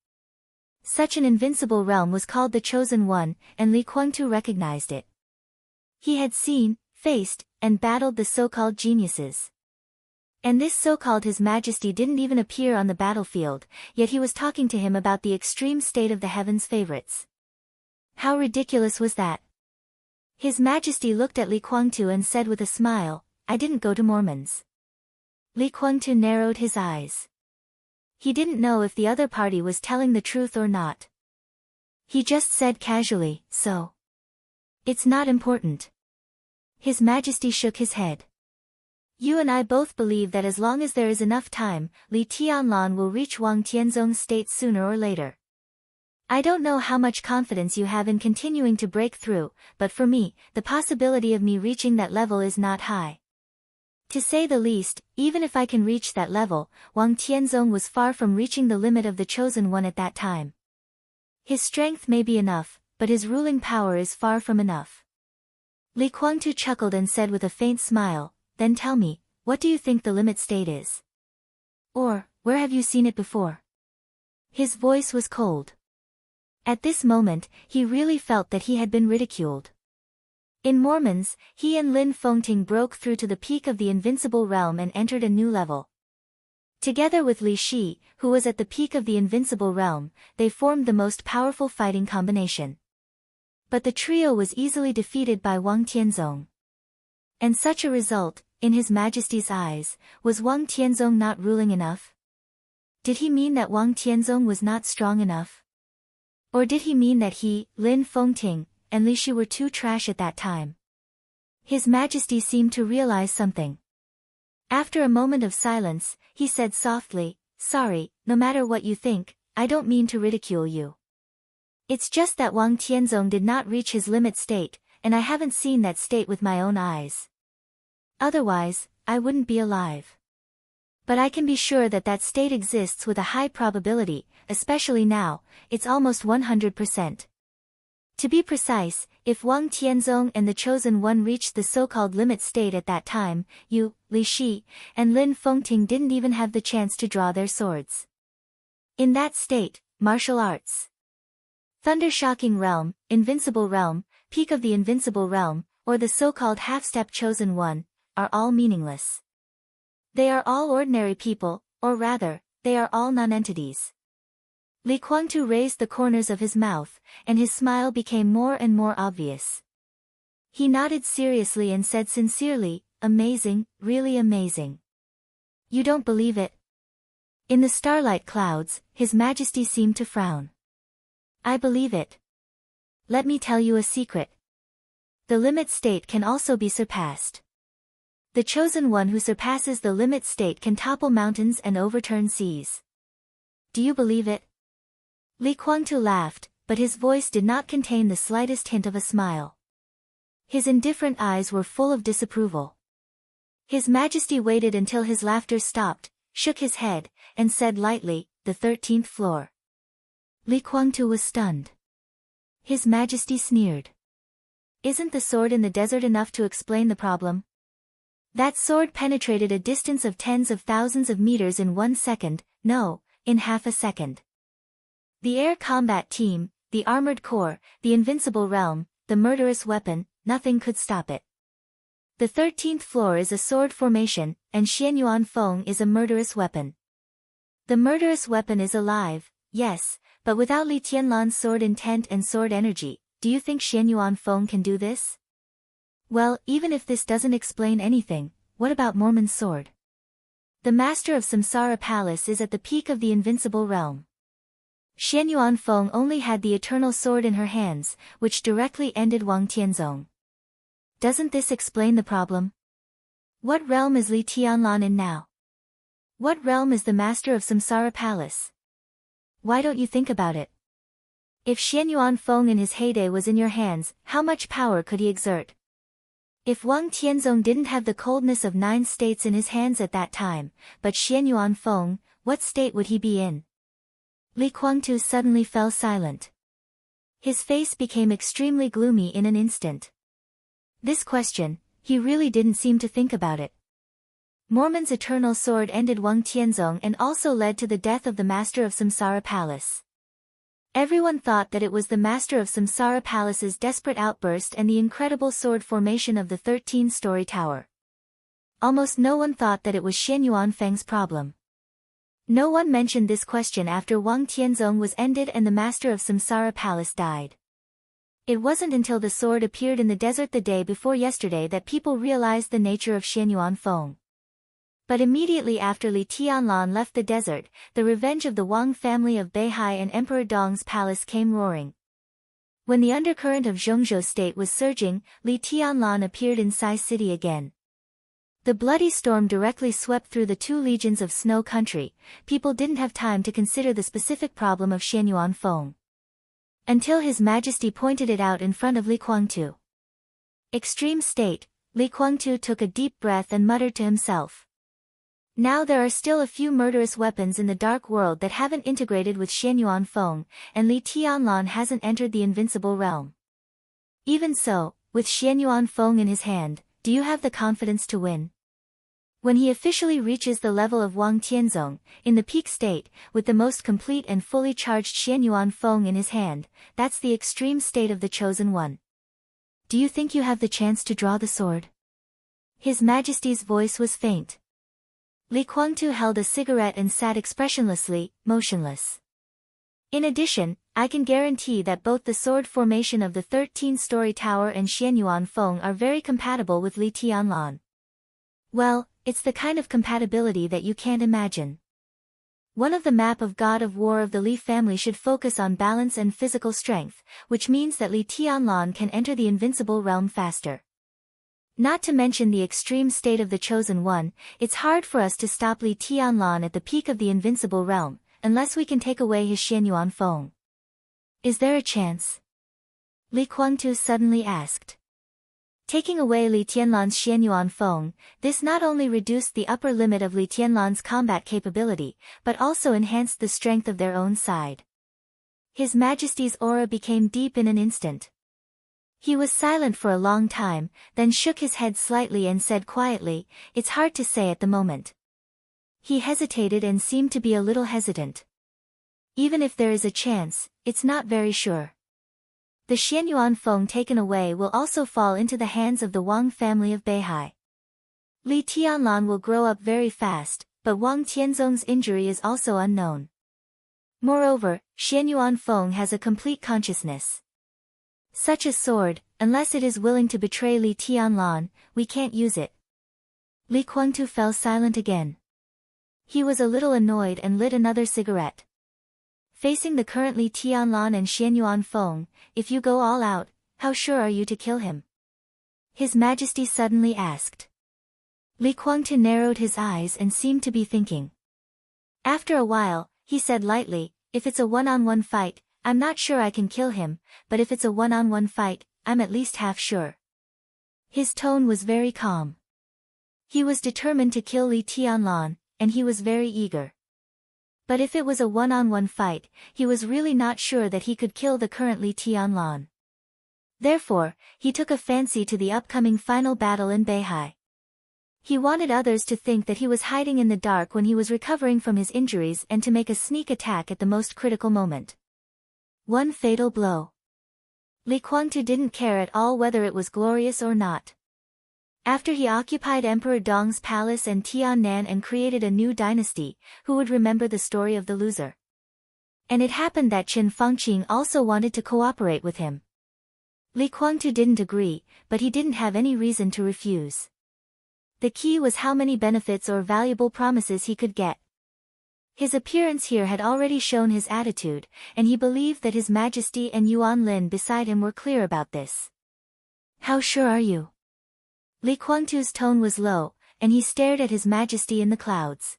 Such an invincible realm was called the Chosen One, and Li Guangtu recognized it. He had seen, faced, and battled the so-called geniuses. And this so-called His Majesty didn't even appear on the battlefield, yet he was talking to him about the extreme state of the heavens' favorites. How ridiculous was that? His Majesty looked at Li Guangtu and said with a smile, I didn't go to Mormons. Li Guangtu narrowed his eyes. He didn't know if the other party was telling the truth or not. He just said casually, so. It's not important. His Majesty shook his head. You and I both believe that as long as there is enough time, Li Tianlan will reach Wang Tianzong's state sooner or later. I don't know how much confidence you have in continuing to break through, but for me, the possibility of me reaching that level is not high. To say the least, even if I can reach that level, Wang Tianzong was far from reaching the limit of the Chosen One at that time. His strength may be enough, but his ruling power is far from enough. Li Guangtu chuckled and said with a faint smile, Then tell me, what do you think the limit state is? Or, where have you seen it before? His voice was cold. At this moment, he really felt that he had been ridiculed. In Mormons, he and Lin Fengting broke through to the peak of the invincible realm and entered a new level. Together with Li Shi, who was at the peak of the invincible realm, they formed the most powerful fighting combination. But the trio was easily defeated by Wang Tianzong. And such a result, in His Majesty's eyes, was Wang Tianzong not ruling enough? Did he mean that Wang Tianzong was not strong enough? Or did he mean that he, Lin Fengting, and Li Shi were too trash at that time? His Majesty seemed to realize something. After a moment of silence, he said softly, Sorry, no matter what you think, I don't mean to ridicule you. It's just that Wang Tianzong did not reach his limit state, and I haven't seen that state with my own eyes. Otherwise, I wouldn't be alive. But I can be sure that that state exists with a high probability, especially now, it's almost 100%. To be precise, if Wang Tianzong and the Chosen One reached the so-called limit state at that time, you, Li Shi, and Lin Fengting didn't even have the chance to draw their swords. In that state, martial arts, Thunder-Shocking Realm, Invincible Realm, Peak of the Invincible Realm, or the so-called half-step Chosen One, are all meaningless. They are all ordinary people, or rather, they are all non-entities. Li Guangtu raised the corners of his mouth, and his smile became more and more obvious. He nodded seriously and said sincerely, "Amazing, really amazing." "You don't believe it?" In the starlight clouds, His Majesty seemed to frown. "I believe it. Let me tell you a secret. The limit state can also be surpassed. The Chosen One who surpasses the limit state can topple mountains and overturn seas. Do you believe it?" Li Guangtu laughed, but his voice did not contain the slightest hint of a smile. His indifferent eyes were full of disapproval. His Majesty waited until his laughter stopped, shook his head, and said lightly, "The 13th floor." Li Guangtu was stunned. His Majesty sneered. "Isn't the sword in the desert enough to explain the problem? That sword penetrated a distance of tens of thousands of meters in 1 second, no, in half a second. The air combat team, the armored corps, the invincible realm, the murderous weapon, nothing could stop it. The 13th floor is a sword formation, and Xianyuan Feng is a murderous weapon. The murderous weapon is alive, yes, but without Li Tianlan's sword intent and sword energy, do you think Xianyuan Feng can do this? Well, even if this doesn't explain anything, what about Mormon's sword? The Master of Samsara Palace is at the peak of the invincible realm. Xianyuan Feng only had the eternal sword in her hands, which directly ended Wang Tianzong. Doesn't this explain the problem? What realm is Li Tianlan in now? What realm is the Master of Samsara Palace? Why don't you think about it? If Xianyuan Feng in his heyday was in your hands, how much power could he exert? If Wang Tianzong didn't have the coldness of 9 states in his hands at that time, but Xianyuan Feng, what state would he be in? Li Guangtu suddenly fell silent. His face became extremely gloomy in an instant. This question, he really didn't seem to think about it. Mormon's eternal sword ended Wang Tianzong and also led to the death of the Master of Samsara Palace. Everyone thought that it was the Master of Samsara Palace's desperate outburst and the incredible sword formation of the 13-story tower. Almost no one thought that it was Xianyuan Feng's problem. No one mentioned this question after Wang Tianzong was ended and the Master of Samsara Palace died. It wasn't until the sword appeared in the desert the day before yesterday that people realized the nature of Xianyuan Feng. But immediately after Li Tianlan left the desert, the revenge of the Wang family of Beihai and Emperor Dong's palace came roaring. When the undercurrent of Zhongzhou state was surging, Li Tianlan appeared in Sai City again. The bloody storm directly swept through the 2 legions of Snow Country. People didn't have time to consider the specific problem of Xianyuan Feng, until His Majesty pointed it out in front of Li Guangtu. Extreme state, Li Guangtu took a deep breath and muttered to himself. Now there are still a few murderous weapons in the dark world that haven't integrated with Xianyuan Feng, and Li Tianlan hasn't entered the invincible realm. Even so, with Xianyuan Feng in his hand, do you have the confidence to win? When he officially reaches the level of Wang Tianzong, in the peak state, with the most complete and fully charged Xianyuan Feng in his hand, that's the extreme state of the Chosen One. Do you think you have the chance to draw the sword? His Majesty's voice was faint. Li Guangtu held a cigarette and sat expressionlessly, motionless. In addition, I can guarantee that both the sword formation of the 13-story tower and Xianyuan Feng are very compatible with Li Tianlan. Well, it's the kind of compatibility that you can't imagine. One of the map of God of War of the Li family should focus on balance and physical strength, which means that Li Tianlan can enter the invincible realm faster. Not to mention the extreme state of the Chosen One, it's hard for us to stop Li Tianlan at the peak of the invincible realm, unless we can take away his Xianyuan Feng. Is there a chance? Li Guangtu suddenly asked. Taking away Li Tianlan's Xianyuan Feng, this not only reduced the upper limit of Li Tianlan's combat capability, but also enhanced the strength of their own side. His Majesty's aura became deep in an instant. He was silent for a long time, then shook his head slightly and said quietly, "It's hard to say at the moment." He hesitated and seemed to be a little hesitant. "Even if there is a chance, it's not very sure. The Xianyuan Feng taken away will also fall into the hands of the Wang family of Beihai. Li Tianlan will grow up very fast, but Wang Tianzong's injury is also unknown. Moreover, Xianyuan Feng has a complete consciousness. Such a sword, unless it is willing to betray Li Tianlan, we can't use it." Li Guangtu fell silent again. He was a little annoyed and lit another cigarette. Facing the current Li Tianlan and Xianyuan Feng, "If you go all out, how sure are you to kill him?" His Majesty suddenly asked. Li Guangtu narrowed his eyes and seemed to be thinking. After a while, he said lightly, "If it's a one-on-one fight, I'm not sure I can kill him, but if it's a one-on-one fight, I'm at least half sure." His tone was very calm. He was determined to kill Li Tianlan, and he was very eager. But if it was a one-on-one fight, he was really not sure that he could kill the current Li Tianlan. Therefore, he took a fancy to the upcoming final battle in Beihai. He wanted others to think that he was hiding in the dark when he was recovering from his injuries and to make a sneak attack at the most critical moment. One fatal blow. Li Guangtu didn't care at all whether it was glorious or not. After he occupied Emperor Dong's palace and Tiannan and created a new dynasty, who would remember the story of the loser? And it happened that Qin Fangqing also wanted to cooperate with him. Li Guangtu didn't agree, but he didn't have any reason to refuse. The key was how many benefits or valuable promises he could get. His appearance here had already shown his attitude, and he believed that His Majesty and Yuan Lin beside him were clear about this. "How sure are you?" Li Guangtu's tone was low, and he stared at His Majesty in the clouds.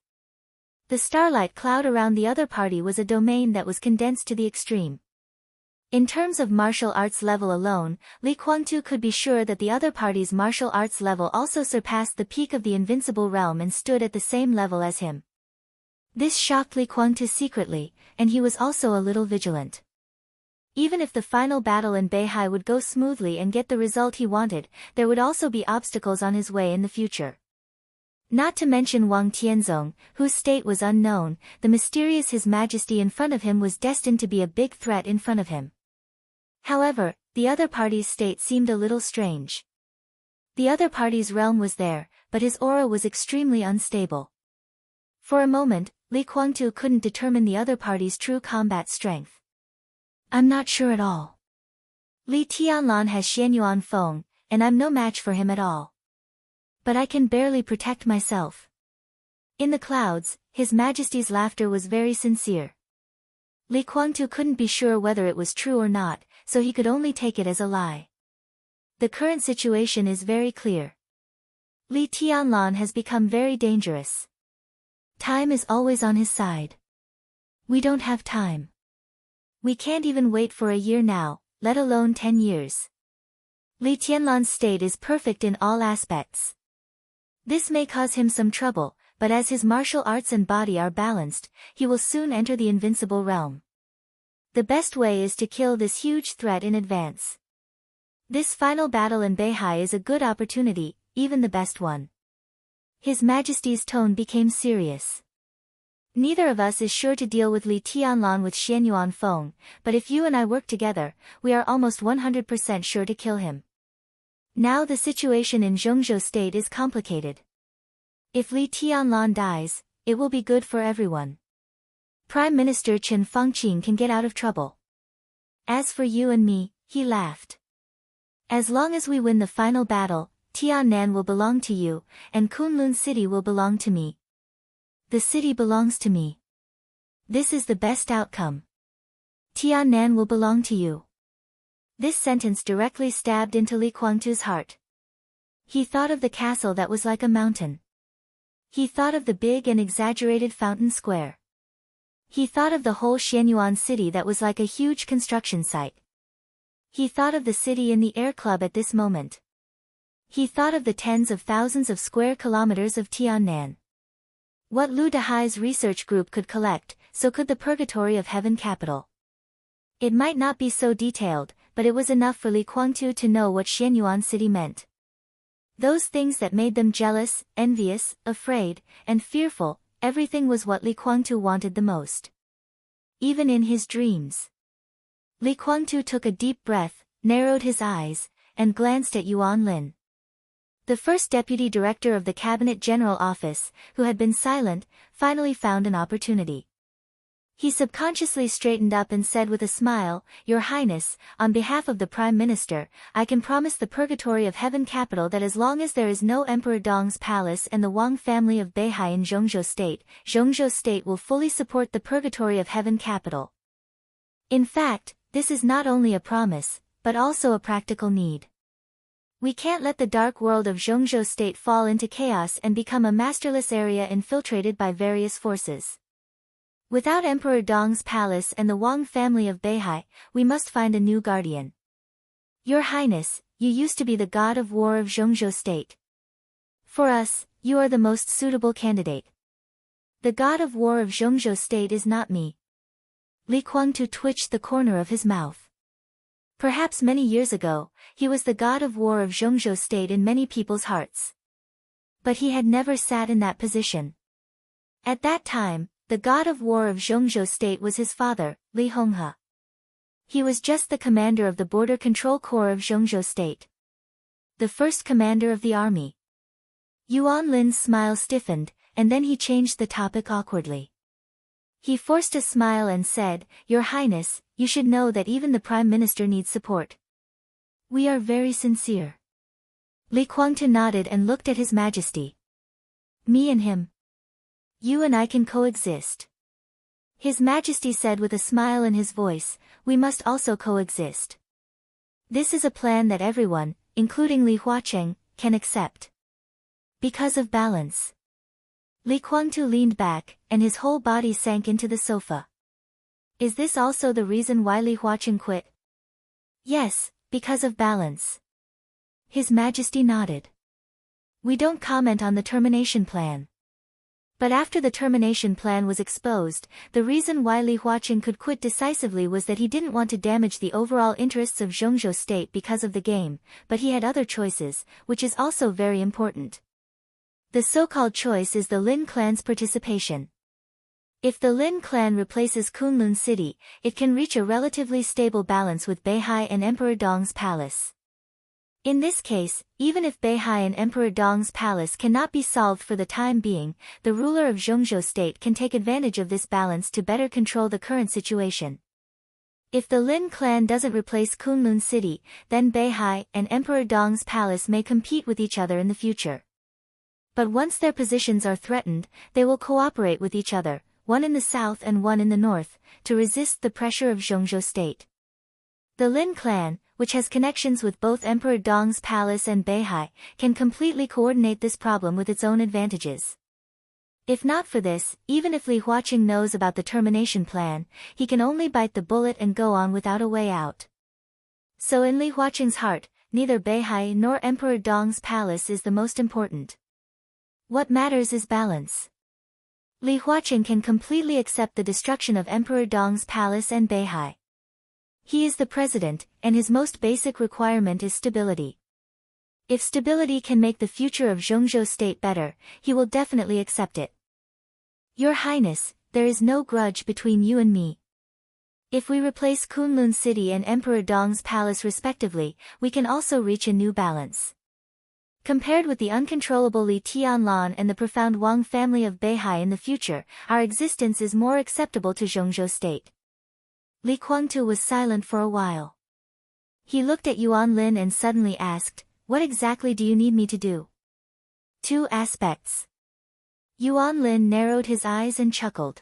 The starlight cloud around the other party was a domain that was condensed to the extreme. In terms of martial arts level alone, Li Guangtu could be sure that the other party's martial arts level also surpassed the peak of the invincible realm and stood at the same level as him. This shocked Li Guangtu secretly, and he was also a little vigilant. Even if the final battle in Beihai would go smoothly and get the result he wanted, there would also be obstacles on his way in the future. Not to mention Wang Tianzong, whose state was unknown, the mysterious His Majesty in front of him was destined to be a big threat in front of him. However, the other party's state seemed a little strange. The other party's realm was there, but his aura was extremely unstable. For a moment, Li Guangtu couldn't determine the other party's true combat strength. "I'm not sure at all. Li Tianlan has Xianyuan Feng, and I'm no match for him at all. But I can barely protect myself." In the clouds, His Majesty's laughter was very sincere. Li Guangtu couldn't be sure whether it was true or not, so he could only take it as a lie. The current situation is very clear. Li Tianlan has become very dangerous. Time is always on his side. We don't have time. We can't even wait for a year now, let alone 10 years. Li Tianlan's state is perfect in all aspects. This may cause him some trouble, but as his martial arts and body are balanced, he will soon enter the invincible realm. The best way is to kill this huge threat in advance. This final battle in Beihai is a good opportunity, even the best one. His Majesty's tone became serious. "Neither of us is sure to deal with Li Tianlan with Xianyuan Feng, but if you and I work together, we are almost 100% sure to kill him. Now the situation in Zhongzhou state is complicated. If Li Tianlan dies, it will be good for everyone. Prime Minister Qin Fangqing can get out of trouble. As for you and me," he laughed. "As long as we win the final battle, Tiannan will belong to you, and Kunlun City will belong to me. The city belongs to me. This is the best outcome. Tiannan will belong to you." This sentence directly stabbed into Li Guangtu's heart. He thought of the castle that was like a mountain. He thought of the big and exaggerated fountain square. He thought of the whole Xianyuan city that was like a huge construction site. He thought of the city in the air club at this moment. He thought of the tens of thousands of square kilometers of Tiannan. What Lu Dehai's research group could collect, so could the Purgatory of Heaven capital. It might not be so detailed, but it was enough for Li Kuangtu to know what Xianyuan city meant. Those things that made them jealous, envious, afraid, and fearful, everything was what Li Kuangtu wanted the most. Even in his dreams. Li Kuangtu took a deep breath, narrowed his eyes, and glanced at Yuan Lin. The first deputy director of the Cabinet General Office, who had been silent, finally found an opportunity. He subconsciously straightened up and said with a smile, "Your Highness, on behalf of the Prime Minister, I can promise the Purgatory of Heaven capital that as long as there is no Emperor Dong's palace and the Wang family of Beihai in Zhongzhou State will fully support the Purgatory of Heaven capital." In fact, this is not only a promise, but also a practical need. We can't let the dark world of Zhongzhou State fall into chaos and become a masterless area infiltrated by various forces. Without Emperor Dong's palace and the Wang family of Beihai, we must find a new guardian. Your Highness, you used to be the god of war of Zhongzhou State. For us, you are the most suitable candidate. The god of war of Zhongzhou State is not me. Li Kuangtu twitched the corner of his mouth. Perhaps many years ago, he was the god of war of Zhongzhou State in many people's hearts. But he had never sat in that position. At that time, the god of war of Zhongzhou State was his father, Li Honghe. He was just the commander of the Border Control Corps of Zhongzhou State. The first commander of the army. Yuan Lin's smile stiffened, and then he changed the topic awkwardly. He forced a smile and said, "Your Highness, you should know that even the Prime Minister needs support. We are very sincere." Li Kuangtu nodded and looked at His Majesty. "Me and him. You and I can coexist." His Majesty said with a smile in his voice, "We must also coexist. This is a plan that everyone, including Li Huacheng, can accept. Because of balance." Li Kuangtu leaned back, and his whole body sank into the sofa. "Is this also the reason why Li Huacheng quit?" "Yes, because of balance." His Majesty nodded. "We don't comment on the termination plan." But after the termination plan was exposed, the reason why Li Huacheng could quit decisively was that he didn't want to damage the overall interests of Zhongzhou State because of the game, but he had other choices, which is also very important. The so-called choice is the Lin clan's participation. If the Lin clan replaces Kunlun City, it can reach a relatively stable balance with Beihai and Emperor Dong's palace. In this case, even if Beihai and Emperor Dong's palace cannot be solved for the time being, the ruler of Zhongzhou State can take advantage of this balance to better control the current situation. If the Lin clan doesn't replace Kunlun City, then Beihai and Emperor Dong's palace may compete with each other in the future. But once their positions are threatened, they will cooperate with each other, one in the south and one in the north, to resist the pressure of Zhongzhou State. The Lin clan, which has connections with both Emperor Dong's palace and Beihai, can completely coordinate this problem with its own advantages. If not for this, even if Li Huacheng knows about the termination plan, he can only bite the bullet and go on without a way out. So in Li Huacheng's heart, neither Beihai nor Emperor Dong's palace is the most important. What matters is balance. Li Huacheng can completely accept the destruction of Emperor Dong's palace and Beihai. He is the president, and his most basic requirement is stability. If stability can make the future of Zhongzhou State better, he will definitely accept it. Your Highness, there is no grudge between you and me. If we replace Kunlun City and Emperor Dong's palace respectively, we can also reach a new balance. Compared with the uncontrollable Li Tianlan and the profound Wang family of Beihai in the future, our existence is more acceptable to Zhongzhou State. Li Kuangtu was silent for a while. He looked at Yuan Lin and suddenly asked, "What exactly do you need me to do?" "Two aspects." Yuan Lin narrowed his eyes and chuckled.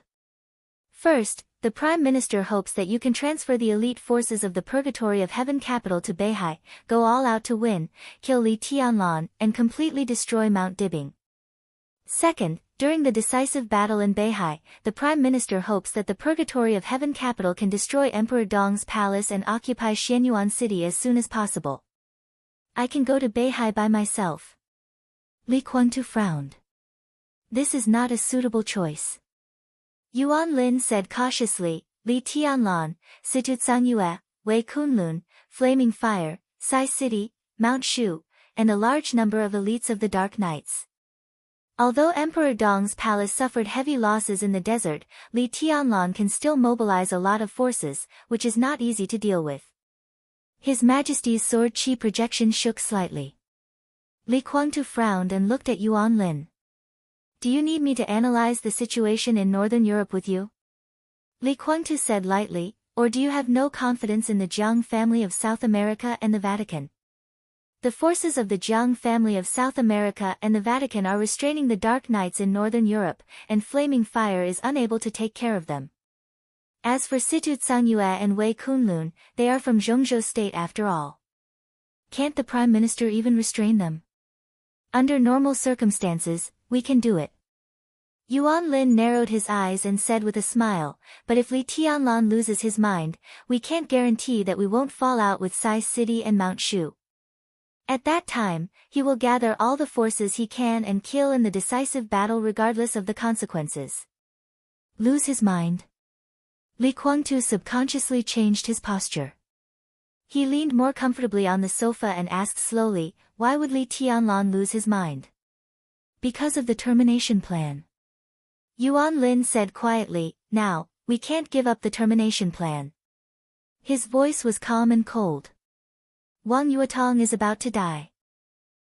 "First, the Prime Minister hopes that you can transfer the elite forces of the Purgatory of Heaven capital to Beihai, go all out to win, kill Li Tianlan, and completely destroy Mount Dibing. Second, during the decisive battle in Beihai, the Prime Minister hopes that the Purgatory of Heaven capital can destroy Emperor Dong's palace and occupy Xianyuan city as soon as possible. I can go to Beihai by myself. Li Kuangtu frowned. This is not a suitable choice. Yuan Lin said cautiously, Li Tianlan, Situtsang Yue, Wei Kunlun, Flaming Fire, Sai City, Mount Shu, and a large number of elites of the Dark Knights. Although Emperor Dong's palace suffered heavy losses in the desert, Li Tianlan can still mobilize a lot of forces, which is not easy to deal with. His Majesty's sword chi projection shook slightly. Li Kuangtu frowned and looked at Yuan Lin. Do you need me to analyze the situation in Northern Europe with you? Li Kuangtu said lightly, or do you have no confidence in the Jiang family of South America and the Vatican? The forces of the Jiang family of South America and the Vatican are restraining the Dark Knights in Northern Europe, and Flaming Fire is unable to take care of them. As for Situtsang Yue and Wei Kunlun, they are from Zhongzhou state after all. Can't the Prime Minister even restrain them? Under normal circumstances, we can do it. Yuan Lin narrowed his eyes and said with a smile, but if Li Tianlan loses his mind, we can't guarantee that we won't fall out with Sai City and Mount Shu. At that time, he will gather all the forces he can and kill in the decisive battle regardless of the consequences. Lose his mind? Li Kuangtu subconsciously changed his posture. He leaned more comfortably on the sofa and asked slowly, why would Li Tianlan lose his mind? Because of the termination plan. Yuan Lin said quietly, now, we can't give up the termination plan. His voice was calm and cold. Wang Yuetong is about to die.